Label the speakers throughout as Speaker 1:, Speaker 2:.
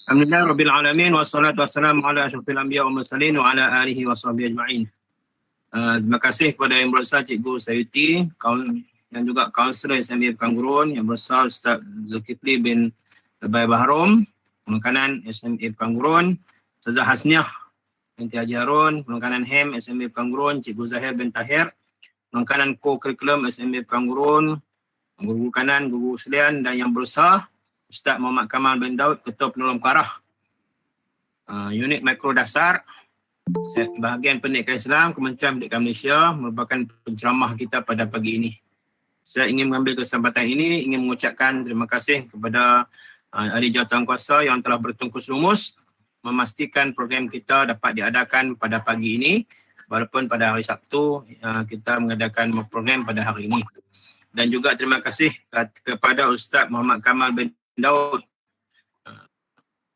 Speaker 1: Alhamdulillah Rabbil Alamin wassalatu wassalamu ala asyrafil anbiya wal mursalin wa ala alihi washabihi ajma'in. Terima kasih kepada Yang Besar Cikgu Sayuti dan juga kaunselor SMA Pekan Gurun, Yang Besar Ustaz Zulkifli bin Lebai Bahrom, Penekanan SMA Pekan Gurun, Ustazah Hasniah binti Haji Harun, Penekanan HEM SMA Pekan Gurun, Cikgu Zahir bin Tahir, Penekanan Co-Curriculum SMA Pekan Gurun, Guru Kanan, Guru Selian dan Yang Berusaha Ustaz Muhammad Kamal bin Daud, Ketua Penolong Karah, Unit Mikro Dasar, Bahagian Pendidikan Islam, Kementerian Pendidikan Malaysia merupakan penceramah kita pada pagi ini. Saya ingin mengambil kesempatan ini, ingin mengucapkan terima kasih kepada ahli jawatankuasa yang telah bertungkus lumus memastikan program kita dapat diadakan pada pagi ini, walaupun pada hari Sabtu kita mengadakan program pada hari ini. Dan juga terima kasih kepada Ustaz Muhammad Kamal bin Daud,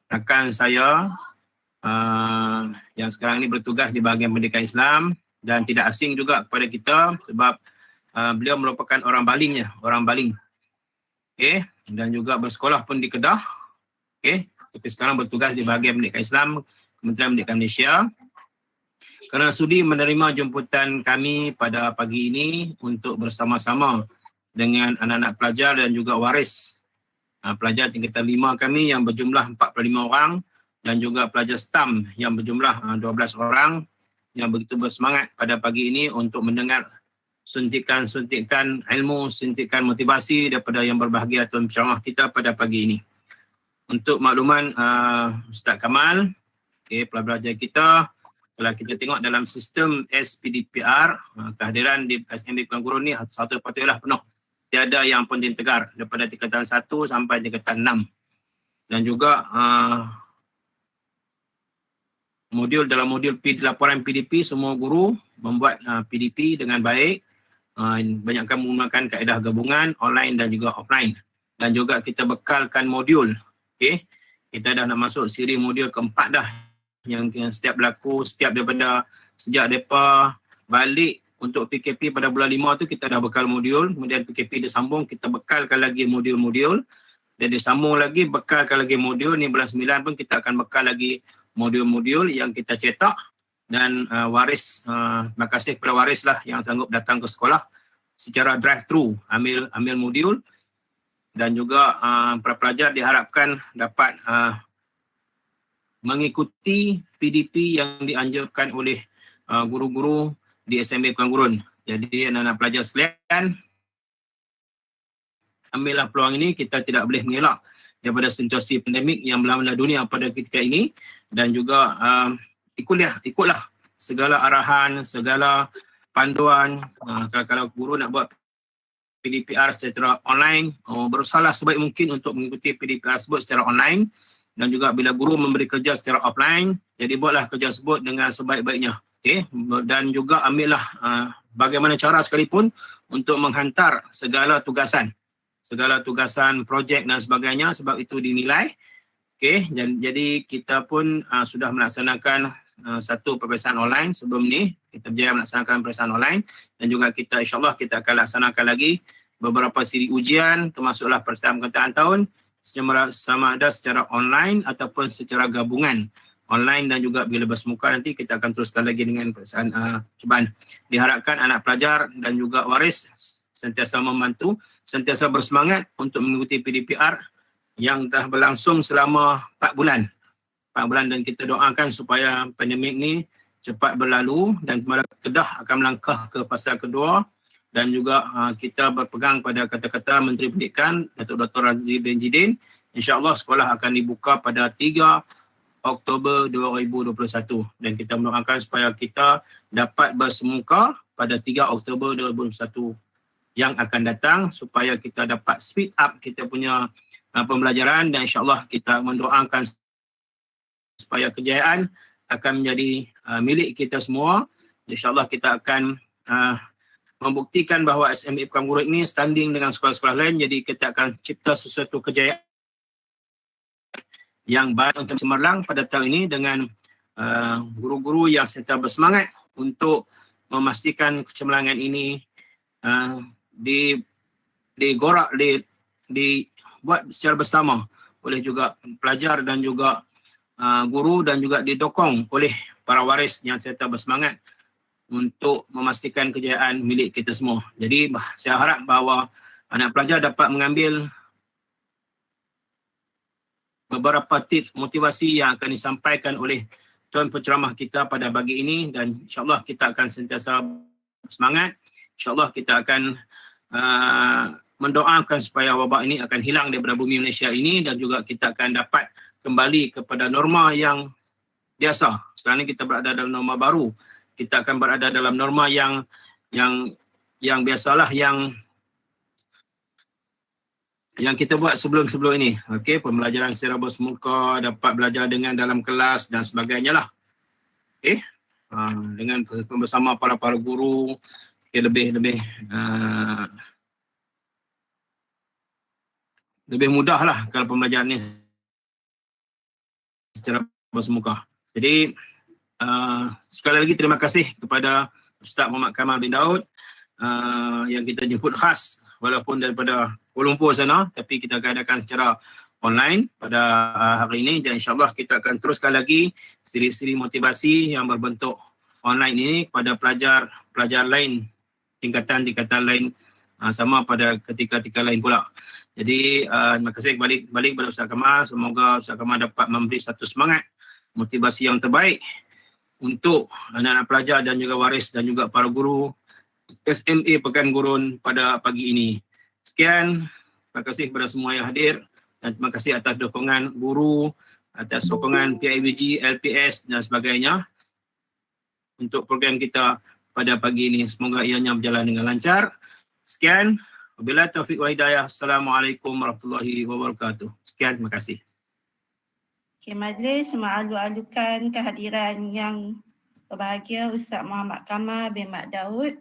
Speaker 1: rakan saya yang sekarang ini bertugas di bahagian pendidikan Islam dan tidak asing juga kepada kita sebab beliau merupakan orang Baling. Dan juga bersekolah pun di Kedah. Tapi sekarang bertugas di bahagian pendidikan Islam, Kementerian Pendidikan Malaysia. Kerana sudi menerima jemputan kami pada pagi ini untuk bersama-sama dengan anak-anak pelajar dan juga waris pelajar tingkatan 5 kami yang berjumlah 45 orang dan juga pelajar STAM yang berjumlah 12 orang yang begitu bersemangat pada pagi ini untuk mendengar suntikan-suntikan ilmu, suntikan motivasi daripada yang berbahagia Tuan Penceramah kita pada pagi ini. Untuk makluman Ustaz Kamal, pelajar kita, kalau kita tengok dalam sistem SPDPR, kehadiran di SMB Pekan Gurun ni satu patutlah penuh. Tiada yang pun tegar daripada tingkatan 1 sampai tingkatan 6. Dan juga dalam modul laporan PDP, semua guru membuat PDP dengan baik. Banyakkan menggunakan kaedah gabungan online dan juga offline. Dan juga kita bekalkan modul. Kita dah nak masuk siri modul keempat dah. Yang setiap berlaku, sejak mereka balik untuk PKP pada bulan 5 tu kita dah bekal modul, kemudian PKP disambung, kita bekalkan lagi modul-modul, dan disambung lagi, bekalkan lagi modul, ni bulan 9 pun kita akan bekal lagi modul-modul yang kita cetak dan waris, terima kasih kepada waris lah yang sanggup datang ke sekolah secara drive-thru, ambil modul dan juga para pelajar diharapkan dapat mengikuti PDP yang dianjurkan oleh guru-guru di SMB Pekan Gurun. Jadi anak-anak pelajar sekalian, ambillah peluang ini, kita tidak boleh mengelak daripada situasi pandemik yang melanda dunia pada ketika ini dan juga ikutlah segala arahan, segala panduan. Kalau guru nak buat PDPR secara online, berusahalah sebaik mungkin untuk mengikuti PDPR tersebut secara online dan juga bila guru memberi kerja secara offline, jadi buatlah kerja tersebut dengan sebaik-baiknya. Dan juga ambillah bagaimana cara sekalipun untuk menghantar segala tugasan projek dan sebagainya sebab itu dinilai. Jadi kita pun sudah melaksanakan satu peperiksaan online sebelum ni, kita berjaya melaksanakan peperiksaan online dan juga kita insyaAllah kita akan laksanakan lagi beberapa siri ujian termasuklah peperiksaan pengetaan tahun sama ada secara online ataupun secara gabungan. Online dan juga bila bersemuka nanti kita akan teruskan lagi dengan peperiksaan cubaan. Diharapkan anak pelajar dan juga waris sentiasa membantu, sentiasa bersemangat untuk mengikuti PDPR yang telah berlangsung selama 4 bulan. 4 bulan dan kita doakan supaya pandemik ni cepat berlalu dan Kedah akan melangkah ke fasa kedua dan juga kita berpegang pada kata-kata Menteri Pendidikan Datuk Dr. Razli bin Jidin. InsyaAllah sekolah akan dibuka pada 3 Oktober 2021 dan kita mendoakan supaya kita dapat bersemuka pada 3 Oktober 2021 yang akan datang supaya kita dapat speed up kita punya pembelajaran dan insyaAllah kita mendoakan supaya kejayaan akan menjadi milik kita semua. InsyaAllah kita akan membuktikan bahawa SMA Pekan Gurun ini standing dengan sekolah-sekolah lain, jadi kita akan cipta sesuatu kejayaan yang baik untuk cemerlang pada tahun ini dengan guru-guru yang serta bersemangat untuk memastikan kecemerlangan ini dibuat secara bersama oleh juga pelajar dan juga guru dan juga didokong oleh para waris yang serta bersemangat untuk memastikan kejayaan milik kita semua. Jadi saya harap bahawa anak pelajar dapat mengambil beberapa tips motivasi yang akan disampaikan oleh tuan penceramah kita pada pagi ini, dan insyaAllah kita akan sentiasa semangat. InsyaAllah kita akan mendoakan supaya wabak ini akan hilang daripada bumi Malaysia ini, dan juga kita akan dapat kembali kepada norma yang biasa. Sekarang ini kita berada dalam norma baru. Kita akan berada dalam norma yang biasalah, yang kita buat sebelum-sebelum ini. Okey, pembelajaran secara bersemuka, dapat belajar dengan dalam kelas dan sebagainya lah. Okey, dengan bersama para guru, lebih mudah lah kalau pembelajaran ini secara bersemuka. Jadi sekali lagi terima kasih kepada Ustaz Muhammad Kamal bin Daud yang kita jemput khas walaupun daripada Kuala Lumpur sana, tapi kita akan adakan secara online pada hari ini, dan insyaAllah kita akan teruskan lagi siri-siri motivasi yang berbentuk online ini pada pelajar lain, tingkatan lain sama pada ketika lain pula. Jadi terima kasih balik kepada Ustaz Kamal. Semoga Ustaz Kamal dapat memberi satu semangat motivasi yang terbaik untuk anak-anak pelajar dan juga waris dan juga para guru SMA Pekan Gurun pada pagi ini. Sekian, terima kasih kepada semua yang hadir, dan terima kasih atas dukungan guru, atas sokongan PIBG, LPS dan sebagainya untuk program kita pada pagi ini. Semoga ianya berjalan dengan lancar. Sekian, wabillahi taufiq wa hidayah. Assalamualaikum warahmatullahi wabarakatuh. Sekian, terima kasih.
Speaker 2: Okay, majlis mengalu-alukan kehadiran yang berbahagia Ustaz Muhammad Kamal bin Mat Daud,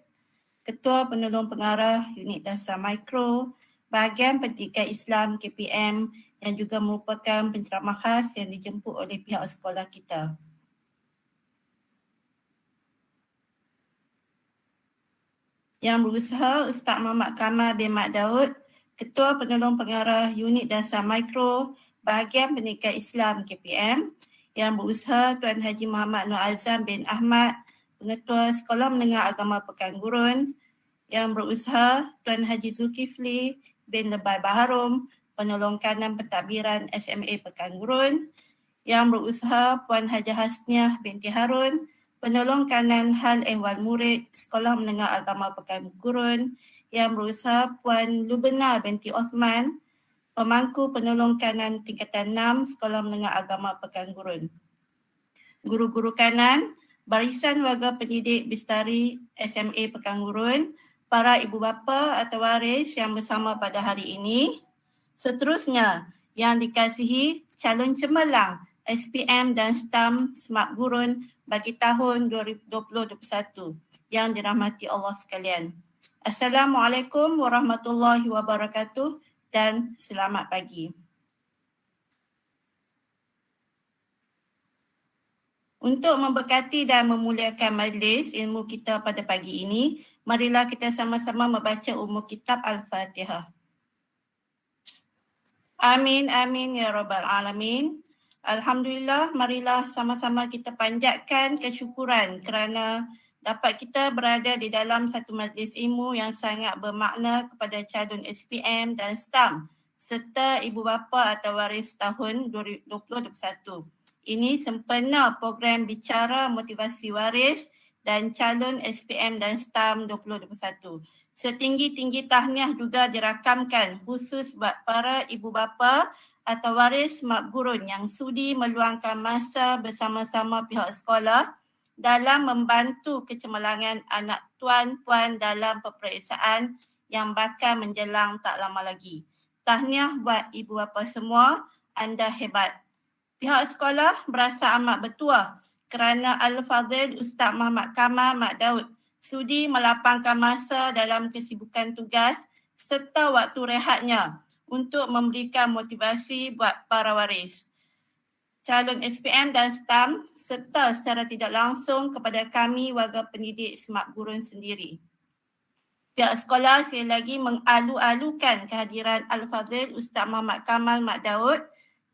Speaker 2: Ketua Penolong Pengarah Unit Dasar Mikro, Bahagian Pendidikan Islam KPM, yang juga merupakan penceramah khas yang dijemput oleh pihak sekolah kita. Yang berusaha Ustaz Muhammad Kamal bin Mat Daud, Ketua Penolong Pengarah Unit Dasar Mikro, Bahagian Pendidikan Islam KPM. Yang berusaha Tuan Haji Muhammad Nur Azam bin Ahmad, Pengetua Sekolah Menengah Agama Pekan Gurun. Yang berusaha Tuan Haji Zulkifli bin Lebai Baharom, Penolong Kanan Pentadbiran SMA Pekan Gurun. Yang berusaha Puan Haji Hasniah binti Harun, Penolong Kanan Hal Ehwal Murid Sekolah Menengah Agama Pekan Gurun. Yang berusaha Puan Lubena binti Osman, Pemangku Penolong Kanan Tingkatan 6 Sekolah Menengah Agama Pekan Gurun. Guru-guru kanan, Barisan Warga Pendidik Bistari SMA Pekan Gurun, para ibu bapa atau waris yang bersama pada hari ini. Seterusnya, yang dikasihi calon cemerlang SPM dan STAM Smart Gurun bagi tahun 2020-2021 yang dirahmati Allah sekalian. Assalamualaikum warahmatullahi wabarakatuh dan selamat pagi. Untuk memberkati dan memuliakan majlis ilmu kita pada pagi ini, marilah kita sama-sama membaca umum kitab Al-Fatihah. Amin, amin ya Rabbal Alamin. Alhamdulillah, marilah sama-sama kita panjatkan kesyukuran kerana dapat kita berada di dalam satu majlis ilmu yang sangat bermakna kepada calon SPM dan STAM serta ibu bapa atau waris tahun 2020-2021. Ini sempena program bicara motivasi waris dan calon SPM dan STAM 2021. Setinggi-tinggi tahniah juga dirakamkan khusus buat para ibu bapa atau waris mak gurun yang sudi meluangkan masa bersama-sama pihak sekolah dalam membantu kecemerlangan anak tuan-puan dalam peperiksaan yang bakal menjelang tak lama lagi. Tahniah buat ibu bapa semua, anda hebat. Pihak sekolah berasa amat bertuah kerana Al-Fadhil Ustaz Muhammad Kamal Mat Daud sudi melapangkan masa dalam kesibukan tugas serta waktu rehatnya untuk memberikan motivasi buat para waris, calon SPM dan STAM serta secara tidak langsung kepada kami warga pendidik Smart Gurun sendiri. Pihak sekolah sekali lagi mengalu-alukan kehadiran Al-Fadhil Ustaz Muhammad Kamal Mat Daud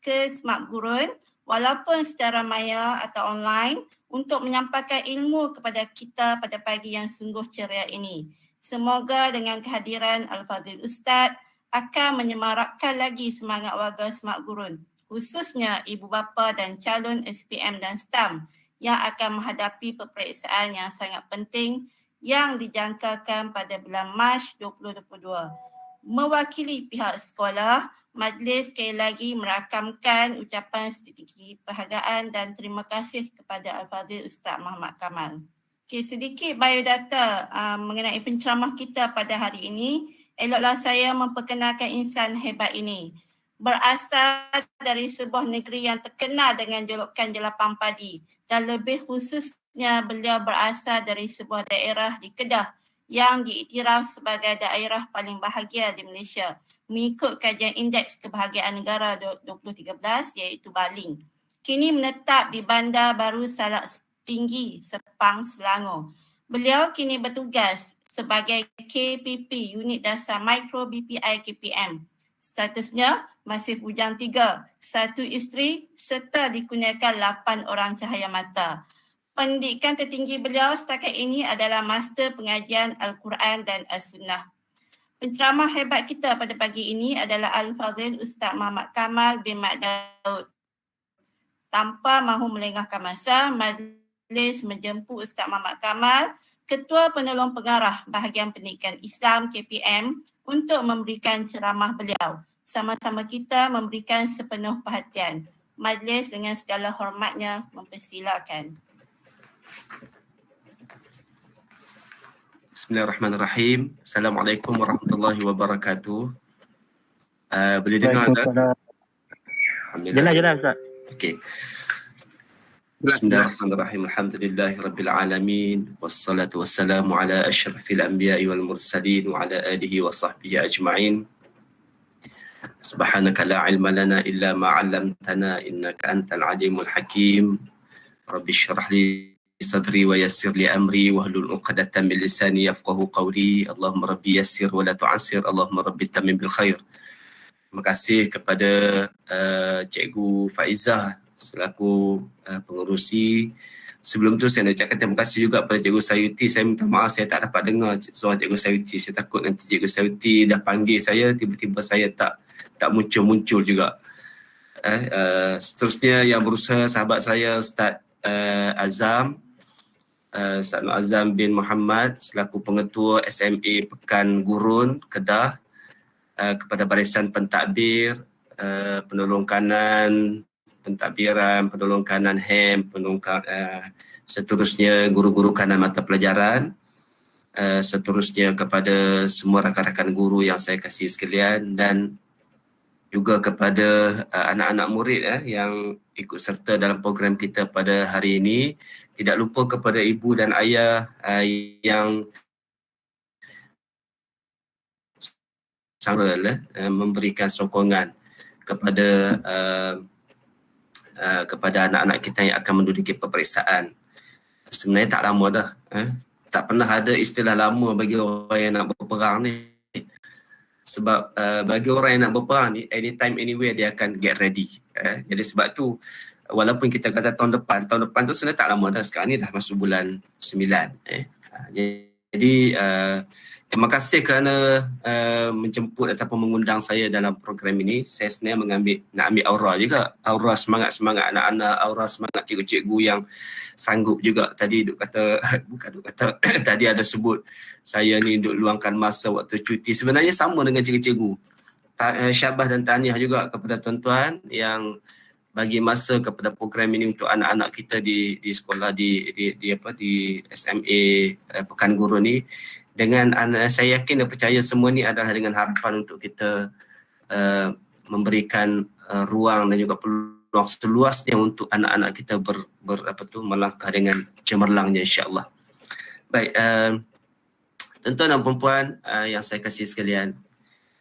Speaker 2: ke Smart Gurun walaupun secara maya atau online untuk menyampaikan ilmu kepada kita pada pagi yang sungguh ceria ini. Semoga dengan kehadiran Al-Fadhil Ustaz akan menyemarakkan lagi semangat warga Smart Gurun, khususnya ibu bapa dan calon SPM dan STAM yang akan menghadapi peperiksaan yang sangat penting yang dijangkakan pada bulan Mac 2022. Mewakili pihak sekolah, majlis sekali lagi merakamkan ucapan sedikit penghargaan dan terima kasih kepada Al-Fadhil Ustaz Muhammad Kamal. Okay, sedikit biodata mengenai penceramah kita pada hari ini. Eloklah saya memperkenalkan insan hebat ini. Berasal dari sebuah negeri yang terkenal dengan julukan Jelapan Padi dan lebih khususnya beliau berasal dari sebuah daerah di Kedah yang diiktiraf sebagai daerah paling bahagia di Malaysia mengikut kajian Indeks Kebahagiaan Negara 2013 iaitu Baling. Kini menetap di Bandar Baru Salak Tinggi, Sepang, Selangor. Beliau kini bertugas sebagai KPP, Unit Dasar Mikro BPI KPM. Statusnya masih bujang 3, 1 isteri serta dikurniakan 8 orang cahaya mata. Pendidikan tertinggi beliau setakat ini adalah Master Pengajian Al-Quran dan As-Sunnah. Penceramah hebat kita pada pagi ini adalah Al-Fadhil Ustaz Muhammad Kamal bin Mat Daud. Tanpa mahu melengahkan masa, majlis menjemput Ustaz Muhammad Kamal, Ketua Penolong Pengarah Bahagian Pendidikan Islam KPM untuk memberikan ceramah beliau. Sama-sama kita memberikan sepenuh perhatian. Majlis dengan segala hormatnya mempersilakan.
Speaker 3: Bismillahirrahmanirrahim. Assalamualaikum warahmatullahi wabarakatuh. Boleh dengar tak?
Speaker 4: Jelas Ustaz.
Speaker 3: Okey. Bismillahirrahmanirrahim. Alhamdulillahirabbil alamin wassalatu wassalamu ala asyrafil anbiya'i wal mursalin wa ala alihi wa sahbihi ajma'in. Subhanaka la ilma lana illa ma 'allamtana innaka antal alimul hakim. Rabbi shrah li sadri wa yassir li amri wahlul 'uqdatam min lisani yafqahu qawli. Allahumma rabbi yassir wa la tu'assir. Allahumma rabbi tammim bil khair. Terima kasih kepada Cikgu Faizah selaku pengerusi. Sebelum tu saya nak ucapkan terima kasih juga kepada Cikgu Sayuti. Saya minta maaf saya tak dapat dengar suara Cikgu Sayuti. Saya takut nanti Cikgu Sayuti dah panggil saya, tiba-tiba saya tak muncul-muncul juga. Seterusnya yang berusaha sahabat saya Ustaz Azam, Ustaz Nur Azam bin Muhammad selaku pengetua SMA Pekan Gurun Kedah, kepada barisan pentadbir, penolong kanan pentadbiran, penolong kanan HEM, seterusnya guru-guru kanan mata pelajaran, seterusnya kepada semua rakan-rakan guru yang saya kasih sekalian, dan juga kepada anak-anak murid yang ikut serta dalam program kita pada hari ini. Tidak lupa kepada ibu dan ayah yang memberikan sokongan kepada anak-anak kita yang akan menduduki peperiksaan. Sebenarnya tak lama dah. Tak pernah ada istilah lama bagi orang yang nak berperang ni. Sebab bagi orang yang nak berperang ni, anytime, anywhere dia akan get ready. Jadi sebab tu, walaupun kita kata tahun depan tu sebenarnya tak lama dah. Sekarang ni dah masuk bulan 9. Jadi terima kasih kerana menjemput ataupun mengundang saya dalam program ini. Saya sebenarnya nak ambil aura juga. Aura semangat-semangat anak-anak, aura semangat cikgu-cikgu yang sanggup juga. Tadi tadi ada sebut saya ni duk luangkan masa waktu cuti. Sebenarnya sama dengan cikgu-cikgu. Syabas dan tahniah juga kepada tuan-tuan yang bagi masa kepada program ini untuk anak-anak kita di sekolah di SMA Pekan Gurun ni. Dengan saya yakin dan percaya semua ni adalah dengan harapan untuk kita memberikan ruang dan juga peluang seluasnya untuk anak-anak kita melangkah dengan cemerlangnya, insya-Allah. Baik, tuan-tuan dan puan-puan yang saya kasih sekalian.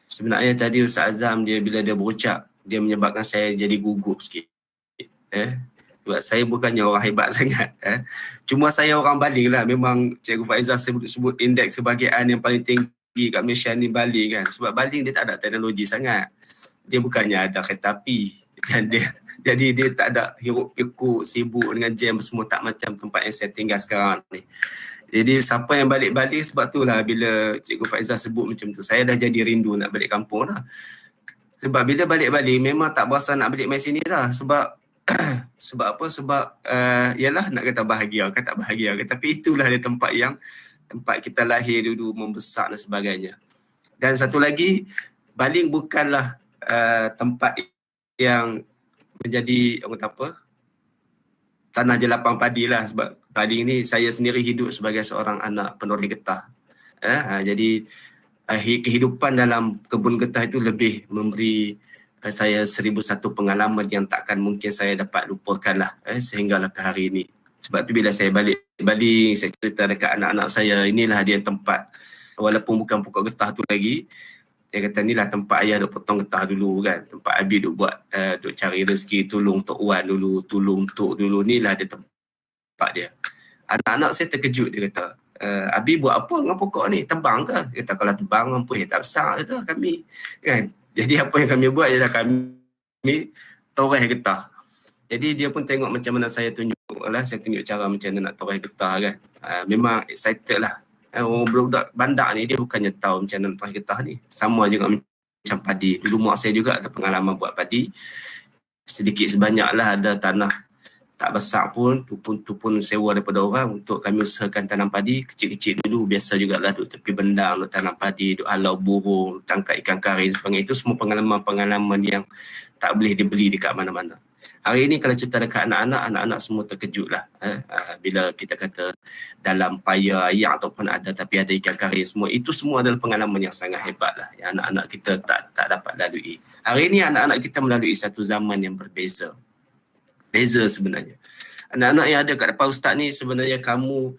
Speaker 3: Sebenarnya tadi Ustaz Azam bila dia berucap, dia menyebabkan saya jadi gugup sikit. Sebab saya bukannya orang hebat sangat. Cuma saya orang Bali lah. Memang Cikgu Faizah sebut indeks kebahagiaan yang paling tinggi kat Malaysia ni Bali kan. Sebab Bali dia tak ada teknologi sangat. Dia bukannya ada kereta api. Dan jadi dia tak ada hiruk pikuk, sibuk dengan jam semua, tak macam tempat yang saya tinggal sekarang ni. Jadi siapa yang balik-balik, sebab tu lah bila Cikgu Faizah sebut macam tu, saya dah jadi rindu nak balik kampung lah. Sebab bila balik-balik memang tak berasa nak balik main sini dah. Sebab sebab apa? Sebab yalah nak kata bahagia ke tak bahagia ke, tapi itulah dia tempat kita lahir dulu, membesar dan sebagainya. Dan satu lagi, Baling bukanlah tempat yang menjadi orang kata apa, tanah jelapang padi lah. Sebab Baling ni saya sendiri hidup sebagai seorang anak penoreh getah. Jadi kehidupan dalam kebun getah itu lebih memberi saya 1001 pengalaman yang takkan mungkin saya dapat lupakan lah sehinggalah ke hari ini. Sebab tu bila saya balik Baling, saya cerita dekat anak-anak saya, inilah dia tempat, walaupun bukan pokok getah tu lagi, dia kata inilah tempat ayah duk potong getah dulu kan, tempat Abi duk buat, duk cari rezeki, tolong Tok Wan dulu, tolong Tok dulu, inilah dia tempat dia. Anak-anak saya terkejut, dia kata, Abi buat apa dengan pokok ni, tebang ke? Dia kata kalau tebang mampu tak besar, kata kami kan. Jadi apa yang kami buat ialah kami toreh getah. Jadi dia pun tengok macam mana saya tunjuk cara macam mana nak toreh getah kan. Memang excited lah. Orang budak bandar ni dia bukannya tahu macam mana toreh getah ni. Sama juga macam padi. Dulu mak saya juga ada pengalaman buat padi. Sedikit sebanyak lah ada tanah tak besar pun, tu pun sewa daripada orang untuk kami usahakan tanam padi. Kecil-kecil dulu, biasa jugalah duduk tepi bendang, duduk tanam padi, duduk halau burung, tangkap ikan kari sebagainya. Itu semua pengalaman-pengalaman yang tak boleh dibeli dekat mana-mana. Hari ini kalau cerita dekat anak-anak semua terkejut lah. Bila kita kata dalam paya ayak ataupun ada, tapi ada ikan kari semua. Itu semua adalah pengalaman yang sangat hebat lah. Yang anak-anak kita tak dapat lalui. Hari ini anak-anak kita melalui satu zaman yang berbeza sebenarnya. Anak-anak yang ada kat depan Ustaz ni sebenarnya kamu,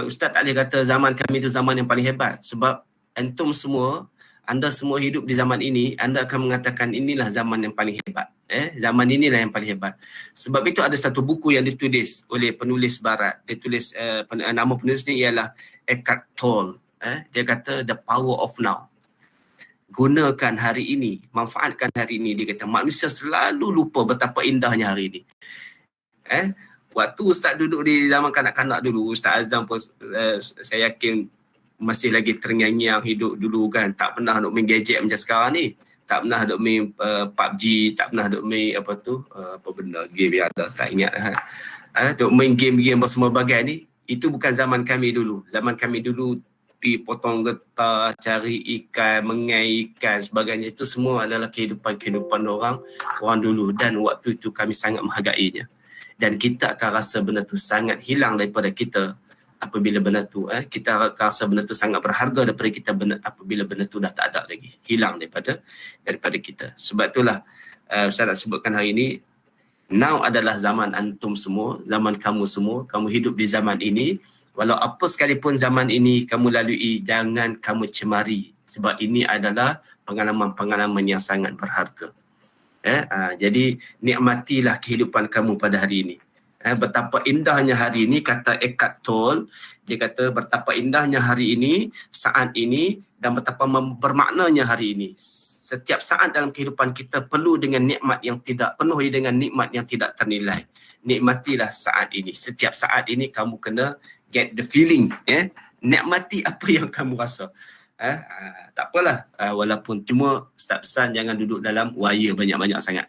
Speaker 3: Ustaz tak boleh kata zaman kami itu zaman yang paling hebat. Sebab anda semua hidup di zaman ini, anda akan mengatakan inilah zaman yang paling hebat. Zaman inilah yang paling hebat. Sebab itu ada satu buku yang ditulis oleh penulis barat. Dia tulis, nama penulis ni ialah Eckhart Tolle. Dia kata The Power of Now. Gunakan hari ini, manfaatkan hari ini. Dia kata manusia selalu lupa betapa indahnya hari ini. Waktu Ustaz duduk di zaman kanak-kanak dulu, Ustaz Azam pun saya yakin masih lagi terngiang-ngiang hidup dulu kan. Tak pernah nak main gadget macam sekarang ni. Tak pernah nak main PUBG, tak pernah nak main apa benda game yang ada, tak ingat. Duk main game-game semua bagai ni. Itu bukan zaman kami dulu. Zaman kami dulu pergi potong getah, cari ikan, mengai ikan, sebagainya. Itu semua adalah kehidupan orang dulu. Dan waktu itu kami sangat menghargainya. Dan kita akan rasa benda tu sangat hilang daripada kita apabila benda tu, kita akan rasa benda tu sangat berharga daripada kita apabila benda tu dah tak ada lagi. Hilang daripada kita. Sebab itulah saya nak sebutkan hari ini, now adalah zaman antum semua, zaman kamu semua. Kamu hidup di zaman ini. Walau apa sekalipun zaman ini kamu lalui, jangan kamu cemari. Sebab ini adalah pengalaman-pengalaman yang sangat berharga. Jadi nikmatilah kehidupan kamu pada hari ini. Betapa indahnya hari ini, kata Eckhart Tolle. Dia kata betapa indahnya hari ini, saat ini, dan betapa bermaknanya hari ini. Setiap saat dalam kehidupan kita penuh dengan nikmat yang tidak ternilai. Nikmatilah saat ini. Setiap saat ini kamu kena get the feeling, nikmati apa yang kamu rasa. Tak apalah, walaupun cuma start pesan jangan duduk dalam wire banyak-banyak sangat.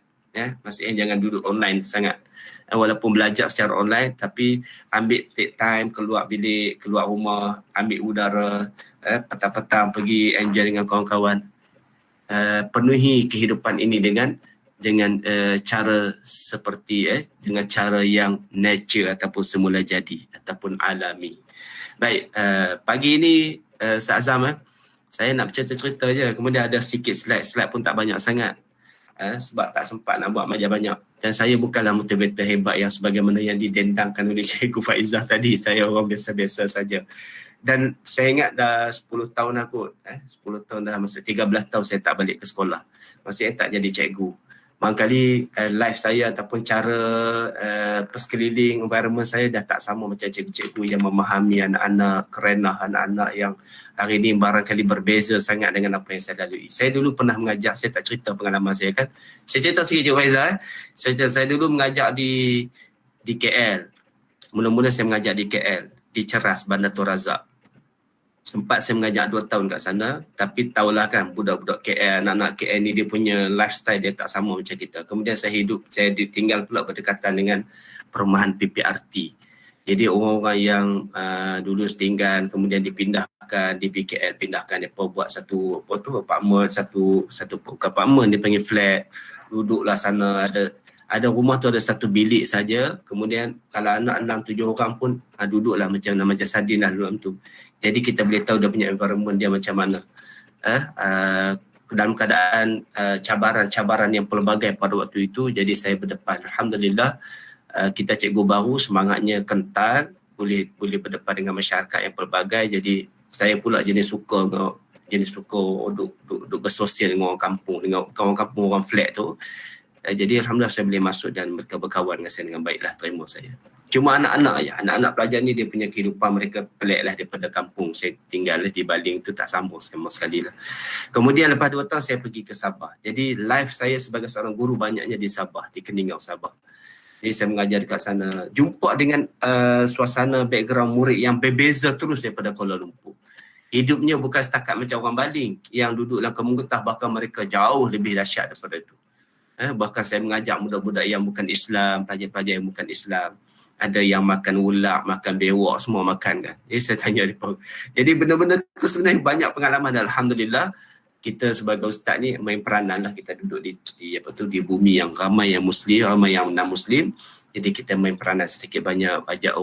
Speaker 3: Maksudnya jangan duduk online sangat. Walaupun belajar secara online, tapi ambil take time, keluar bilik, keluar rumah, ambil udara, petang-petang pergi enjoy dengan kawan-kawan. Penuhi kehidupan ini dengan cara seperti dengan cara yang nature ataupun semula jadi ataupun alami. Baik, pagi ini Ustaz Azam, saya nak cerita-cerita je. Kemudian ada sikit slide pun tak banyak sangat. Sebab tak sempat nak buat banyak. Dan saya bukanlah motivator hebat yang sebagaimana yang didendangkan oleh Cikgu Faizah tadi. Saya orang biasa-biasa saja. Dan saya ingat dah 10 tahun aku, 10 tahun dah, masa 13 tahun saya tak balik ke sekolah. Maksudnya tak jadi cikgu. barangkali life saya ataupun cara persekeliling environment saya dah tak sama macam cikgu-cikgu yang memahami anak-anak, kerenah anak-anak yang hari ini barangkali berbeza sangat dengan apa yang saya lalui. Saya dulu pernah mengajar, saya tak cerita pengalaman saya kan. Saya cerita sikit Cik Faizal. Saya dulu mengajar di KL. Mula-mula saya mengajar di KL, di Ceras, Bandar Tun Razak. Sempat saya mengajar 2 tahun kat sana, tapi tahulah kan budak-budak KL, anak-anak KL ni dia punya lifestyle dia tak sama macam kita. Kemudian saya tinggal pula berdekatan dengan perumahan PPRT. Jadi orang-orang yang dulu setinggan kemudian dipindahkan di PKL, pindahkan dia buat satu apartment, satu apartment dia panggil flat. Duduklah sana, ada rumah tu ada satu bilik saja. Kemudian kalau anak 6-7 orang pun duduklah macam sardin lah dalam tu. Jadi kita boleh tahu dia punya environment dia macam mana. Dalam keadaan cabaran-cabaran yang pelbagai pada waktu itu, jadi saya berdepan. Alhamdulillah, kita cikgu baru, semangatnya kental, boleh berdepan dengan masyarakat yang pelbagai. Jadi saya pula jenis suka duduk bersosial dengan orang kampung, dengan kawan kampung, orang flat tu. Jadi alhamdulillah saya boleh masuk dan mereka berkawan dengan saya dengan baiklah, terima saya. Cuma anak-anak pelajar ni dia punya kehidupan mereka peliklah daripada kampung. Saya tinggal di Baling tu tak sama sekali lah. Kemudian lepas 2 tahun saya pergi ke Sabah. Jadi life saya sebagai seorang guru banyaknya di Sabah, di Keningau Sabah. Jadi saya mengajar dekat sana, jumpa dengan suasana background murid yang berbeza terus daripada Kuala Lumpur. Hidupnya bukan setakat macam orang Baling yang duduk dalam kampung getah, bahkan mereka jauh lebih dahsyat daripada itu. Bahkan saya mengajak budak-budak yang bukan Islam, pelajar-pelajar yang bukan Islam. Ada yang makan ulak, makan bewak, semua makan kan. Jadi saya tanya dia. Jadi benda-benda tu sebenarnya banyak pengalaman. Alhamdulillah, kita sebagai ustaz ni main peranan lah. Kita duduk di bumi yang ramai yang Muslim, ramai yang non-Muslim. Jadi kita main peranan sedikit banyak, ajak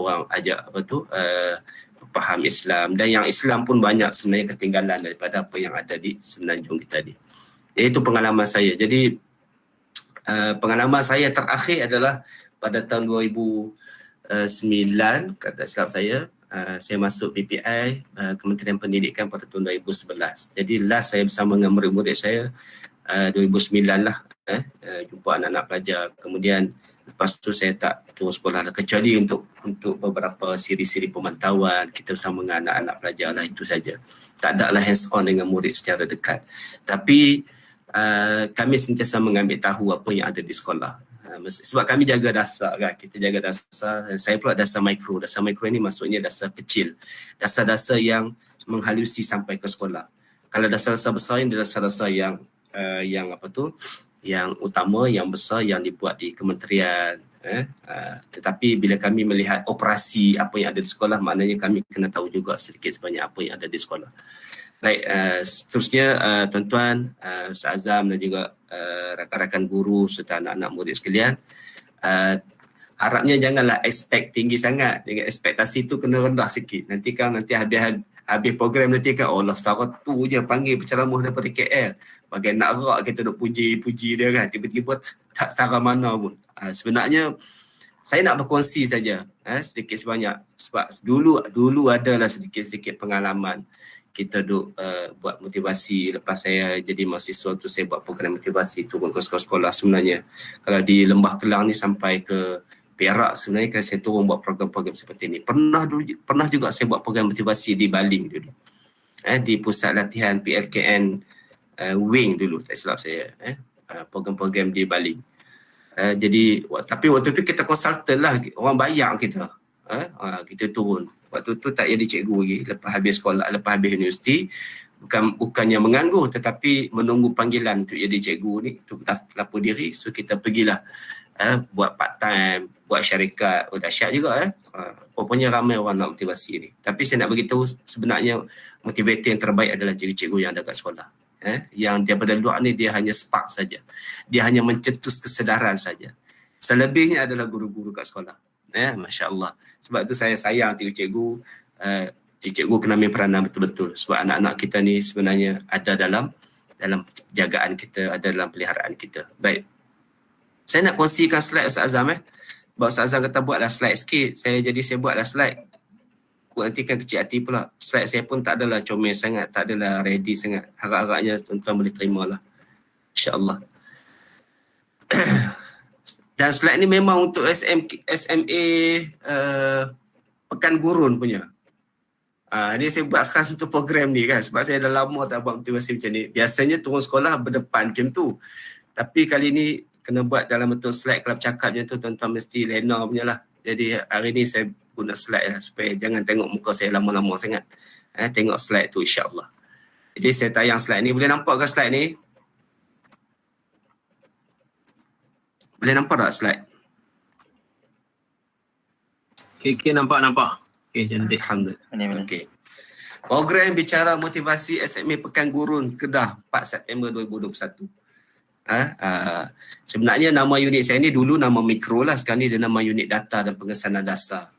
Speaker 3: faham Islam. Dan yang Islam pun banyak sebenarnya ketinggalan daripada apa yang ada di Semenanjung kita ni. Jadi itu pengalaman saya. Jadi pengalaman saya terakhir adalah pada tahun 2009, kata silap saya masuk PPI, Kementerian Pendidikan pada tahun 2011. Jadi last saya bersama dengan murid-murid saya 2009 lah, jumpa anak-anak pelajar. Kemudian lepas tu saya tak terus sekolah lah, kecuali untuk beberapa siri-siri pemantauan kita bersama dengan anak-anak pelajar lah, itu saja. Tak ada lah hands on dengan murid secara dekat. Tapi kami sentiasa mengambil tahu apa yang ada di sekolah. Sebab kami jaga dasar kan, kita jaga dasar. Saya pula dasar mikro. Dasar mikro ini maksudnya dasar kecil. Dasar-dasar yang menghalusi sampai ke sekolah. Kalau dasar-dasar besar ini dasar-dasar yang utama, yang besar, yang dibuat di kementerian. Tetapi bila kami melihat operasi apa yang ada di sekolah, maknanya kami kena tahu juga sedikit sebanyak apa yang ada di sekolah. Baik, seterusnya tuan-tuan, Ustaz Azam dan juga rakan-rakan guru serta anak-anak murid sekalian, harapnya janganlah expect tinggi sangat. Dengan ekspektasi tu kena rendah sikit. Nanti habis program nanti kan, Allah setara tu je panggil penceramah daripada KL. Bagai nak rak kita duk puji dia kan, tiba-tiba tak setara mana pun. Sebenarnya saya nak berkongsi saja sedikit sebanyak, sebab dulu adalah sedikit-sedikit pengalaman. Kita buat motivasi. Lepas saya jadi mahasiswa tu, saya buat program motivasi turun ke sekolah-sekolah. Sebenarnya kalau di Lembah Kelang ni sampai ke Perak, sebenarnya kan saya turun buat program-program seperti ni. Pernah juga saya buat program motivasi di Baling dulu, di pusat latihan PLKN Wing dulu, tak silap saya, program-program di Baling. Jadi tapi waktu tu kita konsultan lah, orang bayar kita, kita turun. Waktu tu tak jadi cikgu lagi, lepas habis sekolah, lepas habis universiti, bukannya menganggur tetapi menunggu panggilan untuk jadi cikgu ni, untuk lapor diri. So kita pergilah buat part time, buat syarikat. Dahsyat juga pokoknya ramai orang nak motivasi ni. Tapi saya nak beritahu, sebenarnya motivator yang terbaik adalah cikgu-cikgu yang ada kat sekolah. Yang daripada luar ni dia hanya spark saja, dia hanya mencetus kesedaran saja. Selebihnya adalah guru-guru kat sekolah. Masya Allah. Sebab tu saya sayang cikgu. Cikgu kena ambil peranan betul-betul. Sebab anak-anak kita ni sebenarnya ada dalam jagaan kita, ada dalam peliharaan kita. Baik. Saya nak kongsikan slide Ustaz Azam. Sebab Ustaz Azam kata buatlah slide sikit. Saya buatlah slide. Nanti kan kecil hati pula. Slide saya pun tak adalah comel sangat, tak adalah ready sangat. Harap-harapnya tuan-tuan boleh terima lah. InsyaAllah. Dan slide ni memang untuk SMA Pekan Gurun punya. Ini saya buat khas untuk program ni kan, sebab saya dah lama tak buat motivasi macam ni. Biasanya turun sekolah berdepan macam tu. Tapi kali ni kena buat dalam bentuk slide. Kalau cakap macam tu tuan-tuan mesti lena punya lah. Jadi hari ni saya guna slide lah supaya jangan tengok muka saya lama-lama sangat. Tengok slide tu insya-Allah. Jadi saya tayang slide ni. Boleh nampak ke slide ni? Boleh nampak tak slide?
Speaker 1: Okay, nampak. Okay, cantik.
Speaker 3: Alhamdulillah. Okey. Program bicara motivasi SMA Pekan Gurun Kedah 4 September 2021. Sebenarnya nama unit saya ni dulu nama mikro lah, sekarang ni dia nama unit data dan pengesanan dasar.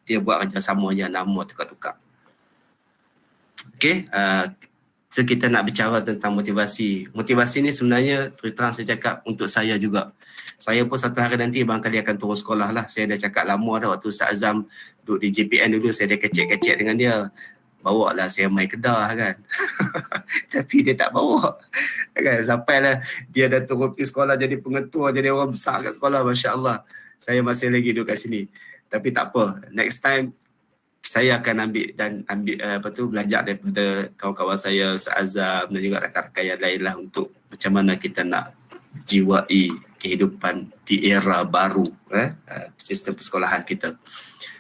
Speaker 3: Dia buat kerjasama je, nama tukar-tukar. Okey, so kita nak bicara tentang motivasi. Motivasi ni sebenarnya terus terang saya cakap untuk saya juga. Saya pun satu hari nanti barangkali akan turun sekolah lah. Saya dah cakap lama dah waktu Ustaz Azam duduk di JPN dulu, saya dah kecek-kecek dengan dia. Bawa lah saya main Kedah kan. Tapi dia tak bawa. Kan? Sampailah dia dah turun pergi sekolah jadi pengetua, jadi orang besar kat sekolah. Masya Allah. Saya masih lagi duduk kat sini. Tapi tak apa. Next time saya akan ambil belajar daripada kawan-kawan saya, Ustaz Azam dan juga rakan-rakan yang lain lah untuk macam mana kita nak jiwai kehidupan di era baru sistem persekolahan kita.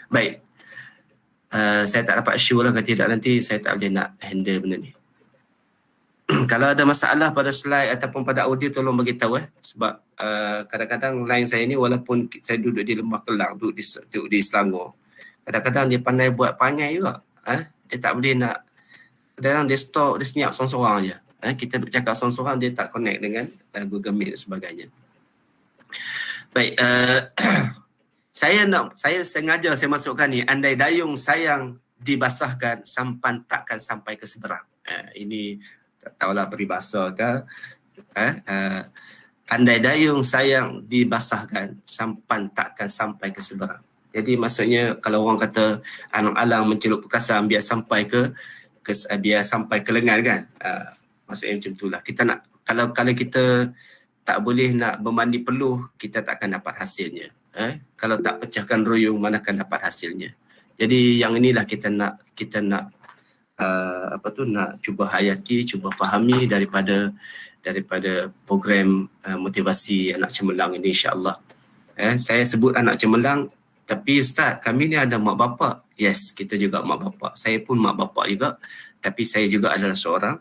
Speaker 3: Baik, saya tak dapat show lah, kalau tidak nanti saya tak boleh nak handle benda ni. Kalau ada masalah pada slide ataupun pada audio tolong bagi tahu sebab kadang-kadang line saya ni walaupun saya duduk di Lembah Kelang, duduk di Selangor, kadang-kadang dia pandai buat pangai juga. Dia tak boleh nak, kadang-kadang dia stop, dia senyap sorang-sorang je. Kita duduk cakap sorang-sorang, dia tak connect dengan Google Meet dan sebagainya. Baik, saya sengaja saya masukkan ni, andai dayung sayang dibasahkan, sampan takkan sampai ke seberang. Ini tak tahulah peribahasa ke. Andai dayung sayang dibasahkan, sampan takkan sampai ke seberang. Jadi maksudnya kalau orang kata alang-alang mencelup pekasan biar sampai ke lengan kan. Maksudnya macam itulah. Kita nak, kalau kita tak boleh nak bermandi peluh, kita tak akan dapat hasilnya. Kalau tak pecahkan ruyung, mana akan dapat hasilnya. Jadi yang inilah kita nak nak cuba hayati, cuba fahami daripada program motivasi anak cemerlang ini insya-Allah. Saya sebut anak cemerlang, tapi Ustaz, kami ni ada mak bapak. Yes, kita juga mak bapak. Saya pun mak bapak juga, tapi saya juga adalah seorang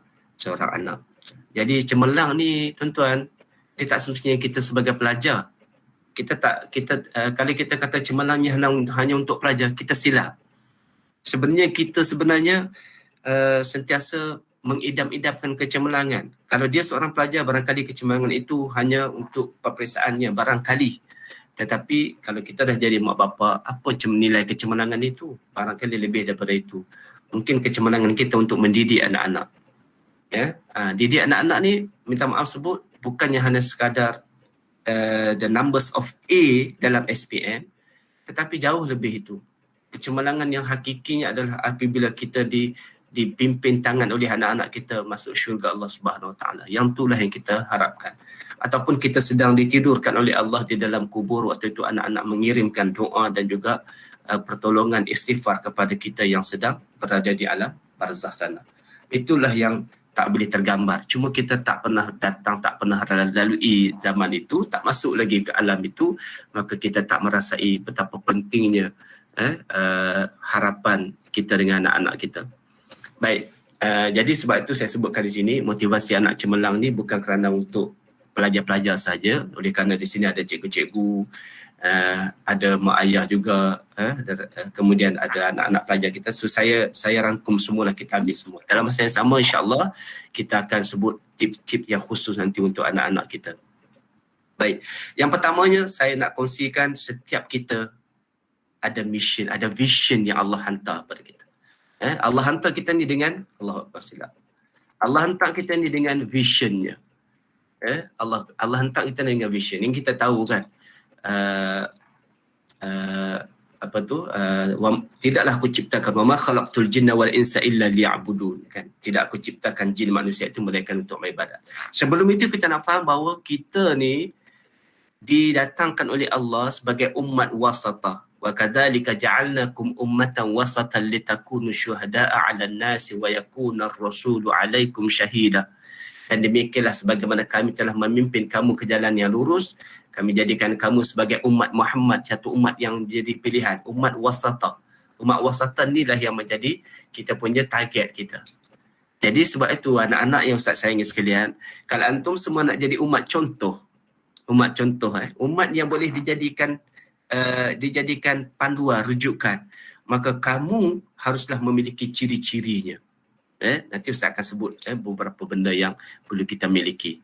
Speaker 3: anak. Jadi cemerlang ni tuan-tuan, dia tak semestinya kita sebagai pelajar. Kalau kita kata cemerlangnya hanya untuk pelajar, kita silap. Sebenarnya kita sentiasa mengidam-idamkan kecemerlangan. Kalau dia seorang pelajar, barangkali kecemerlangan itu hanya untuk peperiksaannya, barangkali. Tetapi kalau kita dah jadi mak bapak, apa nilai kecemerlangan itu? Barangkali lebih daripada itu. Mungkin kecemerlangan kita untuk mendidik anak-anak. Didik anak-anak ni, minta maaf sebut, bukannya hanya sekadar the numbers of A dalam SPM, tetapi jauh lebih itu. Kecemerlangan yang hakikinya adalah apabila kita dipimpin tangan oleh anak-anak kita masuk syurga Allah Subhanahu Wa Taala. Yang itulah yang kita harapkan. Ataupun kita sedang ditidurkan oleh Allah di dalam kubur, waktu itu anak-anak mengirimkan doa dan juga pertolongan istighfar kepada kita yang sedang berada di alam barzakh sana. Itulah yang tak boleh tergambar. Cuma kita tak pernah datang, tak pernah lalui zaman itu, tak masuk lagi ke alam itu, maka kita tak merasai betapa pentingnya harapan kita dengan anak-anak kita. Baik, jadi sebab itu saya sebutkan di sini, motivasi anak cemerlang ni bukan kerana untuk pelajar-pelajar saja, oleh kerana di sini ada cikgu-cikgu, ada mak ayah juga, kemudian ada anak-anak pelajar kita. So saya rangkum semualah, kita ambil semua. Dalam masa yang sama insya-Allah kita akan sebut tip-tip yang khusus nanti untuk anak-anak kita. Baik, yang pertamanya saya nak kongsikan, setiap kita ada mission, ada vision yang Allah hantar pada kita. Allah hantar kita ni dengan Allah hantar kita ni dengan visionnya. Allah hantar kita dengan vision. Yang kita tahu kan, tidaklah aku ciptakan wa ma khalaqtul jinna wal insa illa liya'budun, kan? Tidak aku ciptakan jin manusia itu melainkan untuk beribadat. Sebelum itu kita nak faham bahawa kita ni didatangkan oleh Allah sebagai umat wasatah. Wa kadzalika ja'alnakum ummatan wasatan litakunu syuhada'a 'alan nasi wa yakuna ar-rasulu 'alaikum syahida. Dan demikianlah sebagaimana kami telah memimpin kamu ke jalan yang lurus, kami jadikan kamu sebagai umat Muhammad, satu umat yang jadi pilihan, umat wasatah. Umat wasatan inilah yang menjadi kita punya target kita. Jadi sebab itu anak-anak yang Ustaz sayangi sekalian, kalau antum semua nak jadi umat contoh, umat yang boleh dijadikan panduan, rujukan, maka kamu haruslah memiliki ciri-cirinya. Nanti Ustaz akan sebut beberapa benda yang perlu kita miliki.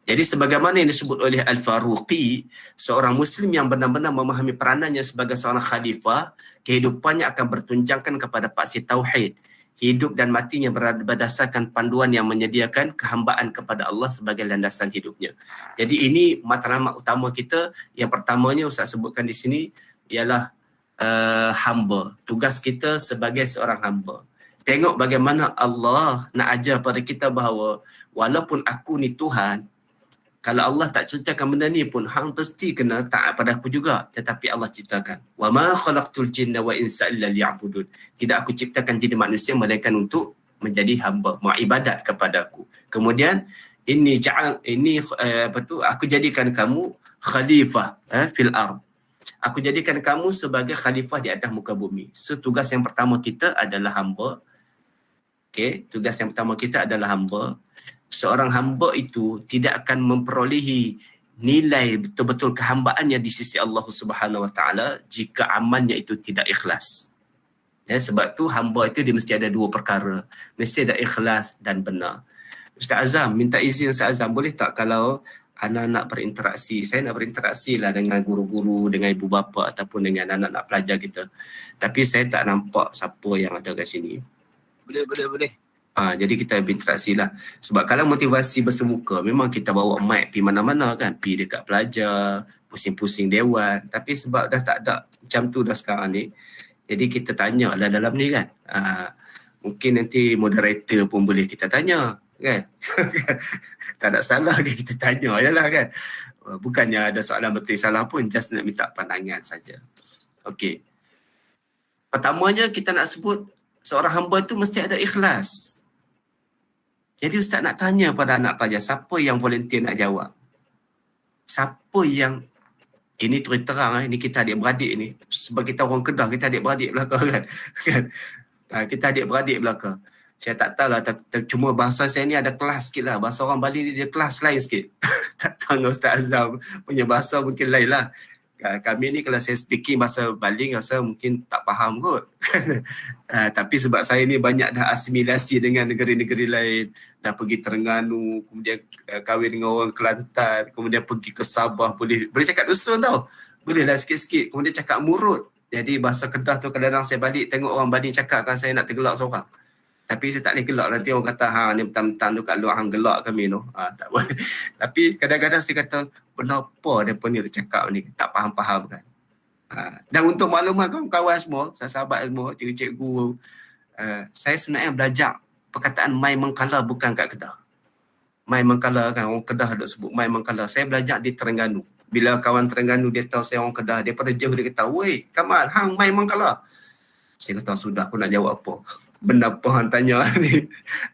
Speaker 3: Jadi sebagaimana yang disebut oleh Al-Faruqi, seorang Muslim yang benar-benar memahami peranannya sebagai seorang khalifah, kehidupannya akan bertunjangkan kepada paksi tauhid. Hidup dan matinya berdasarkan panduan yang menyediakan kehambaan kepada Allah sebagai landasan hidupnya. Jadi ini matlamat utama kita. Yang pertamanya Ustaz sebutkan di sini ialah hamba. Tugas kita sebagai seorang hamba. Tengok bagaimana Allah nak ajar pada kita bahawa walaupun aku ni Tuhan, kalau Allah tak ceritakan benda ni pun hang pasti kena taat pada aku juga. Tetapi Allah ceritakan, wa ma khalaqtul jinna wa insa illa liya'budun. Tidak aku ciptakan jin dan manusia melainkan untuk menjadi hamba, mengibadat kepada aku. Kemudian aku jadikan kamu khalifah fil ard. Aku jadikan kamu sebagai khalifah di atas muka bumi. So tugas yang pertama kita adalah hamba. Tugas yang pertama kita adalah hamba. Seorang hamba itu tidak akan memperolehi nilai betul-betul kehambaannya di sisi Allah Subhanahu Wa Taala jika amalnya itu tidak ikhlas. Sebab tu hamba itu dia mesti ada dua perkara. Mesti ada ikhlas dan benar. Ustaz Azam, minta izin Ustaz Azam, boleh tak kalau anak-anak berinteraksi, saya nak berinteraksi lah dengan guru-guru, dengan ibu bapa ataupun dengan anak-anak pelajar kita. Tapi saya tak nampak siapa yang ada kat sini.
Speaker 1: Boleh.
Speaker 3: Jadi kita berinteraksi lah. Sebab kalau motivasi bersemuka, memang kita bawa mic pergi mana-mana kan. Pergi dekat pelajar, pusing-pusing dewan. Tapi sebab dah tak ada macam tu dah sekarang ni, jadi kita tanya lah dalam ni kan. Mungkin nanti moderator pun boleh kita tanya kan. Tak ada salah kan kita tanya je lah kan. Bukannya ada soalan betul salah pun, just nak minta pandangan saja. Okey. Pertamanya kita nak sebut seorang hamba tu mesti ada ikhlas. Jadi Ustaz nak tanya pada anak pelajar, siapa yang volunteer nak jawab? Siapa yang, ini terus terang, ini kita adik-beradik ni. Sebab kita orang Kedah, kita adik-beradik belakang kan. Kita adik-beradik belakang. Saya tak tahu lah, cuma bahasa saya ni ada kelas sikit lah. Bahasa orang Bali ni dia kelas lain sikit. Tak tahu Ustaz Azam punya bahasa mungkin lain lah. Kami ni kalau saya speaking bahasa Bali rasa mungkin tak faham kot. Tapi sebab saya ni banyak dah asimilasi dengan negeri-negeri lain, dah pergi Terengganu, kemudian kahwin dengan orang Kelantan, kemudian pergi ke Sabah, boleh cakap dusun tau. Boleh lah sikit-sikit, kemudian cakap murut. Jadi bahasa Kedah tu kadang-kadang saya balik tengok orang Bali cakap kan saya nak tergelak seorang. Tapi saya tak boleh gelak, nanti orang kata ni mentang-mentang tu kat luar hang gelak kami tu. Tak boleh. Tapi kadang-kadang saya kata kenapa mereka ni dia cakap ni, tak faham-faham kan. Dan untuk maklumat kawan-kawan semua, sahabat semua, cikgu-cikgu, saya sebenarnya belajar perkataan mai mengkala bukan kat Kedah. Mai mengkala kan, orang Kedah ada sebut mai mengkala. Saya belajar di Terengganu. Bila kawan Terengganu dia tahu saya orang Kedah, dia pada jauh dia kata, "Woi, Kamal, hang mai mengkala." Saya kata, sudah aku nak jawab apa? Benda apa hang tanya ni?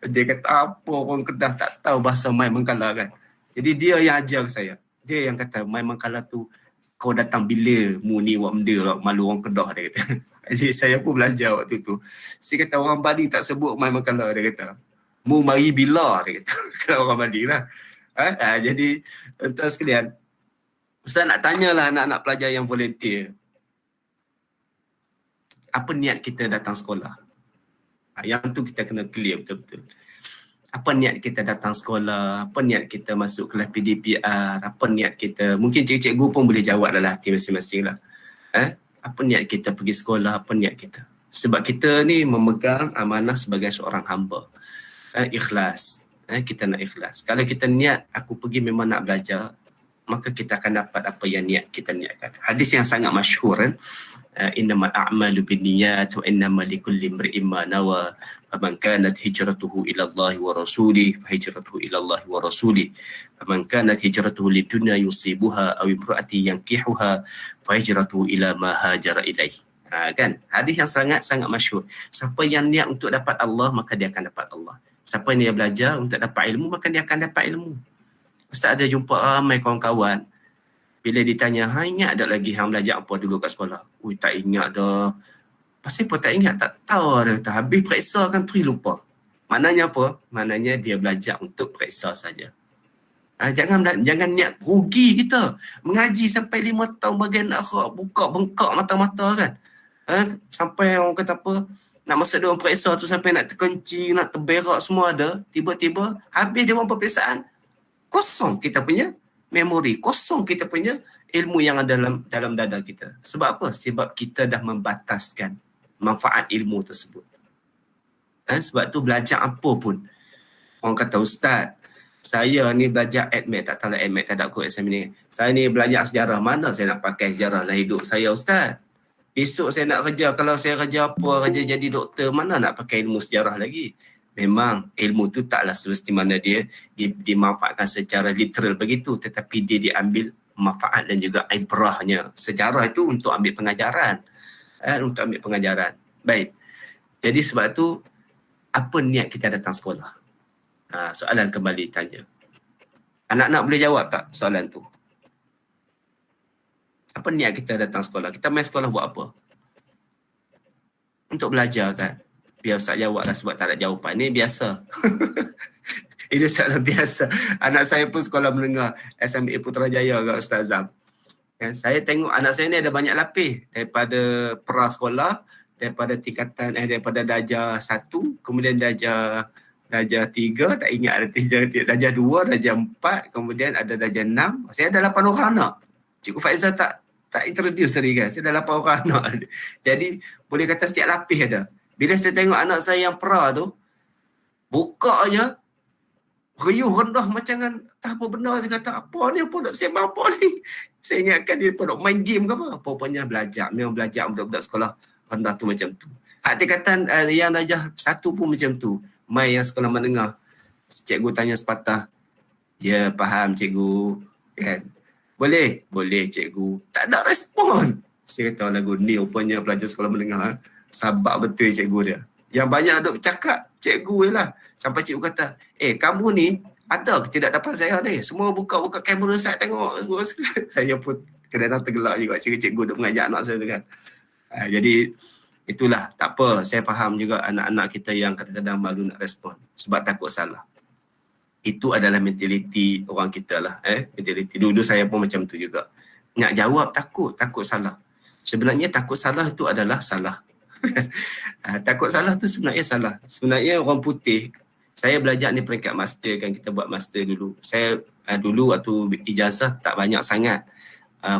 Speaker 3: Dia kata, apa orang Kedah tak tahu bahasa mai mengkala kan. Jadi dia yang ajar saya. Dia yang kata, mai mengkala tu kau datang bila mu ni buat benda lah, malu orang Kedah, dia kata. Jadi saya pun belajar waktu tu. Saya kata orang Bali tak sebut mai mengkala, dia kata. Mu mari bila, dia kata. Kalau orang Bali lah. Jadi tuan-tuan sekalian, Ustaz nak tanyalah anak-anak pelajar yang volunteer. Apa niat kita datang sekolah? Yang tu kita kena clear betul-betul. Apa niat kita datang sekolah? Apa niat kita masuk kelas PDPR? Apa niat kita? Mungkin cikgu-cikgu pun boleh jawab dalam hati masing-masing lah. Apa niat kita pergi sekolah? Apa niat kita? Sebab kita ni memegang amanah sebagai seorang hamba. Ikhlas. Kita nak ikhlas. Kalau kita niat, aku pergi memang nak belajar, maka kita akan dapat apa yang niat kita niatkan. Hadis yang sangat masyhur innamal a'malu binniyat wa innamal likulli imri'in ma nawa faman kanat hijratuhu ila Allah wa rasulih fa hijratuhu ila Allah wa rasulih faman kanat hijratuhu lidunya yusibuha aw imra'ati yankihuha fa hijratuhu ila ma hajara ilaih. Kan hadis yang sangat masyhur. Siapa yang niat untuk dapat Allah maka dia akan dapat Allah. Siapa yang belajar untuk dapat ilmu maka dia akan dapat ilmu. Ustaz ada jumpa ramai kawan-kawan. Bila ditanya, ingat tak lagi hang belajar apa dulu kat sekolah? Ui, tak ingat dah. Pasal apa tak ingat? Tak tahu dah. Habis periksa kan terus lupa. Maknanya apa? Maknanya dia belajar untuk periksa saja. Jangan niat rugi kita. Mengaji sampai 5 tahun bagian akhir, buka bengkak mata-mata kan. Sampai orang kata apa, nak masuk dalam periksa tu sampai nak terkenci, nak terberak semua ada. Tiba-tiba habis dia orang peperiksaan, kosong kita punya memori, kosong kita punya ilmu yang ada dalam dada kita. Sebab apa? Sebab kita dah membataskan manfaat ilmu tersebut. Sebab tu belajar apa pun. Orang kata, Ustaz, saya ni belajar admit, tak tahu admit tak ada aku exam ni. Saya ni belajar sejarah, mana saya nak pakai sejarah dalam hidup saya, Ustaz? Besok saya nak kerja, kalau saya kerja apa, kerja jadi doktor, mana nak pakai ilmu sejarah lagi? Memang ilmu tu taklah semestinya dia dimanfaatkan secara literal begitu, tetapi dia diambil manfaat dan juga ibrahnya. Sejarah itu untuk ambil pengajaran. Untuk ambil pengajaran. Baik. Jadi sebab tu, apa niat kita datang sekolah? Soalan kembali tanya. Anak-anak boleh jawab tak soalan tu? Apa niat kita datang sekolah? Kita main sekolah buat apa? Untuk belajar kan? Biar Ustaz jawab lah sebab tak ada jawapan. Ini biasa. Ini soalan biasa. Anak saya pun sekolah menengah SMA Putrajaya kat Ustaz Azam. Kan? Saya tengok anak saya ni ada banyak lapis. Daripada pra-sekolah, daripada tingkatan, daripada darjah 1, kemudian darjah 3, tak ingat ada darjah 2, darjah 4, kemudian ada darjah 6. Saya ada 8 orang anak. Cikgu Faizal tak introduce tadi kan. Saya ada 8 orang anak. Jadi boleh kata setiap lapis ada. Bila saya tengok anak saya yang pra tu, buka aja, riuh rendah macam kan, tak apa benda. Saya kata, apa ni, apa nak sembang apa ni? Saya ingatkan dia pun nak main game ke apa. Apa-apanya belajar, memang belajar budak-budak sekolah rendah tu macam tu. Hak tingkatan yang darjah 1 pun macam tu. Mai yang sekolah menengah, cikgu tanya sepatah, ya faham cikgu, kan? Boleh cikgu. Tak ada respon. Saya kata lagu ni rupanya pelajar sekolah menengah. Sabar betul cikgu dia. Yang banyak duk bercakap, cikgu je lah. Sampai cikgu kata, kamu ni ada ke tidak dapat saya ni? Semua buka kamera saya tengok. Saya pun kadang-kadang tergelak juga cikgu duk mengajar anak saya tu kan. Jadi itulah, tak apa. Saya faham juga anak-anak kita yang kadang-kadang malu nak respon. Sebab takut salah. Itu adalah mentaliti orang kita lah. Mentaliti dulu saya pun macam tu juga. Nak jawab takut salah. Sebenarnya takut salah itu adalah salah. Takut salah tu sebenarnya salah. Sebenarnya orang putih, saya belajar ni peringkat master kan, kita buat master dulu. Saya dulu waktu ijazah tak banyak sangat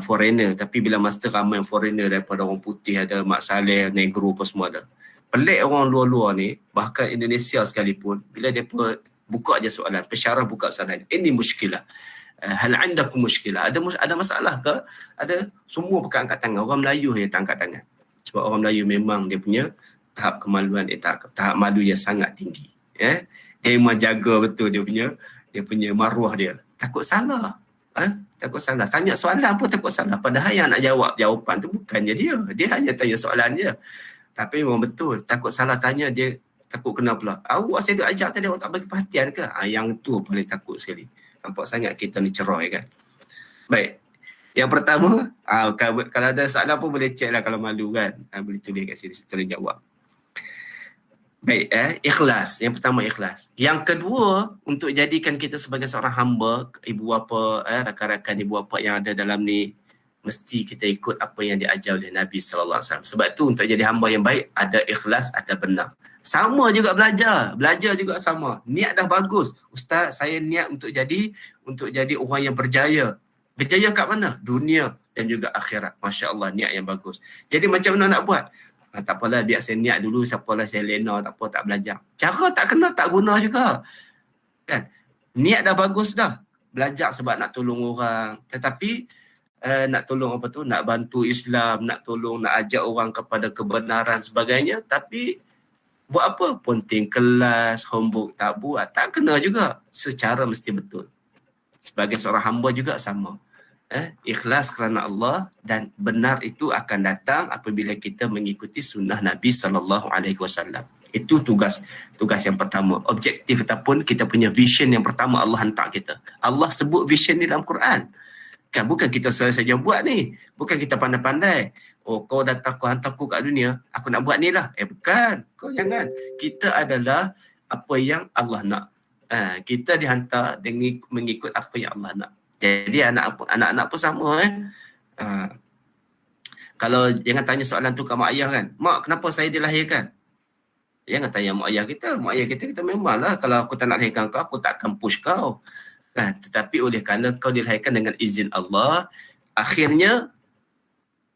Speaker 3: foreigner, tapi bila master ramai foreigner daripada orang putih, ada Mak Saleh, Negro apa semua ada. Pelik orang luar-luar ni, bahkan Indonesia sekalipun, bila dia buka je soalan, pensyarah buka soalan, ini muskilah. Hal andakum muskilah. Ada masalah ke? Ada, semua bukan angkat tangan. Orang Melayu je tak angkat tangan. Sebab orang Melayu memang dia punya tahap kemaluan, tahap malu yang sangat tinggi. Dia memang jaga betul dia punya maruah dia. Takut salah. Takut salah. Tanya soalan pun takut salah. Padahal yang nak jawab jawapan tu bukannya dia. Dia hanya tanya soalan je. Tapi memang betul. Takut salah tanya, dia takut kena pula. Awak saya duk ajak tadi, awak tak bagi perhatian ke? Yang tu paling takut sekali. Nampak sangat kita ni ceroy kan. Baik. Yang pertama, kalau ada soalan pun boleh check lah kalau malu kan. Boleh tulis kat sini, saya jawab. Baik, ikhlas. Yang pertama ikhlas. Yang kedua, untuk jadikan kita sebagai seorang hamba, ibu bapa, rakan-rakan ibu bapa yang ada dalam ni, mesti kita ikut apa yang diajar oleh Nabi SAW. Sebab tu untuk jadi hamba yang baik, ada ikhlas, ada benar. Sama juga belajar juga sama. Niat dah bagus. Ustaz, saya niat untuk jadi orang yang berjaya. Berjaya kat mana? Dunia dan juga akhirat. Masya Allah, niat yang bagus. Jadi macam mana nak buat? Tak apalah, biar saya niat dulu, siapalah saya lena, tak apa, tak belajar. Cara tak kena, tak guna juga. Kan? Niat dah bagus dah. Belajar sebab nak tolong orang. Tetapi nak tolong nak bantu Islam, nak tolong, nak ajak orang kepada kebenaran sebagainya, tapi buat apa? Ponting kelas, homework tak buat, tak kena juga. Secara mesti betul. Sebagai seorang hamba juga sama. Ikhlas kerana Allah, dan benar itu akan datang apabila kita mengikuti sunnah Nabi SAW. Itu tugas yang pertama. Objektif ataupun kita punya vision yang pertama Allah hantar kita. Allah sebut vision ni dalam Quran. Kan bukan kita saja buat ni. Bukan kita pandai-pandai. Oh, kau datang, kau hantar aku kat dunia, aku nak buat ni lah. Bukan. Kau jangan. Kita adalah apa yang Allah nak. Kita dihantar dengan mengikut apa yang Allah nak. Jadi anak-anak pun sama. Kalau jangan tanya soalan tu kat mak ayah kan. Mak, kenapa saya dilahirkan? Jangan tanya mak ayah kita. Mak ayah kita memanglah kalau aku tak nak lahirkan kau, aku tak akan push kau. Tetapi oleh kerana kau dilahirkan dengan izin Allah, akhirnya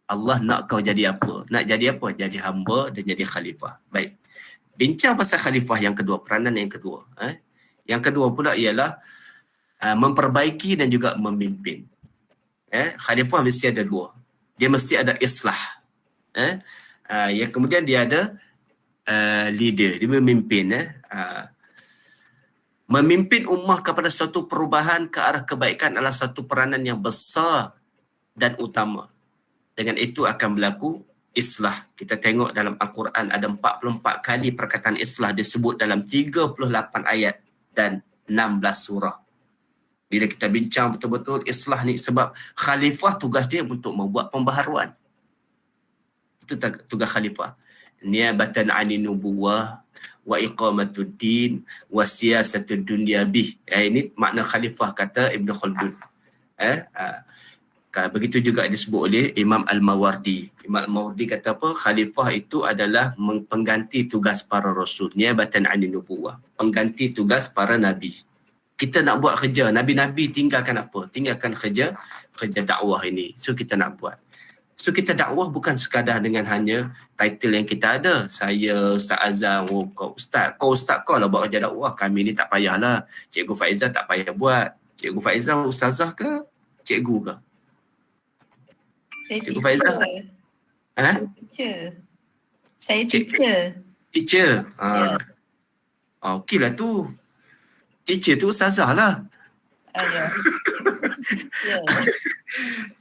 Speaker 3: Allah nak kau jadi apa? Nak jadi apa? Jadi hamba dan jadi khalifah. Baik. Bincang pasal khalifah yang kedua, peranan yang kedua. Yang kedua pula ialah memperbaiki dan juga memimpin. Khalifah mesti ada dua. Dia mesti ada islah. Yang kemudian dia ada leader, dia memimpin. Memimpin ummah kepada suatu perubahan ke arah kebaikan adalah satu peranan yang besar dan utama. Dengan itu akan berlaku islah. Kita tengok dalam Al-Quran ada 44 kali perkataan islah disebut dalam 38 ayat dan 16 surah. Bila kita bincang betul-betul islah ni, sebab khalifah tugas dia untuk membuat pembaharuan. Itu tugas khalifah. Niabatan 'anil nubuwah wa iqamatuddin wa siyasatud dunya bih. Ini makna khalifah kata Ibn Khaldun. Begitu juga disebut oleh Imam Al-Mawardi. Imam Al-Mawardi kata apa? Khalifah itu adalah pengganti tugas para rasul. Niabatan 'anil nubuwah. Pengganti tugas para nabi. Kita nak buat kerja, nabi-nabi tinggalkan apa? Tinggalkan kerja dakwah ini. So kita nak buat. So kita dakwah bukan sekadar dengan hanya title yang kita ada. Saya Ustaz Azam, kau Ustaz kau lah buat kerja dakwah. Kami ni tak payahlah. Cikgu Faizah tak payah buat. Cikgu Faizah ustazah ke? Cikgu ke? Cikgu Faizah?
Speaker 2: Teacher. Saya teacher.
Speaker 3: Teacher?
Speaker 2: Ya.
Speaker 3: Okey lah tu. Teacher tu ustazah lah.
Speaker 2: Ya.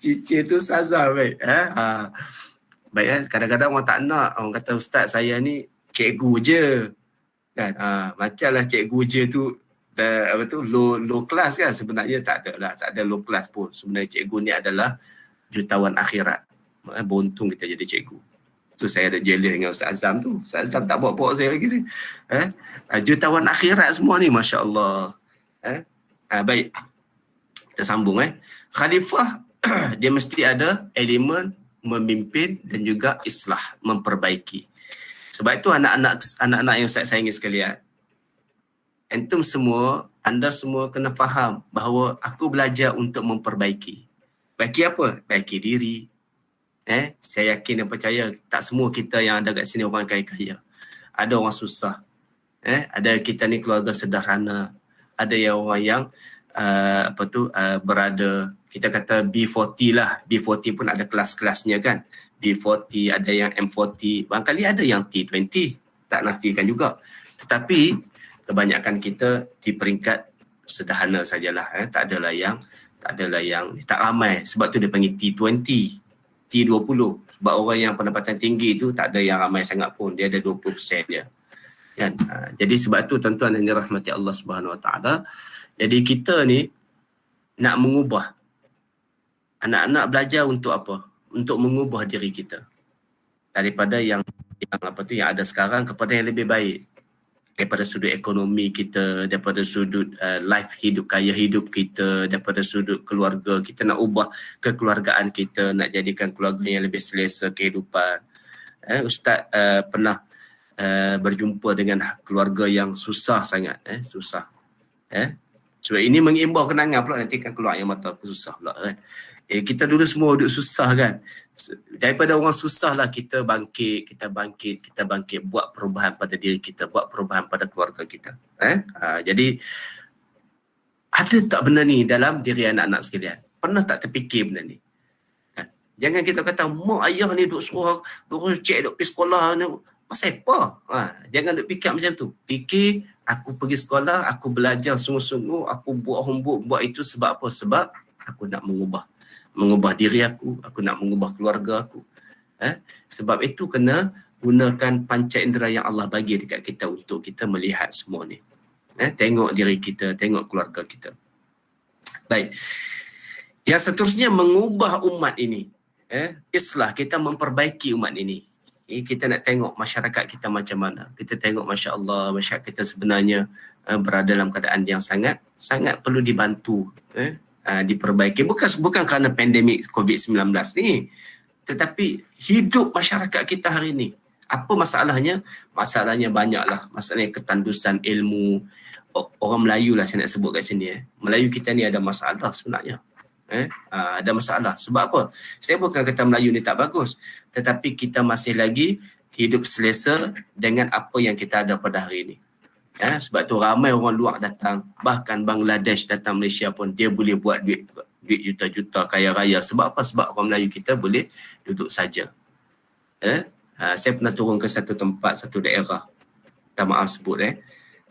Speaker 3: Teacher tu ustazah, baik. Baik, kadang-kadang orang tak nak. Orang kata ustaz saya ni cikgu je. Kan? Macamlah cikgu je tu low class kan. Sebenarnya tak ada lah. Tak ada low class pun. Sebenarnya cikgu ni adalah jutawan akhirat. Bontung kita jadi cikgu. Tu saya ada jealous dengan Ustaz Azam tu. Ustaz Azam tak bawa saya lagi ni. Jutawan akhirat semua ni, Masya Allah. Baik. Kita sambung. Khalifah, dia mesti ada elemen memimpin dan juga islah, memperbaiki. Sebab itu anak-anak yang saya sayangi sekalian, antum semua, anda semua kena faham bahawa aku belajar untuk memperbaiki. Baiki apa? Baiki diri. Saya yakin dan percaya tak semua kita yang ada kat sini orang kaya-kaya. Ada orang susah. Ada kita ni keluarga sederhana. Ada yang orang yang berada, kita kata B40 lah. B40 pun ada kelas-kelasnya kan. B40, ada yang M40, barangkali ada yang T20. Tak nafikan juga. Tetapi kebanyakan kita di peringkat sederhana sajalah. Tak adalah yang tak ramai. Sebab tu dia panggil T20, T20. Sebab orang yang pendapatan tinggi tu tak ada yang ramai sangat pun. Dia ada 20% je. Kan? Jadi sebab tu tuan-tuan yang dirahmati Allah Subhanahu Wa Taala. Jadi kita ni nak mengubah. Anak-anak belajar untuk apa? Untuk mengubah diri kita. Daripada yang ada sekarang kepada yang lebih baik. Daripada sudut ekonomi kita, daripada sudut life hidup, gaya hidup kita, daripada sudut keluarga, kita nak ubah kekeluargaan kita, nak jadikan keluarga yang lebih selesa kehidupan. Ustaz pernah berjumpa dengan keluarga yang susah sangat, susah. Sebab ini mengimbau kenangan pula, nanti kan keluar yang mata aku susah pula kan. Kita dulu semua duduk susah kan. Daripada orang susah lah kita bangkit, buat perubahan pada diri kita, buat perubahan pada keluarga kita. Jadi ada tak benda ni dalam diri anak-anak sekalian? Pernah tak terfikir benda ni? Jangan kita kata mak ayah ni duk suruh cek duk pergi sekolah ni. Pasal apa? Jangan duk fikir macam tu. Fikir aku pergi sekolah, aku belajar sungguh-sungguh, aku buat homework, buat itu sebab apa? Sebab aku nak mengubah diri aku nak mengubah keluarga aku. Sebab itu kena gunakan panca indera yang Allah bagi dekat kita untuk kita melihat semua ni. Tengok diri kita, tengok keluarga kita. Baik. Yang seterusnya mengubah umat ini. Islah, kita memperbaiki umat ini. Kita nak tengok masyarakat kita macam mana. Kita tengok Masya Allah, masyarakat kita sebenarnya berada dalam keadaan yang sangat perlu dibantu, diperbaiki. Bukan kerana pandemik COVID-19 ni, tetapi hidup masyarakat kita hari ini. Apa masalahnya? Masalahnya banyaklah. Masalahnya ketandusan ilmu. Orang Melayu lah saya nak sebut kat sini. Melayu kita ni ada masalah sebenarnya. Ada masalah. Sebab apa? Saya bukan kata Melayu ni tak bagus, tetapi kita masih lagi hidup selesa dengan apa yang kita ada pada hari ini. Sebab tu ramai orang luar datang, bahkan Bangladesh datang Malaysia pun dia boleh buat duit juta-juta, kaya raya. Sebab apa? Sebab orang Melayu kita boleh duduk saja. Saya pernah turun ke satu tempat, satu daerah, tak maaf sebut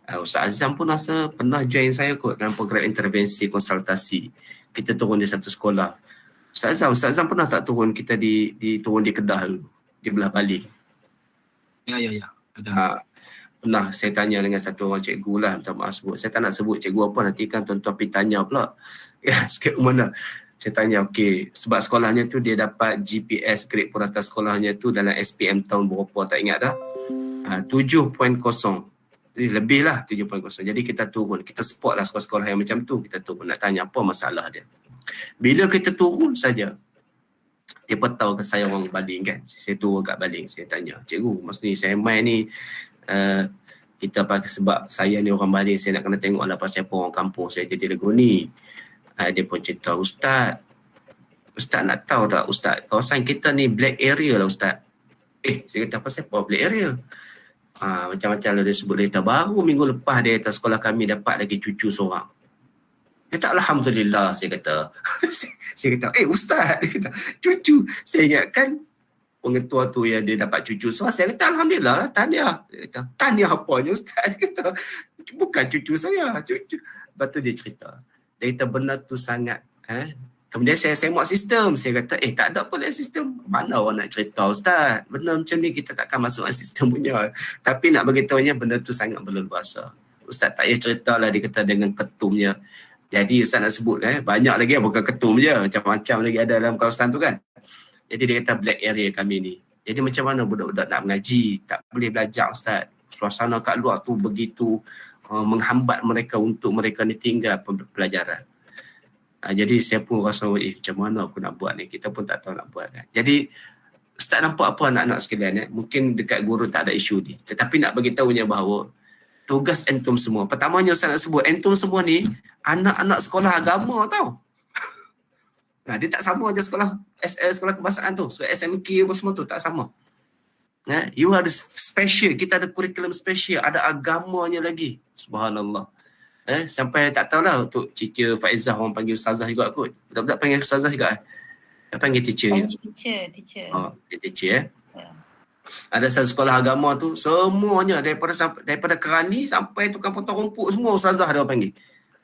Speaker 3: Ustaz Azam pun rasa pernah join saya kot dalam program intervensi konsultasi. Kita turun di satu sekolah. Ustaz Azam pernah tak turun kita turun di Kedah dulu, di belah Bali?
Speaker 1: Ya. Ada.
Speaker 3: Pernah saya tanya dengan satu orang cikgu lah, minta maaf sebut. Saya tak nak sebut cikgu apa, nanti kan tuan-tuan pergi tanya pula. Sikit mana. Saya tanya, okey, sebab sekolahnya tu dia dapat GPS, grade purata sekolahnya tu dalam SPM tahun berapa tak ingat dah. 7.0. Jadi lebih lah 7.0. Jadi kita turun. Kita support lah sekolah-sekolah yang macam tu. Kita turun nak tanya apa masalah dia. Bila kita turun saja, dia pun tahu ke saya orang Baling kan. Saya turun kat Baling. Saya tanya, cikgu, maksudnya saya main ni, kita pakai sebab saya ni orang Baling, saya nak kena tengok lah pasal apa orang kampung saya jadi lagu ni. Dia pun cerita, Ustaz nak tahu tak Ustaz, kawasan kita ni black area lah Ustaz. Saya kata pasal apa black area? Macam-macam lah dia sebut. Dia kata baru minggu lepas dia kata sekolah kami dapat lagi cucu seorang. Dia kata Alhamdulillah, saya kata. Saya kata Ustaz, dia kata cucu. Saya ingatkan pengetua tu yang dia dapat cucu seorang. Saya kata Alhamdulillah, tahniah. Dia kata tahniah apanya Ustaz? Dia kata bukan cucu saya, cucu. Lepas tu dia cerita. Dia kata benda tu sangat kemudian saya semak sistem. Saya kata tak ada apa dalam sistem. Mana orang nak cerita Ustaz? Benda macam ni kita takkan masuk sistem punya. Tapi nak beritahunya benda tu sangat berleluasa. Ustaz tak payah cerita lah, dia kata dengan ketumnya. Jadi Ustaz nak sebut banyak lagi, bukan ketum je. Macam-macam lagi ada dalam kawasan tu kan. Jadi dia kata black area kami ni. Jadi macam mana budak-budak nak mengaji? Tak boleh belajar Ustaz. Suasana kat luar tu begitu menghambat mereka untuk mereka ni tinggal pelajaran. Jadi saya pun rasa macam mana aku nak buat ni, kita pun tak tahu nak buat kan. Jadi Ustaz nampak apa anak-anak sekalian mungkin dekat guru tak ada isu ni, tetapi nak bagi tahunya bahawa tugas entum semua, pertamanya Ustaz nak sebut entum semua ni anak-anak sekolah agama tau. Dia tak sama je sekolah sekolah kebangsaan tu, so SMK apa semua tu tak sama. You ada special, kita ada kurikulum special, ada agamanya lagi. Subhanallah. Sampai tak tahulah untuk teacher Faizah orang panggil ustazah juga kot. Budak-budak panggil ustazah juga. Dia panggil teacher.
Speaker 2: Teacher.
Speaker 3: Dia teacher Ada satu sekolah agama tu semuanya daripada kerani sampai tukang potong rumput semua ustazah dia panggil.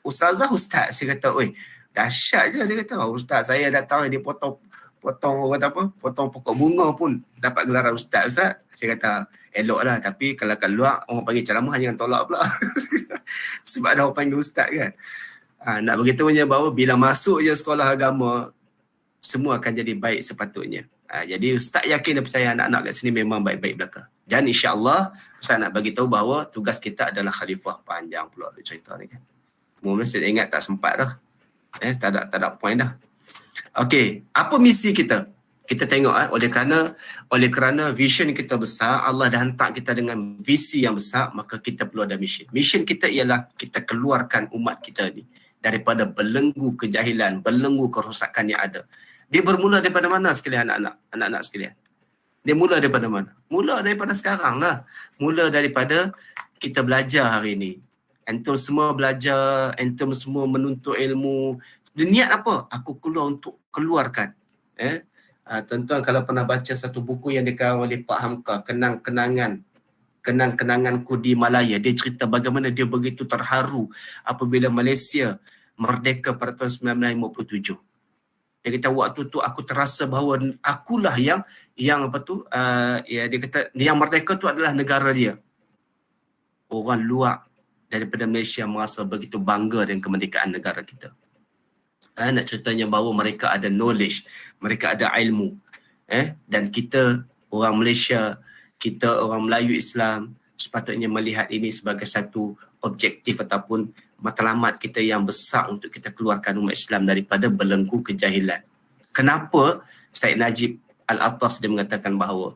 Speaker 3: Ustazah ustaz. Saya kata, "Oi, dahsyat je." Dia kata, "Ustaz saya datang dia potong pokok bunga pun dapat gelaran ustaz." Saya kata elok lah, tapi kalau kat luar orang panggil ceramah jangan tolak pula. Sebab ada orang panggil ustaz kan. Nak beritahunya bahawa bila masuk je sekolah agama semua akan jadi baik sepatutnya. Jadi ustaz yakin dan percaya anak-anak kat sini memang baik-baik belaka. Dan insya-Allah ustaz nak bagi tahu bahawa tugas kita adalah khalifah. Panjang pula cerita ni kan. Mula saya ingat tak sempat dah. Tak ada point dah. Okey, apa misi kita? Kita tengok oleh kerana vision kita besar, Allah dah hantar kita dengan visi yang besar, maka kita perlu ada mission. Mission kita ialah kita keluarkan umat kita ni daripada belenggu kejahilan, belenggu kerosakan yang ada. Dia bermula daripada mana sekalian anak-anak sekalian? Dia mula daripada mana? Mula daripada sekarang lah. Mula daripada kita belajar hari ni. Antum semua belajar, antum semua menuntut ilmu. Dia niat apa? Aku keluar untuk keluarkan Tuan-tuan kalau pernah baca satu buku yang dikarang oleh Pak Hamka, Kenang-kenanganku di Malaya. Dia cerita bagaimana dia begitu terharu apabila Malaysia merdeka pada tahun 1957. Dia kata waktu tu aku terasa bahawa akulah yang dia kata yang merdeka tu adalah negara dia. Orang luar daripada Malaysia merasa begitu bangga dengan kemerdekaan negara kita. Nak ceritanya bahawa mereka ada knowledge, mereka ada ilmu. Dan kita orang Malaysia, kita orang Melayu Islam sepatutnya melihat ini sebagai satu objektif ataupun matlamat kita yang besar untuk kita keluarkan umat Islam daripada belenggu kejahilan. Kenapa Syed Najib Al-Attas dia mengatakan bahawa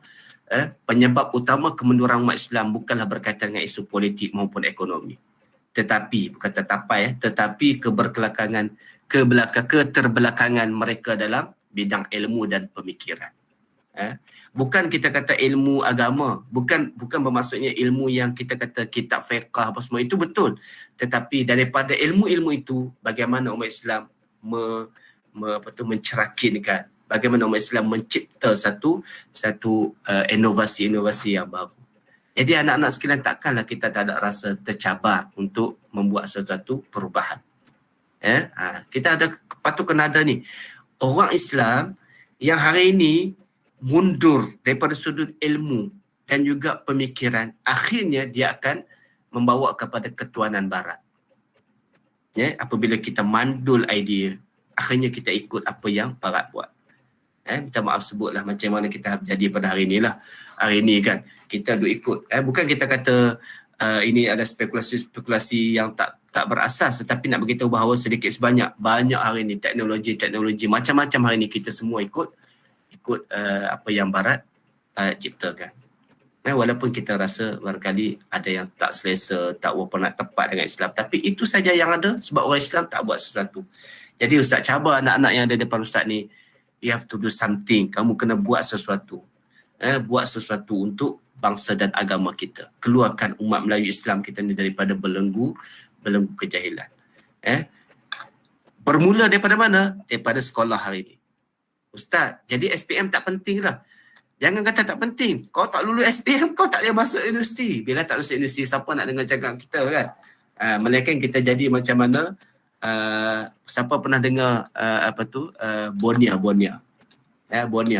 Speaker 3: penyebab utama kemunduran umat Islam bukanlah berkaitan dengan isu politik maupun ekonomi. Tetapi, bukan tetapi keterbelakangan mereka dalam bidang ilmu dan pemikiran. Bukan kita kata ilmu agama, bukan bermaksudnya ilmu yang kita kata kitab fiqh apa semua, itu betul. Tetapi daripada ilmu-ilmu itu, bagaimana umat Islam mencerakinkan, bagaimana umat Islam mencipta satu inovasi-inovasi yang baru. Jadi anak-anak sekalian, takkanlah kita tak ada rasa tercabar untuk membuat sesuatu perubahan. Kita patut kena ada ni. Orang Islam yang hari ini mundur daripada sudut ilmu dan juga pemikiran, akhirnya dia akan membawa kepada ketuanan barat. Apabila kita mandul idea, akhirnya kita ikut apa yang barat buat. Minta maaf sebutlah macam mana kita jadi pada hari ni lah. Hari ni kan kita duk ikut. Bukan kita kata ini ada spekulasi yang tak berasas, tetapi nak beritahu bahawa sedikit sebanyak, banyak hari ni teknologi macam-macam hari ni kita semua ikut apa yang barat ciptakan. Walaupun kita rasa barangkali ada yang tak selesa, tak berapa nak tepat dengan Islam, tapi itu saja yang ada sebab orang Islam tak buat sesuatu. Jadi Ustaz cabar anak-anak yang ada depan Ustaz ni, you have to do something. Kamu kena buat sesuatu. Buat sesuatu untuk bangsa dan agama kita. Keluarkan umat Melayu Islam kita ni daripada belenggu kejahilan. Bermula daripada mana? Daripada sekolah hari ni. Ustaz, jadi SPM tak penting lah. Jangan kata tak penting. Kau tak lulus SPM, kau tak boleh masuk universiti. Bila tak lulus universiti, siapa nak dengar cakap kita kan? Melainkan kita jadi macam mana? Siapa pernah dengar Bonia?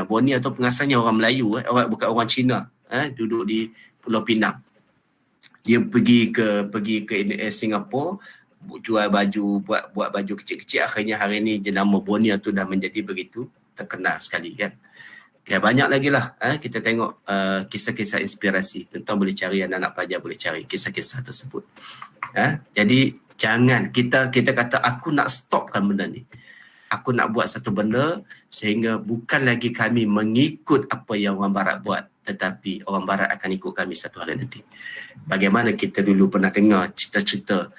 Speaker 3: Bonia tu pengasalnya orang Melayu, bukan orang Cina, duduk di Pulau Pinang. Dia pergi ke Singapura, jual baju, buat baju kecil-kecil. Akhirnya hari ni jenama Bonia tu dah menjadi begitu terkenal sekali kan. Banyak lagi lah kita tengok kisah-kisah inspirasi. Tuan-tuan boleh cari, anak-anak pelajar boleh cari kisah-kisah tersebut. Jadi jangan kita kata aku nak stopkan benda ni. Aku nak buat satu benda sehingga bukan lagi kami mengikut apa yang orang barat buat, tetapi orang barat akan ikut kami satu hari nanti. Bagaimana kita dulu pernah dengar cerita-cerita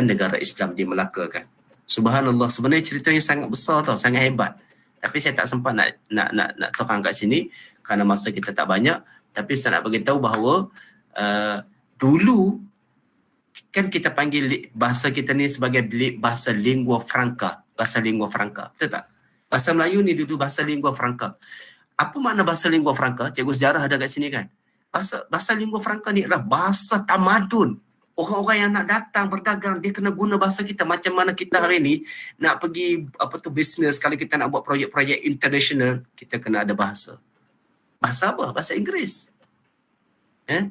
Speaker 3: negara Islam di Melaka kan. Subhanallah, sebenarnya ceritanya sangat besar tau, sangat hebat. Tapi saya tak sempat nak terang kat sini kerana masa kita tak banyak. Tapi saya nak beritahu bahawa dulu kan kita panggil bahasa kita ni sebagai bahasa lingua franca. Betul tak? Bahasa Melayu ni dulu bahasa lingua franca. Apa makna bahasa lingua franca? Cikgu sejarah ada kat sini kan. Bahasa lingua franca ni adalah bahasa tamadun. Orang-orang yang nak datang berdagang, dia kena guna bahasa kita. Macam mana kita hari ni nak pergi bisnes, kalau kita nak buat projek-projek international, kita kena ada bahasa. Bahasa apa? Bahasa Inggeris.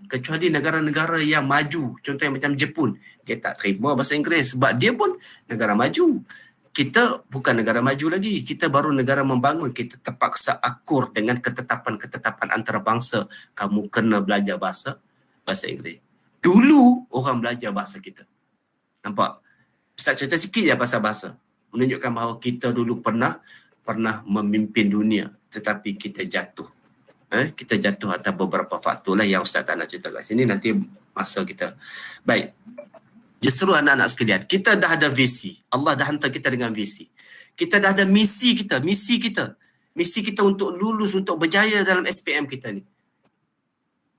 Speaker 3: Kecuali negara-negara yang maju, contohnya macam Jepun, dia tak terima bahasa Inggeris sebab dia pun negara maju. Kita bukan negara maju lagi, kita baru negara membangun. Kita terpaksa akur dengan ketetapan-ketetapan antarabangsa. Kamu kena belajar bahasa Inggeris. Dulu orang belajar bahasa kita. Nampak? Ustaz cerita sikit je pasal bahasa. Menunjukkan bahawa kita dulu pernah memimpin dunia, tetapi kita jatuh. Kita jatuh atas beberapa faktor lah yang Ustaz tak nak cerita kat sini, nanti masa kita. Baik. Justru anak-anak sekalian, kita dah ada visi. Allah dah hantar kita dengan visi. Kita dah ada misi kita. Misi kita untuk lulus, untuk berjaya dalam SPM kita ni.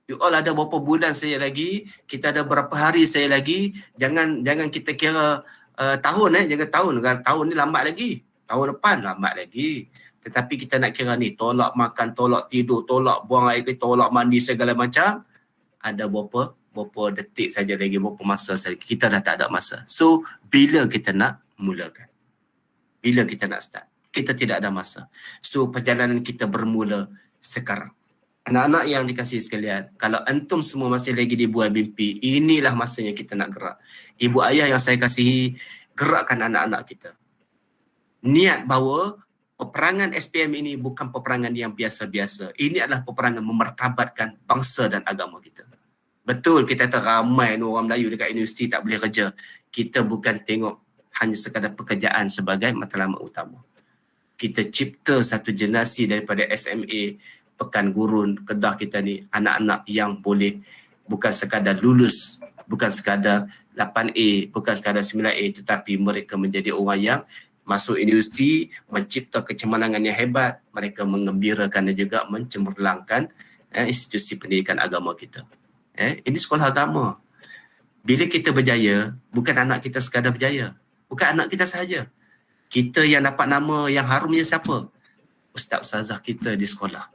Speaker 3: You all ada berapa bulan saya lagi, kita ada berapa hari saya lagi. Jangan kita kira tahun. Jangan tahun ni lambat lagi. Tahun depan lambat lagi. Tetapi kita nak kira ni, tolak makan, tolak tidur, tolak buang air, tolak mandi segala macam, ada berapa detik saja lagi, berapa masa saja. Kita dah tak ada masa. So, bila kita nak mulakan? Bila kita nak start? Kita tidak ada masa. So, perjalanan kita bermula sekarang. Anak-anak yang dikasihi sekalian, kalau antum semua masih lagi dibuai mimpi, inilah masanya kita nak gerak. Ibu ayah yang saya kasihi, gerakkan anak-anak kita. Niat bahawa peperangan SPM ini bukan peperangan yang biasa-biasa. Ini adalah peperangan memartabatkan bangsa dan agama kita. Betul, kita tahu ramai orang Melayu dekat universiti tak boleh kerja. Kita bukan tengok hanya sekadar pekerjaan sebagai matlamat utama. Kita cipta satu generasi daripada SMA, Pekan Gurun, Kedah kita ni, anak-anak yang boleh bukan sekadar lulus, bukan sekadar 8A, bukan sekadar 9A, tetapi mereka menjadi orang yang masuk universiti, mencipta kecemerlangan yang hebat, mereka mengembirakan dan juga mencemerlangkan institusi pendidikan agama kita. Ini sekolah agama. Bila kita berjaya, bukan anak kita sekadar berjaya, bukan anak kita sahaja. Kita yang dapat nama yang harumnya siapa? Ustaz-ustazah kita di sekolah.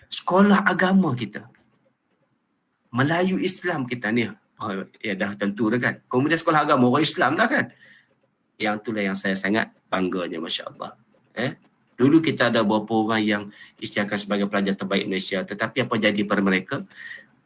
Speaker 3: Sekolah agama kita. Melayu Islam kita ni. Ya dah tentu dah kan. Kemudian sekolah agama orang Islam dah kan. Yang itulah yang saya sangat bangganya, Masya Allah. Dulu kita ada beberapa orang yang isytiharkan sebagai pelajar terbaik Malaysia. Tetapi apa jadi pada mereka?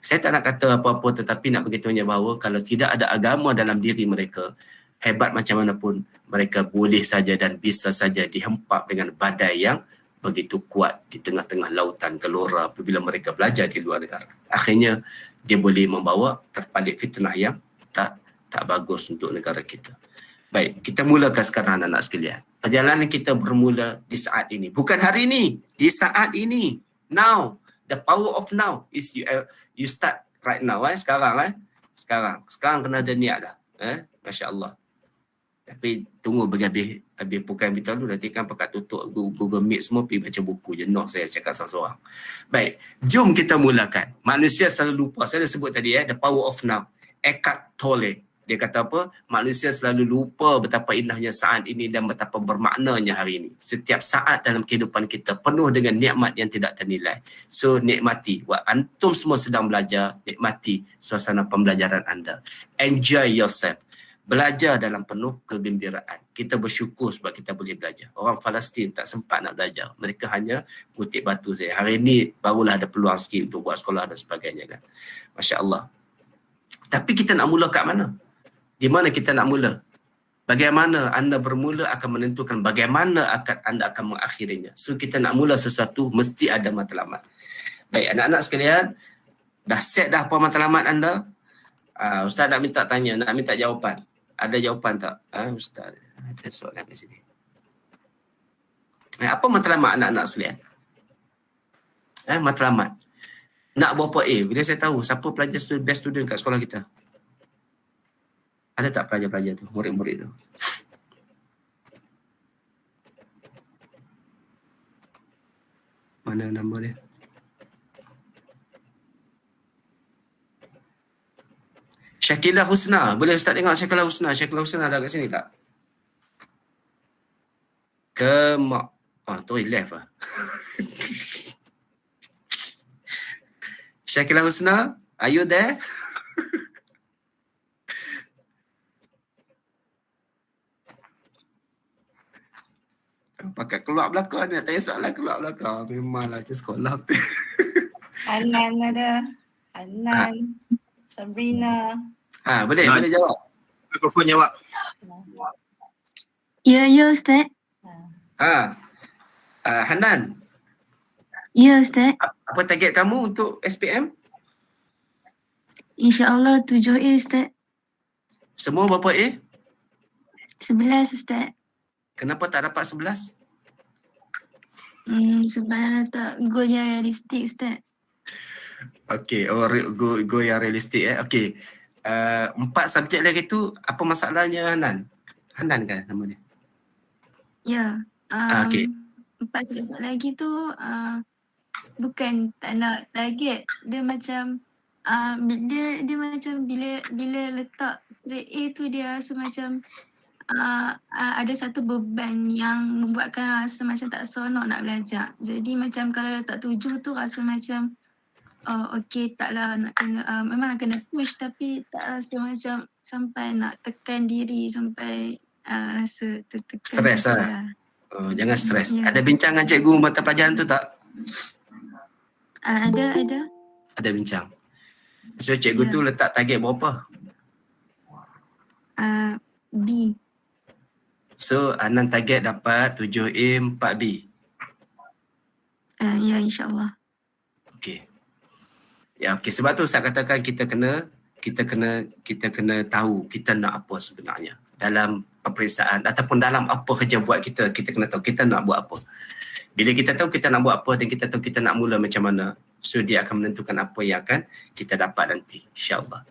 Speaker 3: Saya tak nak kata apa-apa, tetapi nak beritahunya bahawa kalau tidak ada agama dalam diri mereka, hebat macam mana pun, mereka boleh saja dan bisa saja dihempap dengan badai yang begitu kuat di tengah-tengah lautan gelora apabila mereka belajar di luar negara. Akhirnya dia boleh membawa terpalit fitnah yang tak bagus untuk negara kita. Baik, kita mulakan sekarang anak-anak sekalian. Perjalanan kita bermula di saat ini. Bukan hari ini, di saat ini. Now, the power of now is you start right now. Sekarang. Sekarang kena ada niat dah. Masya Allah. Tapi tunggu bagi habis program kita dulu, nanti kan pakat tutup Google Meet semua, pergi baca buku. Jenuh saya cakap seorang-seorang. Baik, jom kita mulakan. Manusia selalu lupa. Saya dah sebut tadi the power of now. Eckhart Tolle. Dia kata apa? Manusia selalu lupa betapa indahnya saat ini dan betapa bermaknanya hari ini. Setiap saat dalam kehidupan kita penuh dengan nikmat yang tidak ternilai. So nikmati. Antum semua sedang belajar, nikmati suasana pembelajaran anda. Enjoy yourself. Belajar dalam penuh kegembiraan. Kita bersyukur sebab kita boleh belajar. Orang Palestin tak sempat nak belajar. Mereka hanya kutip batu saja. Hari ini barulah ada peluang sikit untuk buat sekolah dan sebagainya kan. Masya Allah. Tapi kita nak mula kat mana? Di mana kita nak mula? Bagaimana anda bermula akan menentukan bagaimana anda akan mengakhirinya. So kita nak mula sesuatu, mesti ada matlamat. Baik, anak-anak sekalian, dah set dah apa matlamat anda? Ustaz nak minta tanya, nak minta jawapan. Ada jawapan tak? Ustaz, ada soalan kat sini. Apa matlamat anak-anak sekalian? Matlamat. Nak berapa A? Bila saya tahu siapa pelajar best student kat sekolah kita. Ada tak pelajar-pelajar tu, murid-murid tu? Mana nama dia? Syakilah Husna. Boleh Ustaz tengok Syakilah Husna? Syakilah Husna ada kat sini tak? Tu left lah. Syakilah Husna, are you there? Pakai keluar belakang ni, tanya soalan keluar belakang. Memanglah macam sekolah tu.
Speaker 2: Anan ada. Anan. Sabrina.
Speaker 3: Boleh jawab.
Speaker 1: Mikrofon jawab.
Speaker 5: Ya, Ustaz.
Speaker 3: Hanan.
Speaker 5: Ya, Ustaz.
Speaker 3: Apa target kamu untuk SPM?
Speaker 5: InsyaAllah 7A, Ustaz.
Speaker 3: Semua berapa A?
Speaker 5: 11, Ustaz.
Speaker 3: Kenapa tak dapat 11?
Speaker 5: Sebab tak goal yang realistik, Ustaz.
Speaker 3: Okey, go yang realistik Okey. 4 subjek lagi tu, apa masalahnya Hanan? Hanan kan nama dia?
Speaker 5: Ya.
Speaker 3: Okey.
Speaker 5: 4 subjek lagi tu bukan tak nak target. Dia macam dia macam bila letak grade A tu dia rasa macam ada satu beban yang membuatkan rasa macam tak seronok nak belajar. Jadi macam kalau tak tuju tu rasa macam okey taklah nak kena memang nak kena push tapi tak rasa macam sampai nak tekan diri sampai rasa tertekan.
Speaker 3: Stres
Speaker 5: gitu
Speaker 3: lah. Jangan stres.
Speaker 5: Ya.
Speaker 3: Ada bincang dengan cikgu mata pelajaran tu tak?
Speaker 5: Ada.
Speaker 3: Ada bincang. So cikgu
Speaker 5: Ya.
Speaker 3: tu letak target berapa?
Speaker 5: B.
Speaker 3: So Anan target dapat 7A 4B.
Speaker 5: Ya, insyaAllah.
Speaker 3: Okey. Ya, okey, sebab tu Ustaz katakan kita kena tahu kita nak apa sebenarnya dalam peperiksaan ataupun dalam apa kerja buat kita kena tahu kita nak buat apa. Bila kita tahu kita nak buat apa dan kita tahu kita nak mula macam mana, so dia akan menentukan apa yang akan kita dapat nanti, insya-Allah.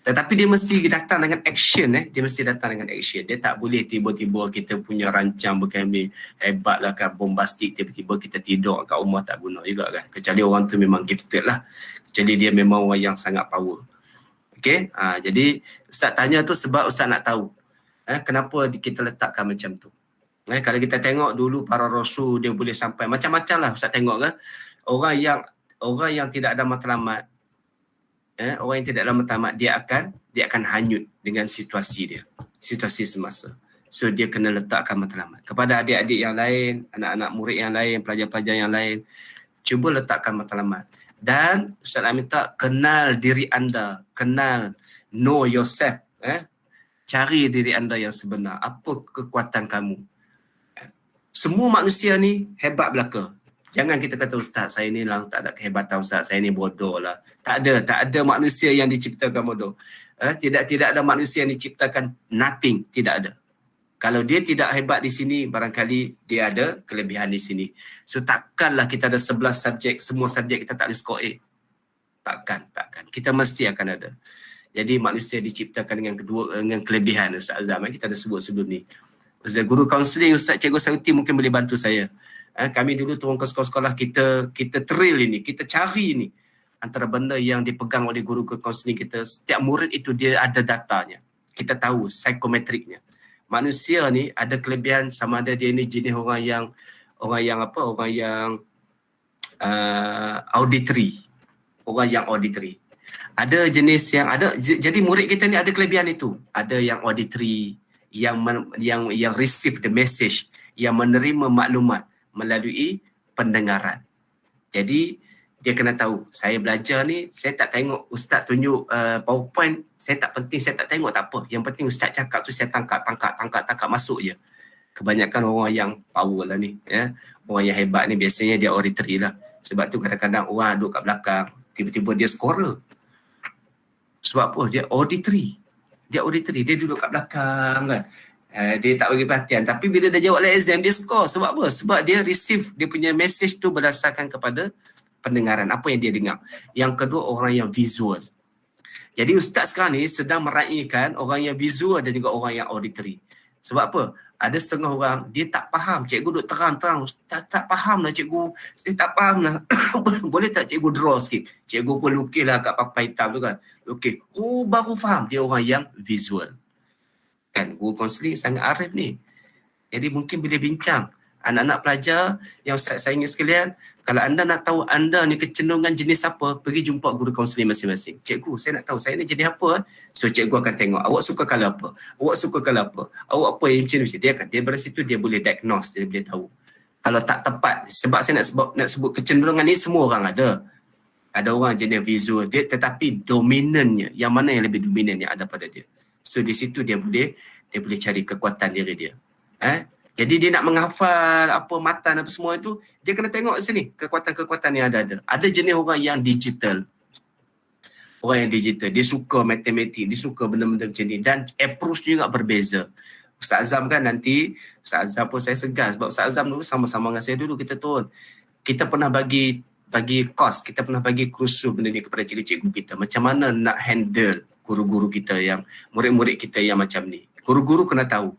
Speaker 3: Tetapi dia mesti datang dengan action dia mesti datang dengan action. Dia tak boleh tiba-tiba kita punya rancang berkami hebatlah kan bombastik tiba-tiba kita tidur kat rumah tak guna juga kan. Kecuali orang tu memang gifted lah. Jadi dia memang orang yang sangat power. Okey, jadi Ustaz tanya tu sebab Ustaz nak tahu kenapa kita letakkan macam tu. Kalau kita tengok dulu para rasul dia boleh sampai macam-macam lah Ustaz tengok kan. Orang yang tidak ada matlamat orang yang tidak ada matlamat dia akan hanyut dengan situasi dia, situasi semasa. So dia kena letakkan matlamat. Kepada adik-adik yang lain, anak-anak murid yang lain, pelajar-pelajar yang lain, cuba letakkan matlamat. Dan Ustaz nak minta kenal diri anda, know yourself. Cari diri anda yang sebenar. Apa kekuatan kamu? Semua manusia ni hebat belaka. Jangan kita kata Ustaz, saya ni lah tak ada kehebatan Ustaz, saya ni bodoh lah. Tak ada manusia yang diciptakan bodoh. Tidak ada manusia yang diciptakan nothing, tidak ada. Kalau dia tidak hebat di sini, barangkali dia ada kelebihan di sini. So takkanlah kita ada 11 subjek, semua subjek kita tak boleh skor A. Takkan. Kita mesti akan ada. Jadi manusia diciptakan dengan kelebihan Ustaz Azam. Kita ada sebut sebelum ni. Ustaz guru kaunseling Ustaz Cikgu Sauti mungkin boleh bantu saya. Kami dulu turun ke sekolah-sekolah kita trail ini, kita cari ini. Antara benda yang dipegang oleh guru kaunseling kita, setiap murid itu dia ada datanya. Kita tahu psikometriknya. Manusia ni ada kelebihan sama ada dia ni jenis orang yang auditory. Orang yang auditory. Ada jenis yang ada, jadi murid kita ni ada kelebihan itu. Ada yang auditory, yang receive the message, yang menerima maklumat melalui pendengaran. Jadi dia kena tahu, saya belajar ni, saya tak tengok ustaz tunjuk PowerPoint, saya tak penting, saya tak tengok tak apa. Yang penting ustaz cakap tu saya tangkap masuk je. Kebanyakan orang yang power lah ni, orang yang hebat ni biasanya dia auditory lah. Sebab tu kadang-kadang orang duduk kat belakang, tiba-tiba dia scorer. Sebab apa? Dia auditory, dia duduk kat belakang kan. Dia tak bagi perhatian, tapi bila dia jawab exam dia score. Sebab apa? Sebab dia receive dia punya message tu berdasarkan kepada pendengaran, apa yang dia dengar. Yang kedua, orang yang visual. Jadi ustaz sekarang ni sedang meraihkan orang yang visual dan juga orang yang auditory. Sebab apa? Ada setengah orang dia tak faham, cikgu duk terang-terang, tak faham lah cikgu, saya tak faham lah. Boleh tak cikgu draw sikit? Cikgu pun lukis lah kat papan hitam tu kan. Lukis, baru faham. Dia orang yang visual. Kan guru kaunseling sangat arif ni. Jadi mungkin bila bincang anak-anak pelajar yang Ustaz sayangi sekalian, kalau anda nak tahu anda ni kecenderungan jenis apa, pergi jumpa guru kaunseling masing-masing. Cikgu, saya nak tahu saya ni jenis apa. So cikgu akan tengok, awak suka colour apa? Awak suka colour apa? Awak apa yang macam ni? Dia dari situ dia boleh diagnose, dia boleh tahu. Kalau tak tepat, sebab saya nak sebut kecenderungan ni semua orang ada. Ada orang jenis visual dia, tetapi dominannya, yang mana yang lebih dominan yang ada pada dia. So di situ dia boleh cari kekuatan diri dia. Jadi dia nak menghafal apa matan apa semua itu, dia kena tengok sini kekuatan-kekuatan yang ada. Ada jenis orang yang digital. Orang yang digital, dia suka matematik, dia suka benda-benda macam ni dan approach juga berbeza. Ustaz Azam kan nanti, Ustaz Azam pun saya segan sebab Ustaz Azam dulu sama-sama dengan saya dulu kita turun. Kita pernah bagi course, kita pernah bagi kursus benda ni kepada cikgu-cikgu kita. Macam mana nak handle guru-guru kita yang, murid-murid kita yang macam ni. Guru-guru kena tahu.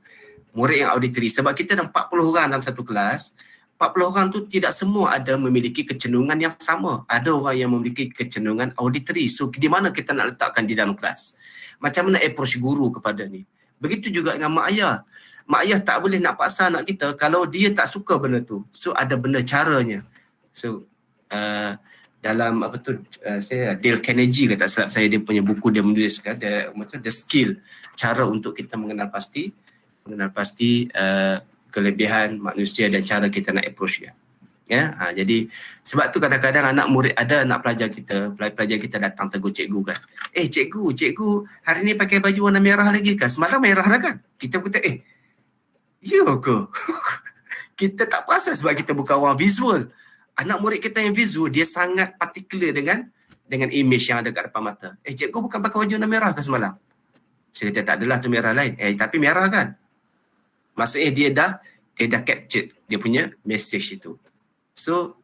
Speaker 3: Murid yang auditory. Sebab kita ada 40 orang dalam satu kelas. 40 orang tu tidak semua ada memiliki kecenderungan yang sama. Ada orang yang memiliki kecenderungan auditory. So di mana kita nak letakkan di dalam kelas? Macam mana approach guru kepada ni? Begitu juga dengan mak ayah. mak ayah tak boleh nak paksa anak kita kalau dia tak suka benda tu. So ada benda caranya. So dalam saya Dale Carnegie kata silap saya, dia punya buku dia menuliskan macam the skill, cara untuk kita mengenal pasti kelebihan manusia dan cara kita nak approach dia. Ya, jadi sebab tu kadang-kadang anak pelajar kita datang tegur cikgu kan. Cikgu, hari ni pakai baju warna merah lagi kan? Semalam merah dah kan? Kita kata, ya ke? Kita tak perasan sebab kita bukan orang visual. Anak murid kita yang visual, dia sangat particular dengan image yang ada kat depan mata. Cikgu bukan pakai baju warna merah ke semalam? Saya kata, tak adalah tu merah lain. Tapi merah kan? Maksudnya dia dah capture dia punya message itu. So,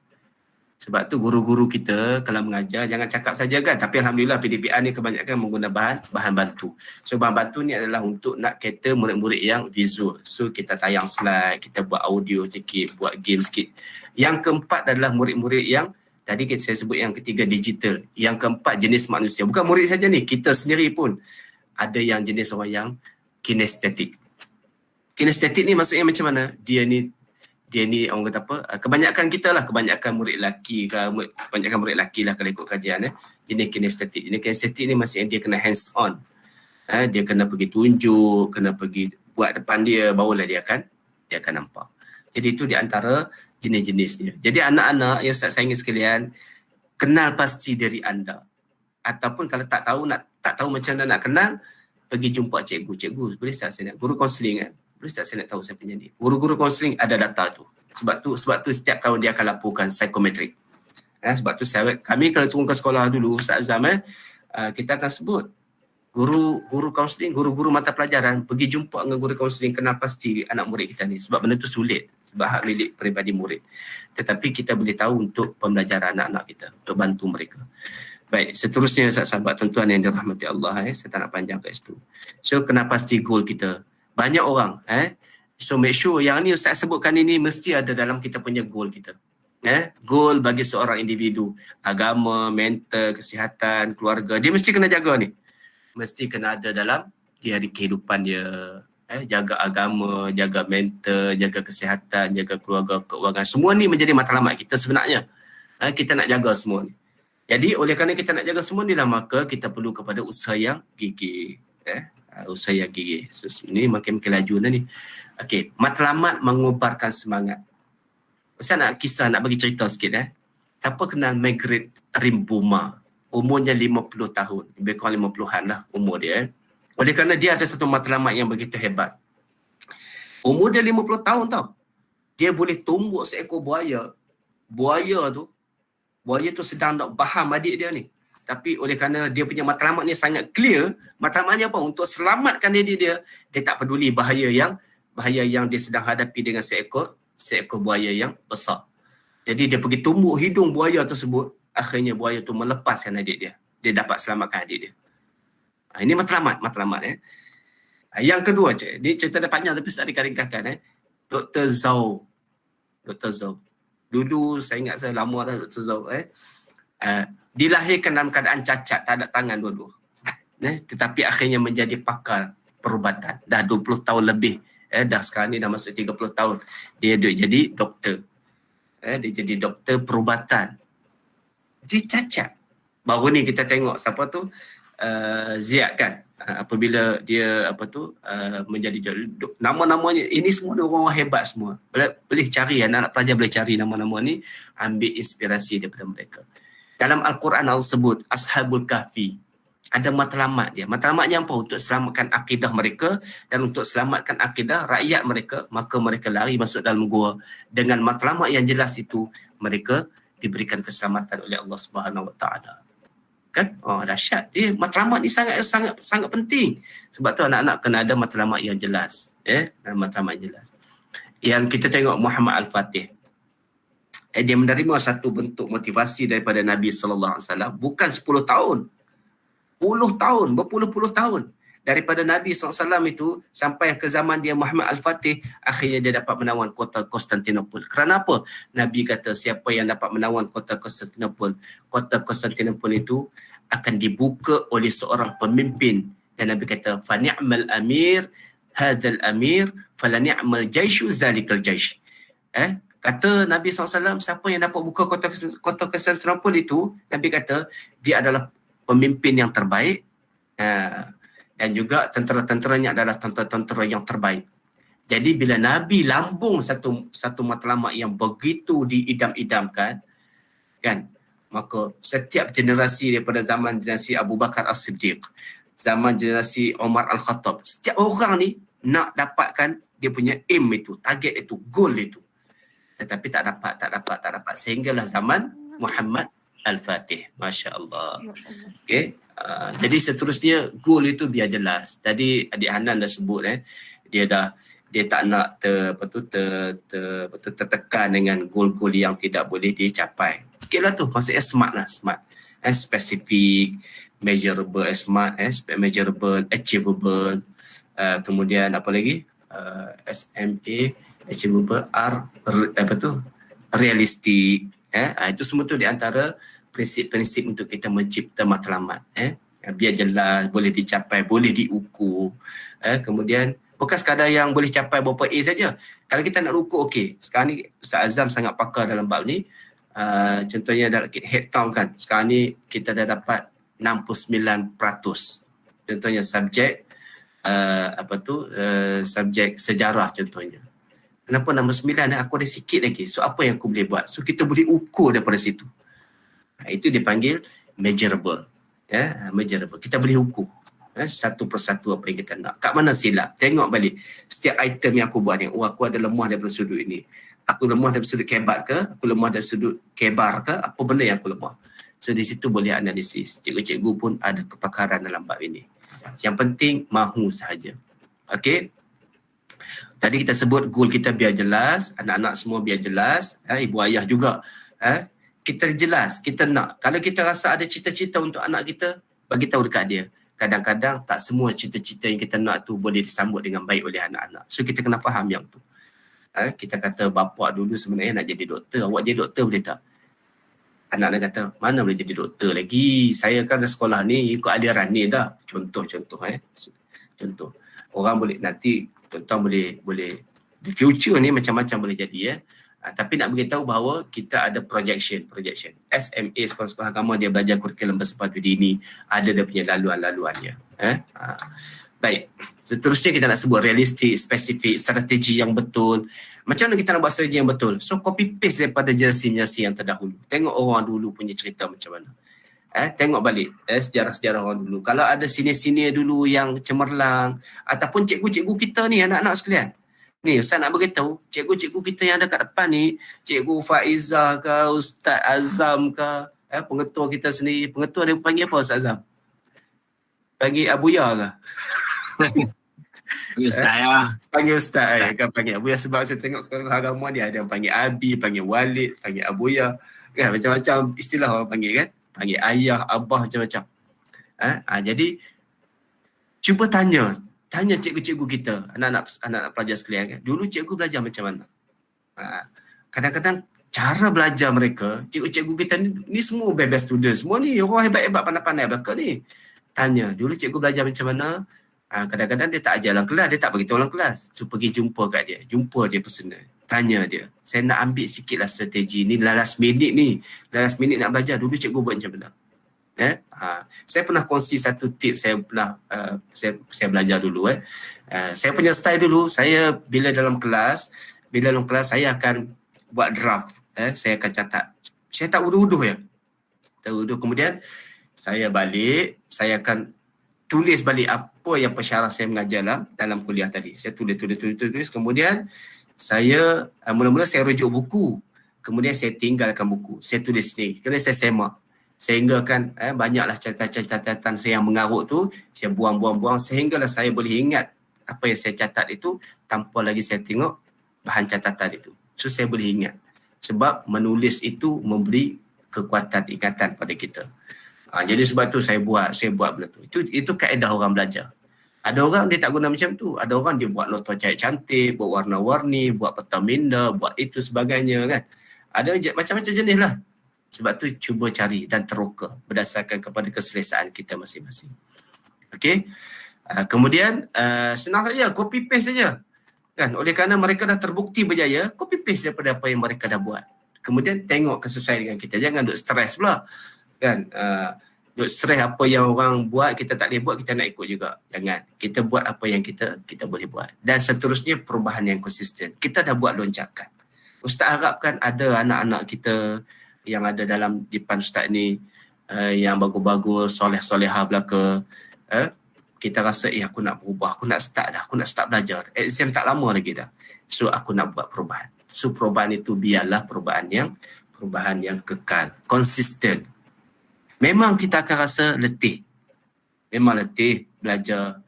Speaker 3: sebab tu guru-guru kita kalau mengajar jangan cakap saja kan. Tapi Alhamdulillah PDPR ni kebanyakan menggunakan bahan bantu. So bahan bantu ni adalah untuk nak cater murid-murid yang visual. So kita tayang slide, kita buat audio sikit, buat game sikit. Yang keempat adalah murid-murid yang tadi saya sebut yang ketiga digital. Yang keempat jenis manusia. Bukan murid saja ni, kita sendiri pun ada yang jenis orang yang kinestetik. Kinestetik ni maksudnya macam mana? Dia ni orang kata apa, kebanyakan murid lelaki lah kalau ikut kajian jenis kinestetik. Jenis kinestetik ni maksudnya dia kena hands on. Dia kena pergi tunjuk, kena pergi buat depan dia, barulah dia akan nampak. Jadi itu di antara jenis-jenisnya. Jadi anak-anak yang Ustaz sayangi sekalian, kenal pasti diri anda. Ataupun kalau tak tahu macam mana nak kenal, pergi jumpa cikgu. Cikgu, boleh tak saya nak guru kaunseling boleh tak saya nak tahu saya punya ni. Guru-guru kaunseling ada data tu. Sebab tu setiap tahun dia akan laporkan psikometrik. Sebab tu kami kalau turun ke sekolah dulu, Ustaz Azam, kita akan sebut guru kaunseling, guru-guru mata pelajaran pergi jumpa dengan guru kaunseling, kenal pasti anak murid kita ni. Sebab benda tu sulit. Sebab hak milik peribadi murid. Tetapi kita boleh tahu untuk pembelajaran anak-anak kita, untuk bantu mereka. Baik, seterusnya sahabat tuan-tuan yang dirahmati Allah, saya tak nak panjang kat situ. So, kenal pasti goal kita. Banyak orang, so make sure yang ni Ustaz sebutkan ini mesti ada dalam kita punya goal kita. Goal bagi seorang individu, agama, mental, kesihatan, keluarga, dia mesti kena jaga ni. Mesti kena ada dalam di hari kehidupan dia. Jaga agama, jaga mental, jaga kesihatan, jaga keluarga, keuangan. Semua ni menjadi matlamat kita sebenarnya. Kita nak jaga semua ni. Jadi oleh kerana kita nak jaga semua ni lah, maka kita perlu kepada usaha yang gigih. Usaha yang gigih. So, ini makin laju dah ni. Okey, matlamat mengubarkan semangat. Saya nak bagi cerita sikit. Siapa kenal Margaret Rimbaud? Umurnya 50 tahun. Lebih kurang 50-an lah umur dia. Oleh kerana dia ada satu matlamat yang begitu hebat. Umur dia 50 tahun tau. Dia boleh tumbuk seekor buaya. Buaya tu sedang nak baham adik dia ni. Tapi oleh kerana dia punya matlamat ni sangat clear, matlamatnya apa? Untuk selamatkan diri dia, dia tak peduli bahaya yang dia sedang hadapi dengan seekor buaya yang besar. Jadi dia pergi tumbuk hidung buaya tersebut, akhirnya buaya tu melepaskan adik dia. Dia dapat selamatkan adik dia. Ini matlamat. Yang kedua, ni cerita dah panjang tapi saya ringkaskan. Dr. Zhou. Dulu saya ingat saya lama dah Dr. Zhou. Dilahirkan dalam keadaan cacat, tak ada tangan dulu. Tetapi akhirnya menjadi pakar perubatan. Dah 20 tahun lebih. Dah sekarang ni dah masuk 30 tahun. Dia jadi doktor. Dia jadi doktor perubatan. Dia cacat. Baru ni kita tengok siapa tu? Ziad kan. Apabila dia menjadi nama-namanya, ini semua orang hebat semua. Boleh cari, anak-anak pelajar boleh cari nama-nama ni, ambil inspirasi daripada mereka. Dalam Al-Quran Allah sebut Ashabul Kahfi. Ada matlamat dia. Matlamatnya apa? Untuk selamatkan akidah mereka dan untuk selamatkan akidah rakyat mereka, maka mereka lari masuk dalam gua. Dengan matlamat yang jelas itu, mereka diberikan keselamatan oleh Allah Subhanahu Wa Taala. Kan? Dahsyat. Dia matlamat ni sangat penting. Sebab tu anak-anak kena ada matlamat yang jelas. Matlamat yang jelas. Yang kita tengok Muhammad Al-Fatih. Dia menerima satu bentuk motivasi daripada Nabi SAW. Bukan 10 tahun. 10 tahun, berpuluh-puluh tahun. Daripada Nabi SAW itu sampai ke zaman dia Muhammad Al-Fatih, akhirnya dia dapat menawan kota Konstantinopel. Kerana apa? Nabi kata siapa yang dapat menawan kota Konstantinopel itu akan dibuka oleh seorang pemimpin. Dan Nabi kata, "Fa ni'mal amir hadzal amir falani'mal jaishu zalikal jaish. Kata Nabi SAW, siapa yang dapat buka kota Konstantinopel itu, Nabi kata dia adalah pemimpin yang terbaik, dan juga tentera-tenteranya adalah tentera-tentera yang terbaik. Jadi bila Nabi lambung satu matlamat yang begitu diidam-idamkan, kan, maka setiap generasi daripada zaman generasi Abu Bakar As-Siddiq, zaman generasi Umar Al-Khattab, setiap orang ni nak dapatkan dia punya aim itu, target itu, goal itu. Tetapi tak dapat. Sehinggalah zaman Muhammad Al-Fatih. Masya Allah. Okay. Jadi seterusnya goal itu biar jelas. Tadi Adik Hanan dah sebut, dia tak nak tertekan dengan goal-goal yang tidak boleh dicapai. Okay lah tu, maksudnya smart lah, smart. Specific, measurable, smart, measurable, achievable. Kemudian apa lagi? SMA, achievable, realistik. Itu semua tu di antara prinsip-prinsip untuk kita mencipta matlamat. Biar jelas, boleh dicapai, boleh diukur. Kemudian bukan sekadar yang boleh capai berapa A saja. Kalau kita nak ukur, okey. Sekarang ni Ustaz Azam sangat pakar dalam bab ni. Contohnya dalam head count kan. Sekarang ni kita dah dapat 69%. Contohnya subjek subjek sejarah contohnya. Kenapa nombor 9? Aku ada sikit lagi. So apa yang aku boleh buat? So kita boleh ukur daripada situ. Itu dipanggil measurable. Measurable. Kita boleh ukur. Satu persatu apa yang kita nak. Kat mana silap? Tengok balik. Setiap item yang aku buat ni. Aku ada lemah daripada sudut ini. Aku lemah daripada sudut kebat ke? Aku lemah daripada sudut kebar ke? Apa benda yang aku lemah? So di situ boleh analisis. Cikgu-cikgu pun ada kepakaran dalam bab ini. Yang penting mahu sahaja. Okey. Tadi kita sebut goal kita biar jelas, anak-anak semua biar jelas, ibu ayah juga. Kita jelas, kita nak. Kalau kita rasa ada cita-cita untuk anak kita, bagi tahu dekat dia. Kadang-kadang tak semua cita-cita yang kita nak tu boleh disambut dengan baik oleh anak-anak. So kita kena faham yang tu. Kita kata bapa dulu sebenarnya nak jadi doktor, awak jadi doktor boleh tak? Anak-anak kata, mana boleh jadi doktor lagi? Saya kan dah sekolah ni, ikut aliran ni dah. Contoh. Contoh. Orang boleh nanti, tuan-tuan boleh the future ni macam-macam boleh jadi tapi nak beritahu bahawa kita ada projection. SMA sekolah-sekolah agama dia belajar kurikulum bersepadu dini, ada dia punya laluan-laluannya. Baik, seterusnya kita nak sebut realistik, spesifik, strategi yang betul. Macam mana kita nak buat strategi yang betul? So copy paste daripada generasi yang terdahulu. Tengok orang dulu punya cerita macam mana. Tengok balik sejarah-sejarah orang dulu. Kalau ada senior-senior dulu yang cemerlang, ataupun cikgu-cikgu kita ni, anak-anak sekalian. Ni Ustaz nak beritahu, cikgu-cikgu kita yang ada kat depan ni, Cikgu Faizah ke, Ustaz Azam ke, pengetua kita sendiri. Pengetua dia panggil apa Ustaz Azam? Panggil Abuya ke?
Speaker 1: Panggil Ustaz
Speaker 3: Panggil Ustaz kan, panggil Abuya sebab saya tengok sekolah agama dia ada yang panggil Abi, panggil Walid, panggil Abuya. Kan macam-macam istilah orang panggil kan. Panggil ayah, abah, macam-macam. Jadi cuba tanya cikgu-cikgu kita, anak-anak pelajar sekalian kan. Dulu cikgu belajar macam mana? Kadang-kadang cara belajar mereka, cikgu-cikgu kita ni semua best student, semua ni orang hebat-hebat, pandai-pandai belaka ni. Tanya, dulu cikgu belajar macam mana? Kadang-kadang dia tak ajar dalam kelas, dia tak bagi tahu dalam kelas. So pergi jumpa kat dia, jumpa dia personal. Tanya dia, saya nak ambil sikitlah strategi ni, last minute nak belajar, dulu cikgu buat macam mana? Saya pernah kongsi satu tips, saya belajar dulu. Saya punya style dulu, saya bila dalam kelas saya akan buat draft. Saya akan catat. Saya tak uduh-uduh ya. Kemudian saya balik, saya akan tulis balik apa yang pensyarah saya mengajar dalam kuliah tadi. Saya tulis. Kemudian saya mula-mula saya rujuk buku. Kemudian saya tinggalkan buku. Saya tulis sendiri. Kemudian saya semak. Sehingga kan banyaklah catatan saya yang mengarut tu, saya buang-buang sehinggalah saya boleh ingat apa yang saya catat itu tanpa lagi saya tengok bahan catatan itu. So saya boleh ingat. Sebab menulis itu memberi kekuatan ingatan pada kita. Jadi sebab tu saya buat benda tu. Itu kaedah orang belajar. Ada orang dia tak guna macam tu. Ada orang dia buat nota cantik, buat warna-warni, buat peta minda, buat itu sebagainya kan. Ada macam-macam jenis lah. Sebab tu cuba cari dan teroka berdasarkan kepada keselesaan kita masing-masing. Okey. Kemudian senang saja, copy paste saja. Kan, oleh kerana mereka dah terbukti berjaya, copy paste daripada apa yang mereka dah buat. Kemudian tengok kesesuaian dengan kita. Jangan duk stres pula. Kan, duk stres apa yang orang buat, kita tak boleh buat, kita nak ikut juga. Jangan. Kita buat apa yang kita boleh buat. Dan seterusnya perubahan yang konsisten. Kita dah buat lonjakan. Ustaz harapkan ada anak-anak kita yang ada dalam depan Ustaz ni, yang bagus-bagus, soleh-solehah belaka. Kita rasa aku nak berubah, aku nak start belajar. Exam tak lama lagi dah. So aku nak buat perubahan. So perubahan itu biarlah perubahan yang kekal, konsisten. Memang kita akan rasa letih. Memang letih belajar,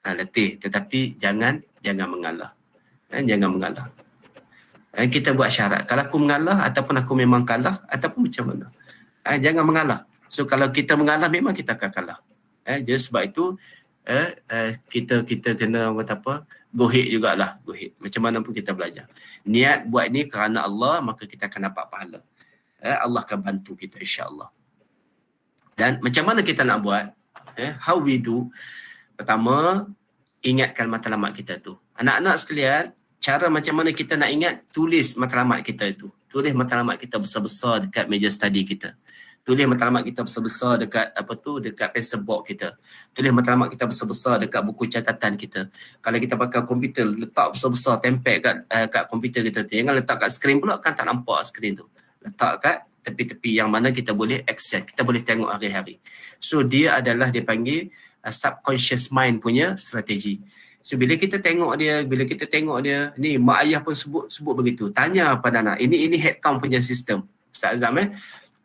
Speaker 3: letih, tetapi jangan mengalah. Jangan mengalah. Kita buat syarat. Kalau aku mengalah ataupun aku memang kalah ataupun macam mana. Jangan mengalah. So kalau kita mengalah memang kita akan kalah. Jadi sebab itu kita kena kata apa, gohek jugalah, gohek. Macam mana pun kita belajar. Niat buat ni kerana Allah, maka kita akan dapat pahala. Allah akan bantu kita insya-Allah. Dan macam mana kita nak buat? How we do? Pertama, ingatkan matlamat kita tu. Anak-anak sekalian, cara macam mana kita nak ingat, tulis matlamat kita itu. Tulis matlamat kita besar-besar dekat meja study kita. Tulis matlamat kita besar-besar dekat dekat pencil box kita. Tulis matlamat kita besar-besar dekat buku catatan kita. Kalau kita pakai komputer, letak besar-besar tempel kat komputer kita tu. Jangan letak kat skrin pula, kan tak nampak skrin tu. Letak kat tepi-tepi yang mana kita boleh access, kita boleh tengok hari-hari. So dia adalah dipanggil subconscious mind punya strategi. So bila kita tengok dia, ni mak ayah pun sebut begitu. Tanya pada anak, ini head count punya sistem. Ustaz Azam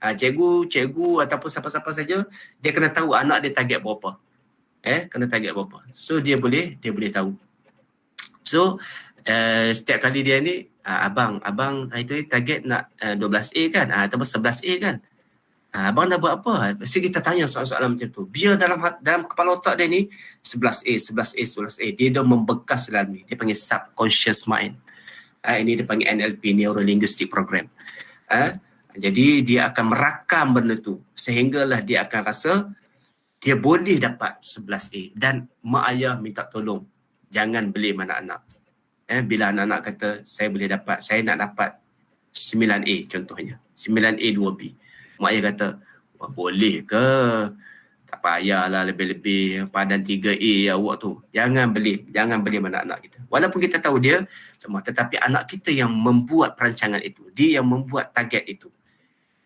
Speaker 3: cikgu ataupun siapa-siapa saja, dia kena tahu anak dia target berapa. Kena target berapa. So dia boleh tahu. So setiap kali dia ni, abang itu target nak 12A kan, ataupun 11A kan. Abang dah buat apa? Mesti kita tanya soalan-soalan macam tu. Biar dalam kepala otak dia ni 11A. Dia dah membekas dalam ni. Dia panggil subconscious mind. Ini dia panggil NLP, Neuro Linguistic Program. Jadi dia akan merakam benda tu sehinggalah dia akan rasa dia boleh dapat 11A. Dan mak ayah minta tolong, jangan beli anak-anak. Bila anak-anak kata saya nak dapat 9A contohnya, 9A 2B. Mak ayah kata, wah, boleh ke? Tak payahlah lebih-lebih padan 3A awak tu. Jangan beli anak-anak kita. Walaupun kita tahu dia lemah, tetapi anak kita yang membuat perancangan itu, dia yang membuat target itu.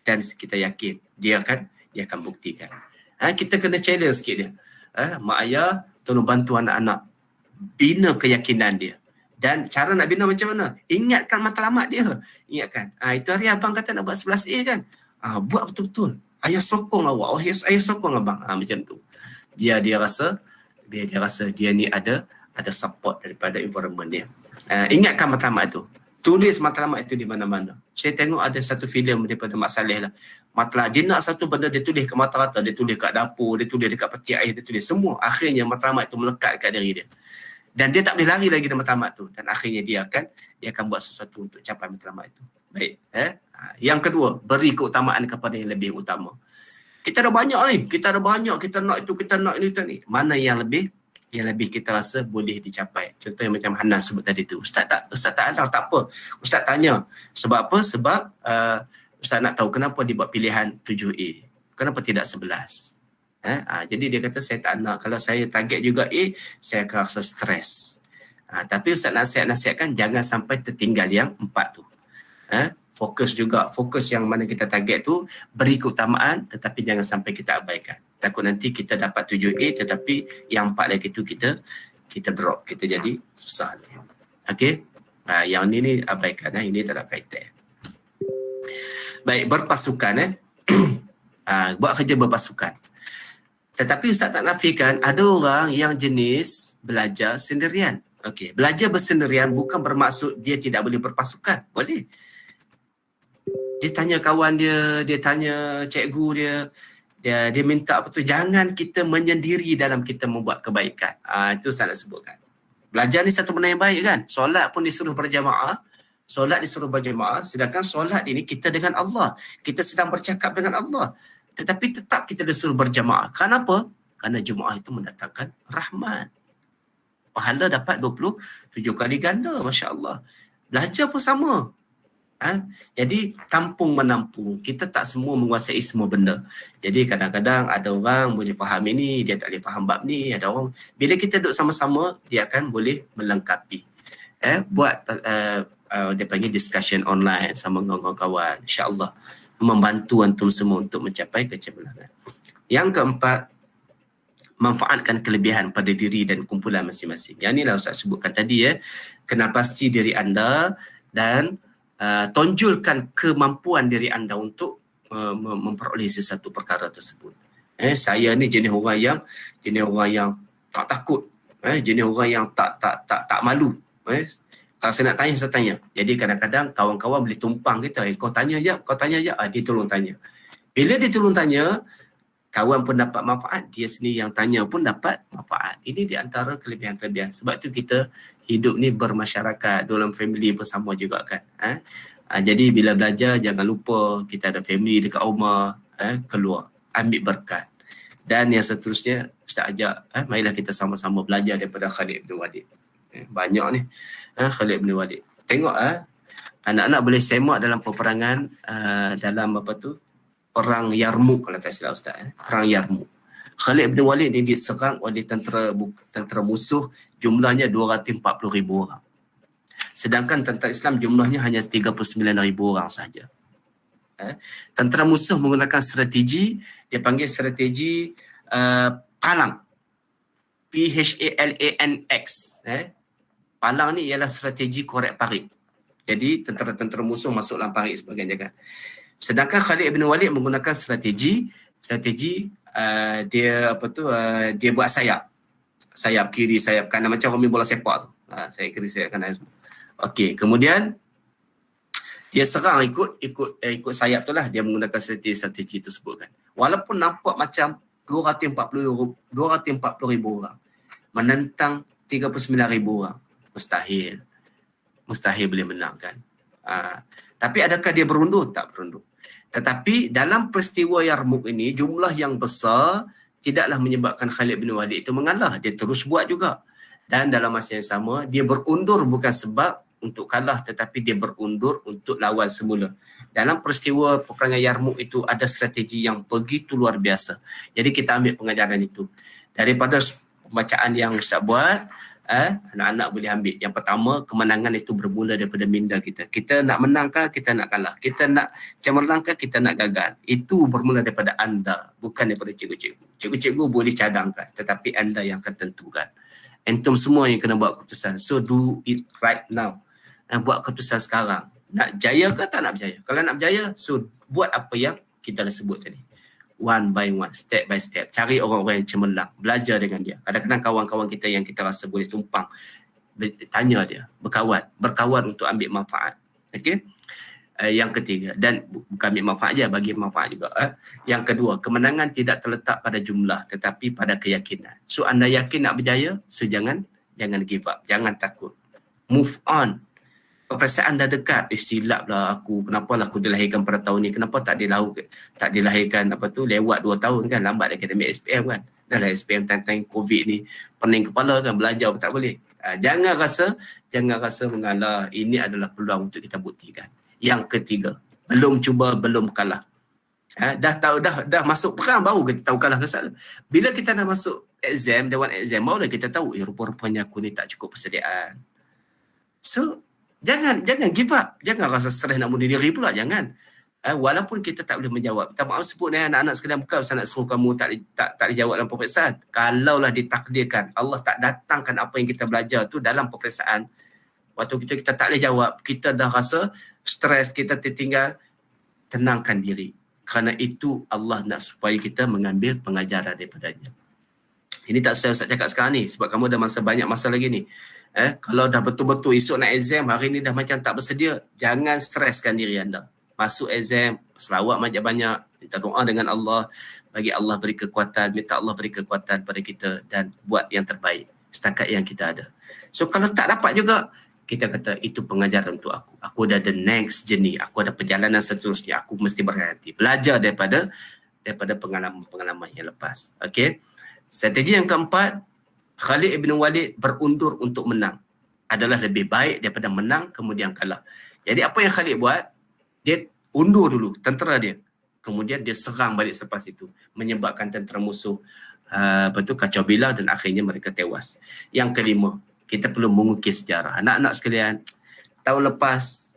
Speaker 3: Dan kita yakin dia akan buktikan. Kita kena challenge sikit dia. Mak ayah tolong bantu anak-anak, bina keyakinan dia. Dan cara nak bina macam mana? Ingatkan matlamat dia. Ingatkan. Itu hari abang kata nak buat 11A kan? Buat betul-betul. Ayah sokong awak. Ayah sokong abang. Macam tu. Dia rasa dia ni ada support daripada environment dia. Ingatkan matlamat tu. Tulis matlamat itu di mana-mana. Saya tengok ada satu filem daripada Mak Saleh lah. Matlamat, dia nak satu benda, dia tulis ke mata-mata, dia tulis kat dapur, dia tulis dekat peti air, dia tulis semua. Akhirnya matlamat itu melekat kat diri dia. Dan dia tak boleh lari lagi dari matlamat tu. Dan akhirnya dia akan buat sesuatu untuk capai matlamat itu. Baik. Yang kedua, beri keutamaan kepada yang lebih utama. Kita dah banyak ni. Kita nak itu, kita nak ini, kita ni. Mana yang lebih kita rasa boleh dicapai. Contohnya macam Hanan sebut tadi tu. Ustaz tak ada, tak apa. Ustaz tanya. Sebab apa? Sebab Ustaz nak tahu kenapa dia buat pilihan 7A. Kenapa tidak 11? Jadi dia kata saya tak nak. Kalau saya target juga A, saya akan rasa stres. Tapi Ustaz nasihatkan jangan sampai tertinggal yang 4 tu. Fokus yang mana kita target tu, beri keutamaan tetapi jangan sampai kita abaikan. Takut nanti kita dapat 7A tetapi yang 4 lagi tu kita drop, kita jadi susah nanti. Okey. Yang ni abaikan, ini tak ada kaitan. Baik, berpasukan buat kerja berpasukan. Tetapi Ustaz tak nafikan ada orang yang jenis belajar sendirian. Okey, belajar bersendirian bukan bermaksud dia tidak boleh berpasukan. Boleh. Dia tanya kawan dia tanya cikgu dia minta apa tu, jangan kita menyendiri dalam kita membuat kebaikan. Itu saya nak sebutkan. Belajar ni satu benda yang baik kan. Solat pun disuruh berjamaah. Sedangkan solat ini kita dengan Allah. Kita sedang bercakap dengan Allah. Tetapi tetap kita disuruh berjamaah. Kenapa? Kerana Jumaat itu mendatangkan rahmat. Pahala dapat 27 kali ganda, Masya Allah. Belajar pun sama. Jadi tampung menampung. Kita tak semua menguasai semua benda. Jadi kadang-kadang ada orang boleh faham ini, dia tak boleh faham bab ni. Ada orang, bila kita duduk sama-sama, dia akan boleh melengkapi. Buat dia panggil discussion online sama kawan-kawan. InsyaAllah membantu antum semua untuk mencapai kecemerlangan. Yang keempat, manfaatkan kelebihan pada diri dan kumpulan masing-masing. Yang inilah Ustaz sebutkan tadi kenal pasti diri anda dan tonjolkan kemampuan diri anda untuk memperoleh sesuatu perkara tersebut. Saya ni jenis orang yang tak takut, jenis orang yang tak malu. Kalau saya nak tanya, saya tanya. Jadi kadang-kadang kawan-kawan boleh tumpang kita, kau tanya je, dia tolong tanya. Bila dia tolong tanya, kawan pun dapat manfaat, dia sendiri yang tanya pun dapat manfaat. Ini di antara kelebihan-kelebihan. Sebab tu kita hidup ni bermasyarakat, dalam family bersama juga kan. Jadi bila belajar, jangan lupa kita ada family dekat rumah, keluar, ambil berkat. Dan yang seterusnya, Ustaz ajak, marilah kita sama-sama belajar daripada Khalid bin Walid. Banyak ni, Khalid bin Walid. Tengok, anak-anak boleh semak dalam peperangan, dalam perang Yarmouk, kalau tak silap Ustaz. Perang Yarmouk. Khalid bin Walid ni diserang oleh tentera musuh, jumlahnya 240,000 orang. Sedangkan tentera Islam jumlahnya hanya 39,000 orang sahaja. Tentera musuh menggunakan strategi, dia panggil strategi palang. PHALANX. Palang ni ialah strategi korek parit. Jadi tentera-tentera musuh masuk dalam parit sebagainya kan. Sedangkan Khalid bin Walid menggunakan strategi dia dia buat sayap kiri, sayap kanan, macam orang main bola sepak tu. Sayap kiri, sayap kanan semua. Okey, kemudian dia serang ikut sayap tu lah, dia menggunakan strategi tersebut kan. Walaupun nampak macam 240,000 orang menentang 39,000 orang, mustahil boleh menang kan. Tapi adakah dia berundur? Tak berundur. Tetapi dalam peristiwa Yarmouk ini, jumlah yang besar tidaklah menyebabkan Khalid bin Walid itu mengalah. Dia terus buat juga. Dan dalam masa yang sama, dia berundur bukan sebab untuk kalah, tetapi dia berundur untuk lawan semula. Dalam peristiwa peperangan Yarmouk itu ada strategi yang begitu luar biasa. Jadi kita ambil pengajaran itu. Daripada pembacaan yang Ustaz buat, anak-anak boleh ambil. Yang pertama, kemenangan itu bermula daripada minda kita. Kita nak menangkah, kita nak kalah. Kita nak cemerlangkah, kita nak gagal. Itu bermula daripada anda, bukan daripada cikgu-cikgu. Cikgu-cikgu boleh cadangkan, tetapi anda yang akan tentukan. Antum semua yang kena buat keputusan. So do it right now. Buat keputusan sekarang. Nak berjaya ke tak nak berjaya? Kalau nak berjaya, so buat apa yang kita dah sebut tadi. One by one, step by step. Cari orang-orang yang cemerlang. Belajar dengan dia. Kadang-kadang kawan-kawan kita yang kita rasa boleh tumpang, tanya dia. Berkawan untuk ambil manfaat. Okay? Yang ketiga, dan bukan ambil manfaat je, bagi manfaat juga. Yang kedua, kemenangan tidak terletak pada jumlah, tetapi pada keyakinan. So anda yakin nak berjaya, so jangan give up. Jangan takut. Move on. Perasaan dah dekat, silap lah aku, kenapa lah aku dilahirkan pada tahun ni, kenapa tak dilahirkan lewat 2 tahun kan, lambat akademik SPM kan. Dah lah SPM time COVID ni, pening kepala kan, belajar pun tak boleh. Jangan rasa mengalah, ini adalah peluang untuk kita buktikan. Yang ketiga, belum cuba, belum kalah. Dah masuk perang baru kita tahu kalah ke salah. Bila kita dah masuk exam, dewan exam, barulah kita tahu, rupa-rupanya aku ni tak cukup persediaan. So, Jangan give up. Jangan rasa stres nak bunuh diri pula. Jangan. Walaupun kita tak boleh menjawab. Minta maaf sebut ni anak-anak sekalian, bukan saya nak suruh kamu tak dijawab dalam peperiksaan. Kalaulah ditakdirkan, Allah tak datangkan apa yang kita belajar tu dalam peperiksaan, waktu kita tak boleh jawab, kita dah rasa stres, kita tertinggal, tenangkan diri. Kerana itu Allah nak supaya kita mengambil pengajaran daripadanya. Ini tak saya cakap sekarang ni, sebab kamu dah banyak masa lagi ni. Kalau dah betul-betul esok nak exam, hari ni dah macam tak bersedia, jangan streskan diri anda. Masuk exam, selawat banyak-banyak, minta doa dengan Allah, bagi Allah beri kekuatan, minta Allah beri kekuatan pada kita dan buat yang terbaik setakat yang kita ada. So kalau tak dapat juga, kita kata itu pengajaran untuk aku. Aku dah the next journey, aku ada perjalanan seterusnya, aku mesti berhati. Belajar daripada pengalaman-pengalaman yang lepas. Okay? Strategi yang keempat, Khalid bin Walid berundur untuk menang adalah lebih baik daripada menang kemudian kalah. Jadi apa yang Khalid buat, dia undur dulu tentera dia, kemudian dia serang balik selepas itu, menyebabkan tentera musuh kacau bilau dan akhirnya mereka tewas. Yang kelima, kita perlu mengukir sejarah. Anak-anak sekalian, tahun lepas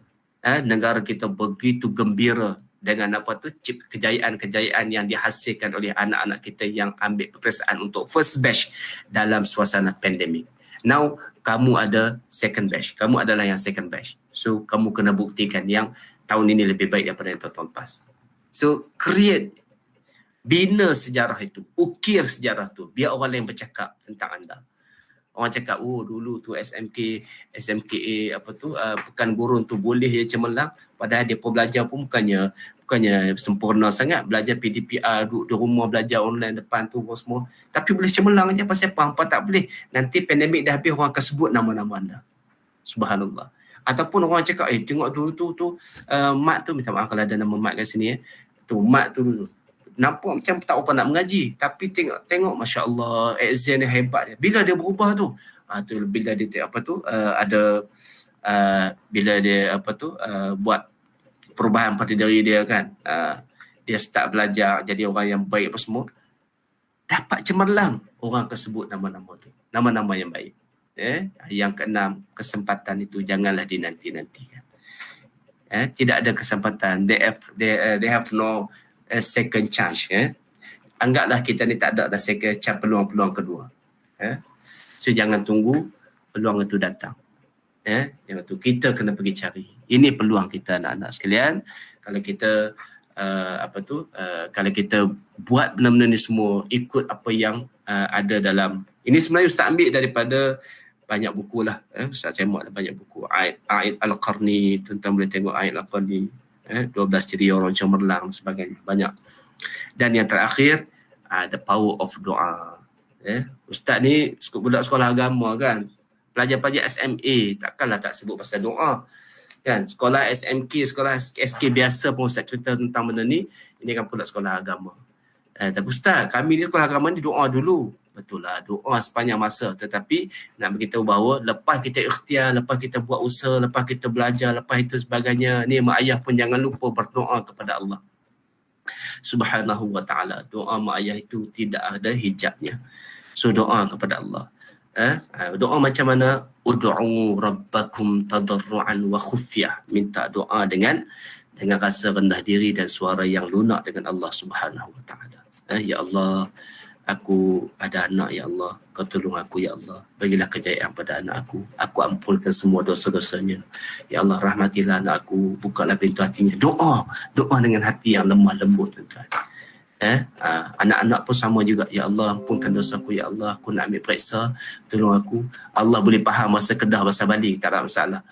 Speaker 3: negara kita begitu gembira dengan kejayaan-kejayaan yang dihasilkan oleh anak-anak kita yang ambil peperiksaan untuk first batch dalam suasana pandemik. Now, kamu ada second batch. Kamu adalah yang second batch. So, kamu kena buktikan yang tahun ini lebih baik daripada yang tahun lepas. So, bina sejarah itu, ukir sejarah tu, biar orang lain bercakap tentang anda. Orang cakap, oh dulu tu SMKA Pekan Gurun tu boleh je cemerlang, padahal dia pun belajar pun bukannya sempurna sangat, belajar PDPR, duduk di rumah belajar online depan tu semua, tapi boleh cemerlang je. Pasal apa tak boleh? Nanti pandemik dah habis, orang akan sebut nama-nama anda. Subhanallah. Ataupun orang cakap, tengok dulu tu mat tu, minta maaf kalau ada nama mat kat sini tu mat tu dulu nampak macam tak apa nak mengaji, tapi tengok Masya Allah, exam dia hebat dia. Bila dia berubah tu, bila dia bila dia buat perubahan pada diri dia kan, dia start belajar jadi orang yang baik apa semua, dapat cemerlang, orang akan sebut nama-nama tu, nama-nama yang baik. Yang keenam, kesempatan itu janganlah dinanti-nantikan. Tidak ada kesempatan, they have no second chance. Anggaplah kita ni tak ada second chance, peluang-peluang kedua. So jangan tunggu peluang itu datang. Jangan tu, kita kena pergi cari. Ini peluang kita anak-anak sekalian. Kalau kita kalau kita buat benda-benda ni semua ikut apa yang ada dalam ini, sebenarnya Ustaz ambil daripada banyak buku lah. Ustaz cemak ada banyak buku. A'id Al-Qarni, tuan-tuan boleh tengok A'id Al-Qarni. 12 ciri orang cemerlang, sebagainya, banyak. Dan yang terakhir, the power of doa. Ustaz ni budak sekolah agama kan, pelajar-pelajar SMA, takkanlah tak sebut pasal doa kan. Sekolah SMK, sekolah SK biasa pun Ustaz cerita tentang benda ni. Ini kan pula sekolah agama. Tapi Ustaz, kami ni sekolah agama ni doa dulu. Betul lah, doa sepanjang masa. Tetapi nak beritahu bahawa lepas kita ikhtiar, lepas kita buat usaha, lepas kita belajar, lepas itu sebagainya, ni mak ayah pun jangan lupa berdoa kepada Allah Subhanahu wa ta'ala. Doa mak ayah itu tidak ada hijabnya. So doa kepada Allah. Doa macam mana? Ud'u rabbakum tadarru'an wa khufyah. Minta doa dengan rasa rendah diri dan suara yang lunak dengan Allah Subhanahu wa ta'ala. Ya Allah, aku ada anak, ya Allah, kau tolong aku, ya Allah, bagilah kejayaan pada anak aku ampunkan semua dosa-dosanya, ya Allah, rahmatilah anak aku, bukalah pintu hatinya. Doa dengan hati yang lemah lembut, tuan-tuan. Anak-anak pun sama juga, ya Allah, ampunkan dosaku, ya Allah, aku nak ambil periksa, tolong aku. Allah boleh faham masa Kedah, masa Bali, tak ada masalah.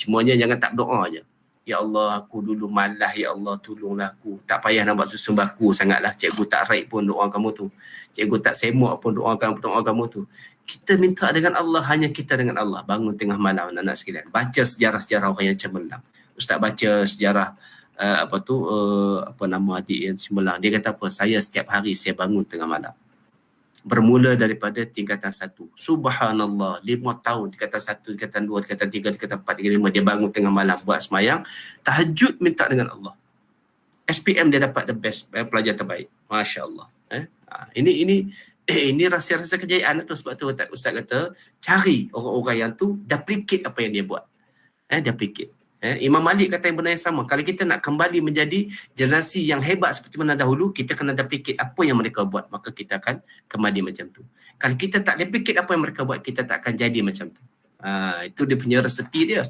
Speaker 3: Cumanya jangan tak doa je. Ya Allah, aku dulu malas, ya Allah, tolonglah aku. Tak payah nak buat susun baku sangatlah. Cikgu tak raib pun doa kamu tu. Cikgu tak semak pun doa kamu tu. Kita minta dengan Allah, hanya kita dengan Allah. Bangun tengah malam, anak-anak sekalian. Baca sejarah-sejarah orang yang cemerlang. Ustaz baca sejarah adik yang cemerlang. Dia kata apa? Saya setiap hari saya bangun tengah malam. Bermula daripada tingkatan 1. Subhanallah, 5 tahun, tingkatan 1, tingkatan 2, tingkatan 3, tingkatan 4, tingkatan 5, dia bangun tengah malam buat semayang, tahajud, minta dengan Allah. SPM dia dapat the best, pelajar terbaik. Masya Allah. Ini rahsia-rahsia kejayaan tu. Sebab tu Ustaz kata, cari orang-orang yang tu duplicate apa yang dia buat. Duplicate. Imam Malik kata yang benda yang sama. Kalau kita nak kembali menjadi generasi yang hebat seperti mana dahulu, kita kena duplicate apa yang mereka buat, maka kita akan kembali macam tu. Kalau kita tak duplicate apa yang mereka buat, kita tak akan jadi macam tu. Itu dia punya resepi dia.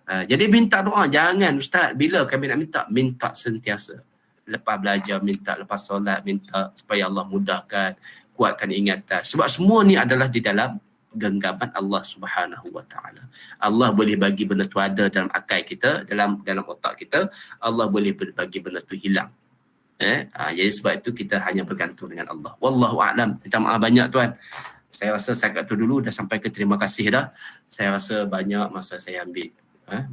Speaker 3: Jadi minta doa, jangan Ustaz, bila kami nak minta sentiasa. Lepas belajar minta, lepas solat minta, supaya Allah mudahkan, kuatkan ingatan. Sebab semua ni adalah di dalam genggaman Allah Subhanahu wa ta'ala. Allah boleh bagi benda tu ada dalam akal kita, dalam otak kita. Allah boleh bagi benda tu hilang. Jadi sebab itu kita hanya bergantung dengan Allah. Wallahu a'lam. Minta maaf banyak tuan. Saya rasa setakat tu dulu dah sampai ke terima kasih dah. Saya rasa banyak masa saya ambil.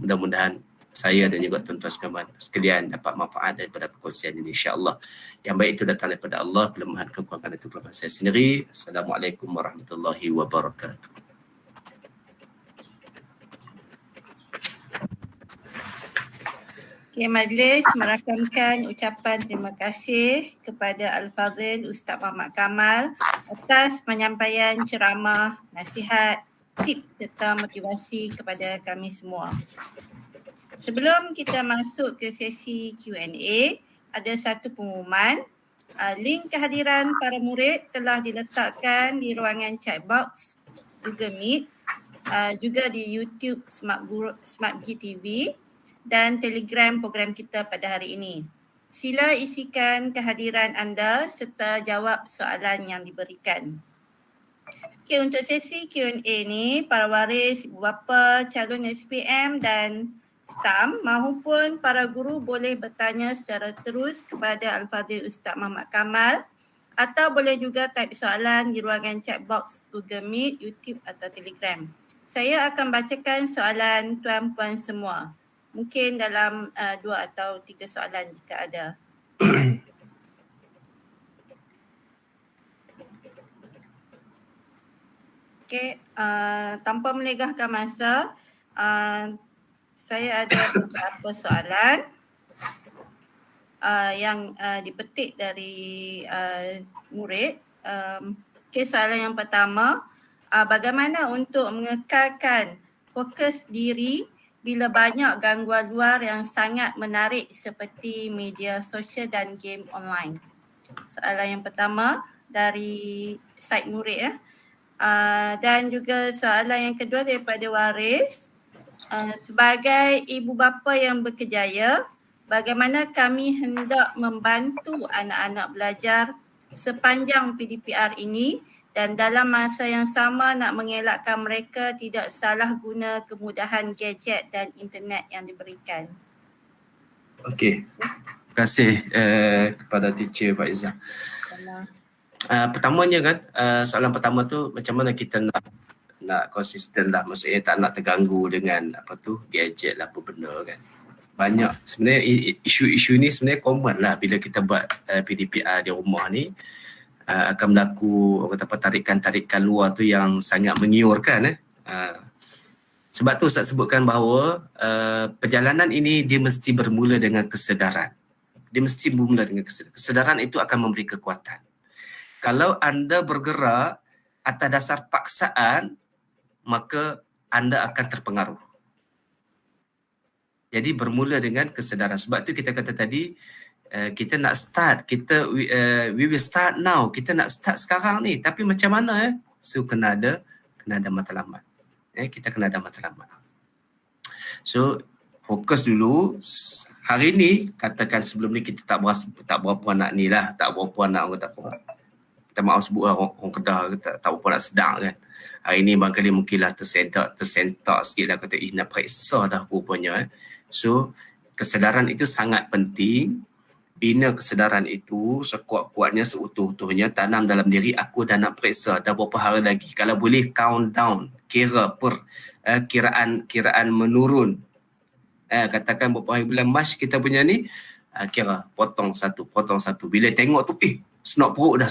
Speaker 3: Mudah-mudahan saya dan juga tuan-tuan sekalian dapat manfaat daripada perkongsian ini, insya-Allah. Yang baik itu datang daripada Allah, kelemahan kekurangan itu kelemahan saya sendiri. Assalamualaikum warahmatullahi wabarakatuh.
Speaker 2: Okay, Majlis merakamkan ucapan terima kasih kepada Al-Fadhil Ustaz Muhammad Kamal atas penyampaian ceramah, nasihat, tip serta motivasi kepada kami semua. Sebelum kita masuk ke sesi Q&A, ada satu pengumuman. Link kehadiran para murid telah diletakkan di ruangan chat box Google Meet, juga di YouTube Smart GTV dan Telegram program kita pada hari ini. Sila isikan kehadiran anda serta jawab soalan yang diberikan. Okay, untuk sesi Q&A ni, para waris, ibu bapa, calon SPM dan STAM maupun para guru boleh bertanya secara terus kepada Al-Fadhil Ustaz Muhammad Kamal atau boleh juga type soalan di ruangan chat box Google Meet, YouTube atau Telegram. Saya akan bacakan soalan tuan-puan semua. Mungkin dalam 2 atau 3 soalan jika ada. Okey, tanpa melegahkan masa, saya ada beberapa soalan yang dipetik dari murid. Okey, soalan yang pertama, bagaimana untuk mengekalkan fokus diri bila banyak gangguan luar yang sangat menarik seperti media sosial dan game online? Soalan yang pertama dari side murid ya. Dan juga soalan yang kedua daripada waris. Sebagai ibu bapa yang berkejaya, bagaimana kami hendak membantu anak-anak belajar sepanjang PDPR ini dan dalam masa yang sama nak mengelakkan mereka tidak salah guna kemudahan gadget dan internet yang diberikan.
Speaker 3: Okey. Terima kasih kepada teacher Pak Izzah. Pertamanya kan, soalan pertama tu macam mana kita nak konsisten lah, maksudnya tak nak terganggu dengan gadget lah apa benda kan. Banyak sebenarnya isu-isu ni sebenarnya common lah bila kita buat PDPR di rumah ni, akan berlaku tarikan-tarikan luar tu yang sangat mengiurkan. Sebab tu Ustaz sebutkan bahawa perjalanan ini dia mesti bermula dengan kesedaran. Dia mesti bermula dengan kesedaran. Kesedaran itu akan memberi kekuatan. Kalau anda bergerak atas dasar paksaan, maka anda akan terpengaruh. Jadi bermula dengan kesedaran. Sebab tu kita kata tadi, kita nak start, we will start now. Kita nak start sekarang ni. Tapi macam mana? So kena ada matlamat. Kita kena ada matlamat. So fokus dulu. Hari ni, katakan sebelum ni kita tak berapa nak ni lah. Tak berapa nak orang tak apa. Kita maaf sebut orang Kedah tak berapa nak sedang kan. Hari ni barangkali mungkinlah tersentak sikit lah kata nak periksa dah rupanya. So kesedaran itu sangat penting. Bina kesedaran itu sekuat-kuatnya, seutuh-utuhnya, tanam dalam diri aku dah nak periksa dah berapa hari lagi. Kalau boleh count down, kira kiraan menurun. Katakan berapa hari bulan Mac kita punya ni, kira potong satu. Bila tengok tu senok perut dah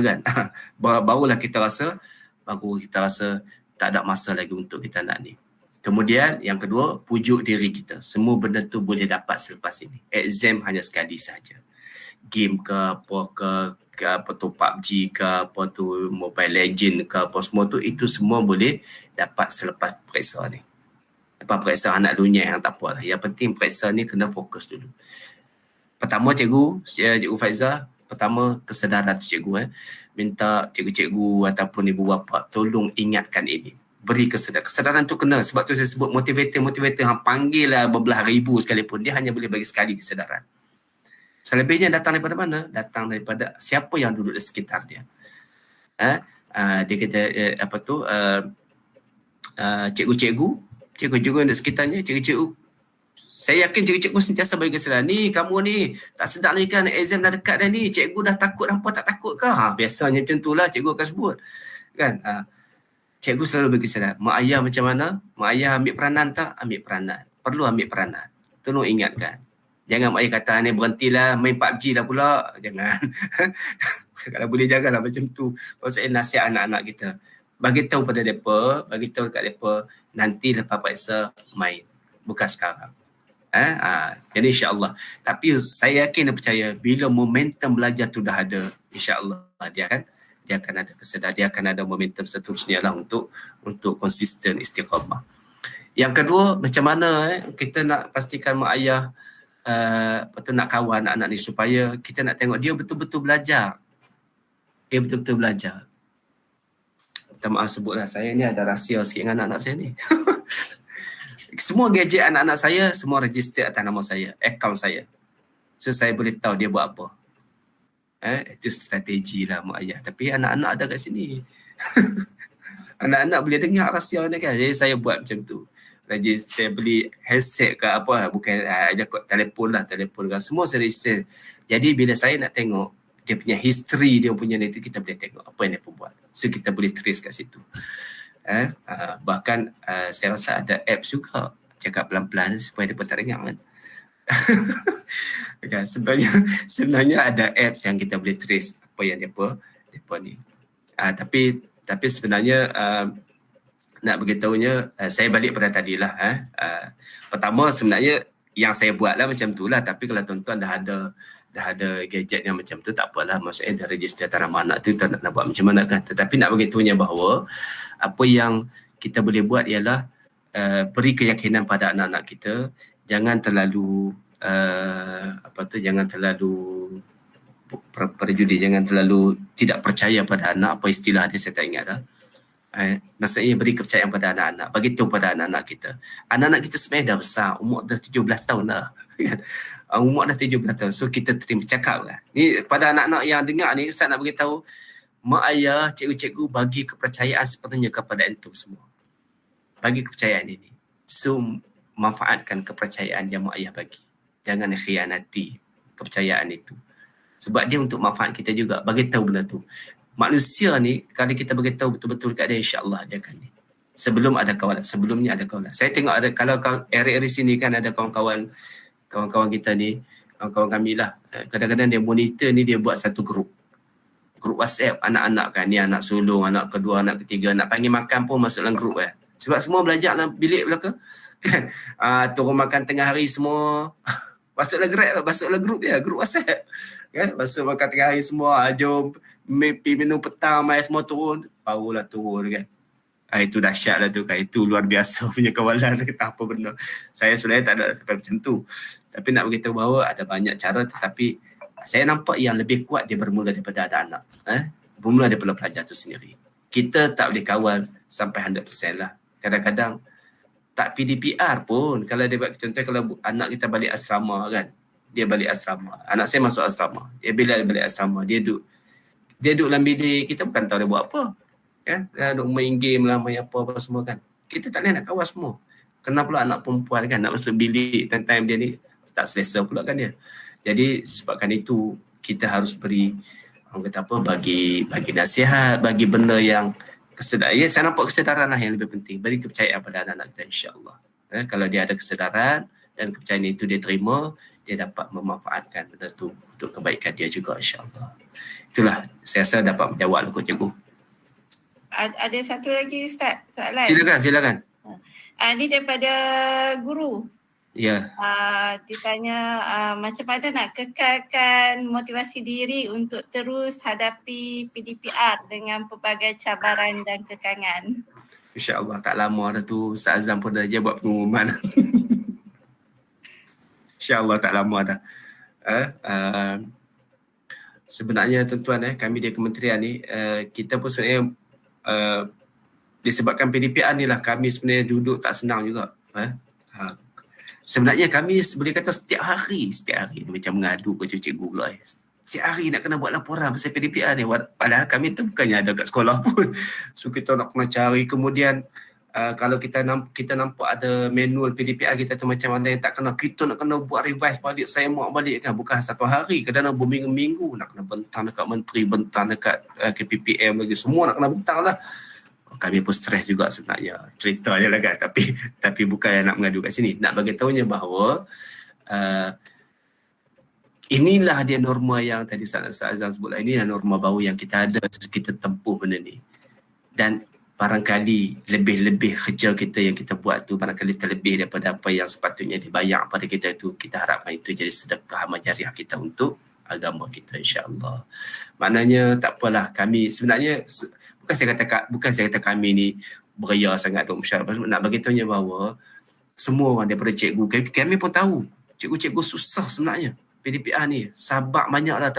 Speaker 3: kan. Barulah kita rasa tak ada masa lagi untuk kita nak ni. Kemudian yang kedua, pujuk diri kita. Semua benda tu boleh dapat selepas ini. Exam hanya sekali saja. Game ke apa tu PUBG ke apa tu Mobile Legend ke apa semua tu, itu semua boleh dapat selepas periksa ni. Lepas periksa anak dunia yang tak apa lah. Yang penting periksa ni kena fokus dulu. Pertama cikgu Faizah, pertama kesedaran tu cikgu. Minta cikgu-cikgu ataupun ibu bapa tolong ingatkan ini. Beri kesedaran. Kesedaran tu kena. Sebab tu saya sebut motivator hang panggil lah berbelah ribu sekalipun, dia hanya boleh bagi sekali kesedaran. Selebihnya datang daripada mana? Datang daripada siapa yang duduk di sekitar dia. Dia kata cikgu-cikgu yang di sekitarnya, cikgu-cikgu. Saya yakin cikgu-cikgu sentiasa bagi kesedaran. Ni kamu ni tak sedar lagi kan, exam dah dekat dah ni. Cikgu dah takut, hampa tak takut ke? Biasanya macam tu lah cikgu akan sebut. Kan? Cikgu selalu bagi kesedaran. Mak ayah macam mana? Mak ayah ambil peranan tak? Ambil peranan. Perlu ambil peranan. tolong ingatkan. Jangan mak ayah kata ni berhentilah main PUBG lah pula. Jangan. Kalau boleh janganlah macam tu. Maksudnya nasihat anak-anak kita. Bagi tahu pada mereka, bagi tahu dekat mereka, nanti lepas paksa main. Bukan sekarang. Jadi insya-Allah. Tapi saya yakin dan percaya bila momentum belajar tu dah ada, insya-Allah dia akan ada kesedaran, dia akan ada momentum seterusnya lah untuk konsisten istiqamah. Yang kedua, macam mana kita nak pastikan mak ayah nak kawal anak-anak ni supaya kita nak tengok dia betul-betul belajar. Dia betul-betul belajar. Minta maaf sebutlah, saya ni ada rahsia sikit dengan anak-anak saya ni. Semua gadget anak-anak saya, semua register atas nama saya, akaun saya. So saya boleh tahu dia buat apa. Itu strategi lah mak ayah. Tapi anak-anak ada kat sini. Anak-anak boleh dengar rahsia ni kan. Jadi saya buat macam tu. Jadi saya beli headset ke apa, bukan ada telefon kan. Semua saya register. Jadi bila saya nak tengok dia punya history, dia punya itu, kita boleh tengok apa yang dia buat. So kita boleh trace kat situ. Bahkan saya rasa ada apps juga, cakap pelan-pelan supaya dia tak dengar kan. Okay, sebenarnya ada apps yang kita boleh trace apa yang dia ni. Tapi sebenarnya nak beritahunya, saya balik pada tadilah. Pertama sebenarnya yang saya buat lah macam tu lah. Tapi kalau tuan-tuan dah ada gadget yang macam tu, tak apalah. Maksudnya dah register atas nama anak tu, tak nak buat macam mana kan. Tetapi nak beritahunya bahawa apa yang kita boleh buat ialah beri keyakinan pada anak-anak kita. Jangan terlalu jangan terlalu perjudi, jangan terlalu tidak percaya pada anak. Apa istilah dia saya tak ingat dah. Maksudnya beri kepercayaan pada anak-anak, bagi tahu pada anak-anak kita. Anak-anak kita sebenarnya dah besar, umur dah 17 tahun dah. Umur dah 17 tahun. So kita terima cakap lah. Ni pada anak-anak yang dengar ni, Ustaz nak beritahu, mak ayah, cikgu-cikgu bagi kepercayaan sepenuhnya kepada antum semua. Bagi kepercayaan ini. So manfaatkan kepercayaan yang mak ayah bagi. Jangan khianati kepercayaan itu. Sebab dia untuk manfaat kita juga. Bagi tahu benda tu. Manusia ni, kalau kita beritahu betul-betul dekat dia, insya-Allah dia akan ni. Sebelumnya ada kawalan. Saya tengok ada, kalau area-area sini kan ada kawan-kawan kita ni, kawan-kawan kami lah. Kadang-kadang dia monitor ni, dia buat satu grup WhatsApp anak-anak kan. Ni anak sulung, anak kedua, anak ketiga, nak panggil makan pun masuk dalam grup Sebab semua belajar dalam bilik belakang. Turun makan tengah hari semua. Masuklah grup dia, grup WhatsApp. Kan? Masuk makan tengah hari semua, jom pergi minum petang, mai semua turun. Barulah turun kan. Itu dahsyat lah tu kan. Itu luar biasa punya kawalan. Kita apa benda. Saya sebenarnya tak ada sampai macam tu. Tapi nak beritahu bahawa ada banyak cara, tetapi saya nampak yang lebih kuat dia bermula daripada ada anak. Bermula daripada pelajar tu sendiri. Kita tak boleh kawal sampai 100% lah. Kadang-kadang tak PDPR pun. Kalau dia buat, contoh kalau anak kita balik asrama kan. Dia balik asrama. Anak saya masuk asrama. Bila dia balik asrama, dia duduk dalam bilik. Kita bukan tahu dia buat apa. Ya? Dia duduk main game lah, main apa semua kan. Kita tak boleh nak kawal semua. Kenapa pula anak perempuan kan nak masuk bilik time dia ni tak selesa pula kan dia. Jadi sebabkan itu kita harus bagi nasihat, bagi benda yang kesedaran. Ya, saya nampak kesedaran lah yang lebih penting. Beri kepercayaan pada anak-anak kita, insya-Allah. Kalau dia ada kesedaran dan kepercayaan itu dia terima, dia dapat memanfaatkan benda tu untuk kebaikan dia juga, insya-Allah. Itulah, saya rasa dapat menjawab lah cikgu.
Speaker 2: Ada satu lagi Ustaz, soalan.
Speaker 3: Silakan.
Speaker 2: Ini daripada guru.
Speaker 3: Ya.
Speaker 2: Dia tanya macam mana nak kekalkan motivasi diri untuk terus hadapi PDPR dengan pelbagai cabaran dan kekangan.
Speaker 3: InsyaAllah tak lama dah tu Ustaz Azam pun dah je buat pengumuman. InsyaAllah tak lama dah. Sebenarnya tuan-tuan kami di kementerian ni kita pun sebenarnya disebabkan PDPR ni lah kami sebenarnya duduk tak senang juga. Sebenarnya kami boleh kata setiap hari macam mengadu ke cikgu pula. Setiap hari nak kena buat laporan pasal PDPR ni. Padahal kami tu bukannya ada kat sekolah pun. So kita nak kena cari. Kemudian kalau kita nampak ada manual PDPR kita tu macam mana yang tak kena, kita nak kena buat revise balik, saya mau balik kan. Bukan satu hari, kadang-kadang berminggu-minggu nak kena bentang dekat menteri, bentang dekat KPPM lagi. Semua nak kena bentang lah. kami pun stres juga sebenarnya. Cerita je lah kan. Tapi bukan yang nak mengadu kat sini. Nak bagi tahunya bahawa inilah dia norma yang tadi Ustaz Azhar sebut lah. Inilah norma baru yang kita ada. Kita tempuh benda ni. Dan barangkali lebih-lebih kerja kita yang kita buat tu barangkali terlebih daripada apa yang sepatutnya dibayar pada kita tu. Kita harapkan itu jadi sedekah amal jariah kita untuk agama kita, insya-Allah. Maknanya tak apalah, kami sebenarnya bukan saya kata kami ni beria sangat duk masyarakat. Nak bagi tahunya bahawa semua orang daripada cikgu, kami pun tahu cikgu-cikgu susah sebenarnya PDPR ni. Sabak banyaklah,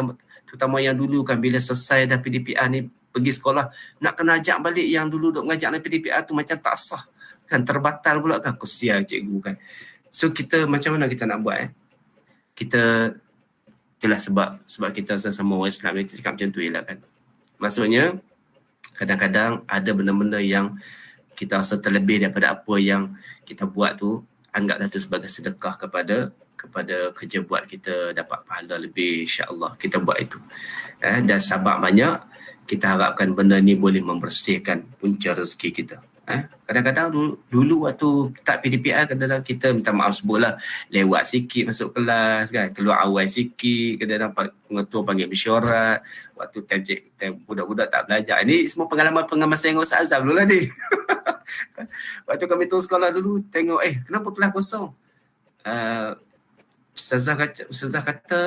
Speaker 3: terutama yang dulu kan, bila selesai dah PDPR ni pergi sekolah, nak kena ajak balik yang dulu duk mengajar dalam PDPR tu macam tak sah kan, terbatal pula kan, kesian cikgu kan. So kita macam mana kita nak buat kita itulah sebab kita sama orang Islam ni cakap macam tu ialah kan. Maksudnya kadang-kadang ada benda-benda yang kita rasa terlebih daripada apa yang kita buat tu, anggaplah tu sebagai sedekah kepada kerja buat kita, dapat pahala lebih, insya-Allah kita buat itu. Dan sabar banyak, kita harapkan benda ni boleh membersihkan punca rezeki kita. Kadang-kadang dulu waktu tak PDPR, kadang-kadang kita minta maaf sebutlah, lewat sikit masuk kelas kan, keluar awal sikit, kadang-kadang pengetua panggil mesyuarat, waktu time budak-budak tak belajar. Ini semua pengalaman saya dengan Ustaz Azhar dulu lah ni. Waktu kami turun sekolah dulu, tengok kenapa kelas kosong. Ustazah kata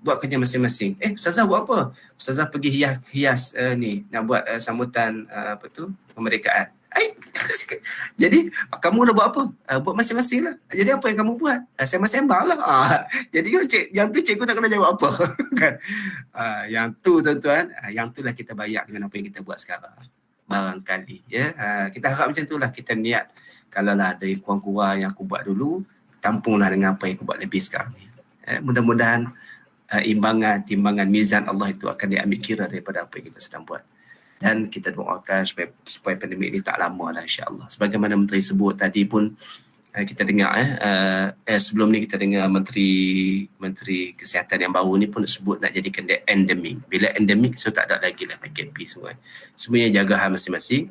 Speaker 3: buat kerja masing-masing. Ustazah buat apa? Ustazah pergi hias ni, nak buat sambutan kemerdekaan. Jadi kamu dah buat apa? Buat masing-masing lah. Jadi apa yang kamu buat? Sembang-sembang lah. Jadi yang tu cikgu nak kena jawab apa? Kan? Yang tu tuan-tuan, yang tu lah kita bayar dengan apa yang kita buat sekarang. Barangkali kita harap macam tu lah, kita niat. Kalau lah ada kurang-kurang yang aku buat dulu, tampunglah dengan apa yang aku buat lebih sekarang ni. Mudah-mudahan timbangan mizan Allah itu akan diambil kira daripada apa yang kita sedang buat. Dan kita doakan supaya pandemik ini tak lama lah, insya-Allah. Sebagaimana Menteri sebut tadi pun, kita dengar sebelum ni kita dengar Menteri Kesihatan yang baru ni pun sebut nak jadikan dia endemik. Bila endemik, so tak ada lagi lah PKP semua. Semuanya jaga hal masing-masing.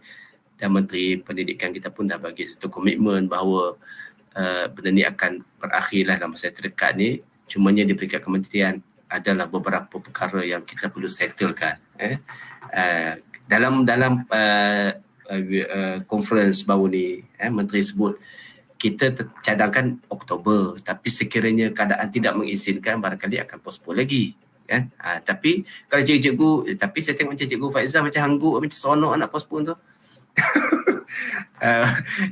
Speaker 3: Dan Menteri Pendidikan kita pun dah bagi satu komitmen bahawa benda ni akan berakhir lah dalam masa terdekat ni. Cumanya di peringkat kementerian adalah beberapa perkara yang kita perlu settlekan. Dalam conference baru ni, Menteri sebut kita cadangkan Oktober, tapi sekiranya keadaan tidak mengizinkan, barangkali akan postpone lagi kan. Tapi kalau cikgu, tapi saya tengok macam Cikgu Faizah macam hangguk, macam seronok nak postpone tu.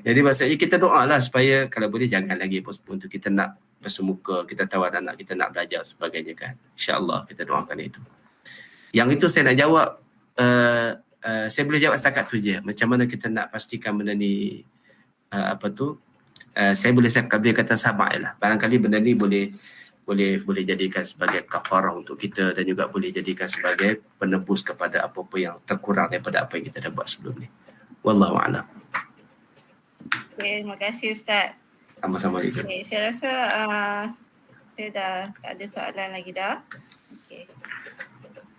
Speaker 3: Jadi maksudnya kita doa lah supaya kalau boleh jangan lagi postpone tu. Kita nak bersemuka, kita tahu anak kita nak belajar sebagainya kan. InsyaAllah kita doakan itu. Yang itu saya nak jawab, saya boleh jawab setakat tu je. Macam mana kita nak pastikan benda ni saya boleh kata sabar lah. Barangkali benda ni boleh jadikan sebagai kafarah untuk kita dan juga boleh jadikan sebagai penebus kepada apa-apa yang terkurang daripada apa yang kita dah buat sebelum ni. Wallahu a'lam.
Speaker 2: Okay, terima kasih Ustaz.
Speaker 3: Sama-sama juga.
Speaker 2: Okay, saya rasa saya dah tak ada soalan lagi dah.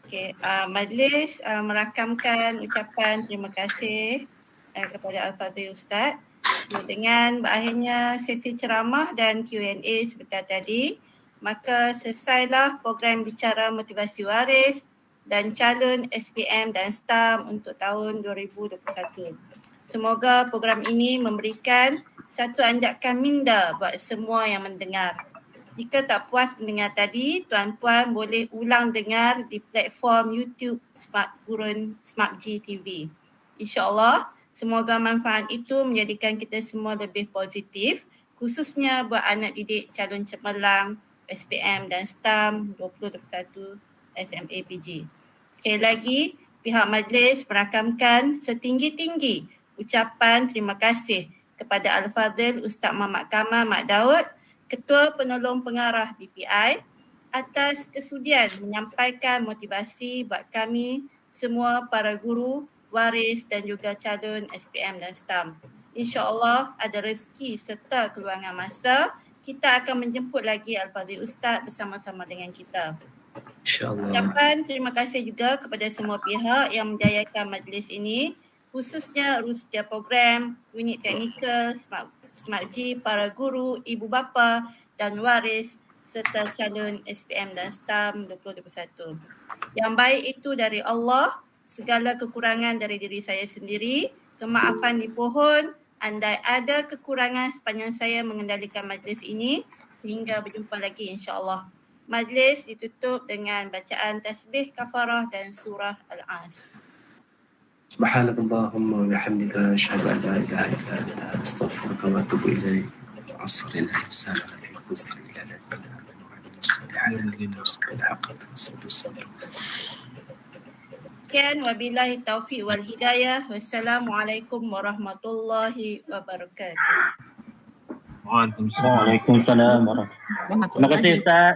Speaker 2: Okay, majlis merakamkan ucapan terima kasih kepada Al-Fadhil Ustaz dengan berakhirnya sesi ceramah dan Q&A seperti tadi. Maka selesailah program bicara motivasi waris dan calon SPM dan STAM untuk tahun 2021. Semoga program ini memberikan satu anjakan minda buat semua yang mendengar. Jika tak puas mendengar tadi, tuan-puan boleh ulang dengar di platform YouTube Smart Gurun Smart G TV. InsyaAllah, semoga manfaat itu menjadikan kita semua lebih positif, khususnya buat anak didik calon cemerlang SPM dan STAM 2021 SMAPG. Sekali lagi, pihak majlis merakamkan setinggi-tinggi ucapan terima kasih kepada Al-Fadhil Ustaz Muhammad Kamal Mat Daud, Ketua Penolong Pengarah BPI, atas kesudian menyampaikan motivasi buat kami semua para guru, waris dan juga calon SPM dan STAM. InsyaAllah ada rezeki serta keluangan masa, kita akan menjemput lagi Al-Fadhil Ustaz bersama-sama dengan kita.
Speaker 3: InsyaAllah.
Speaker 2: Ucapan terima kasih juga kepada semua pihak yang menjayakan majlis ini khususnya Rusia Program, unit teknikal, Smart G, para guru, ibu bapa dan waris serta calon SPM dan STAM 2021. Yang baik itu dari Allah, segala kekurangan dari diri saya sendiri, kemaafan dipohon andai ada kekurangan sepanjang saya mengendalikan majlis ini. Hingga berjumpa lagi insya-Allah. Majlis ditutup dengan bacaan tasbih kafarah dan surah Al-As.
Speaker 3: Subhanakallahumma wa bihamdika asyhadu an la ilaha illa anta astaghfiruka wa atubu ilaik. Asrin al-insan fi khusr illa allazina amanu wa amilus solihati.
Speaker 2: Sekian, wabillahi taufiq wal hidayah. Wassalamualaikum warahmatullahi wabarakatuh.
Speaker 1: Waalaikumsalam.
Speaker 4: Waalaikumsalam warahmatullahi wabarakatuh. Terima kasih Ustaz.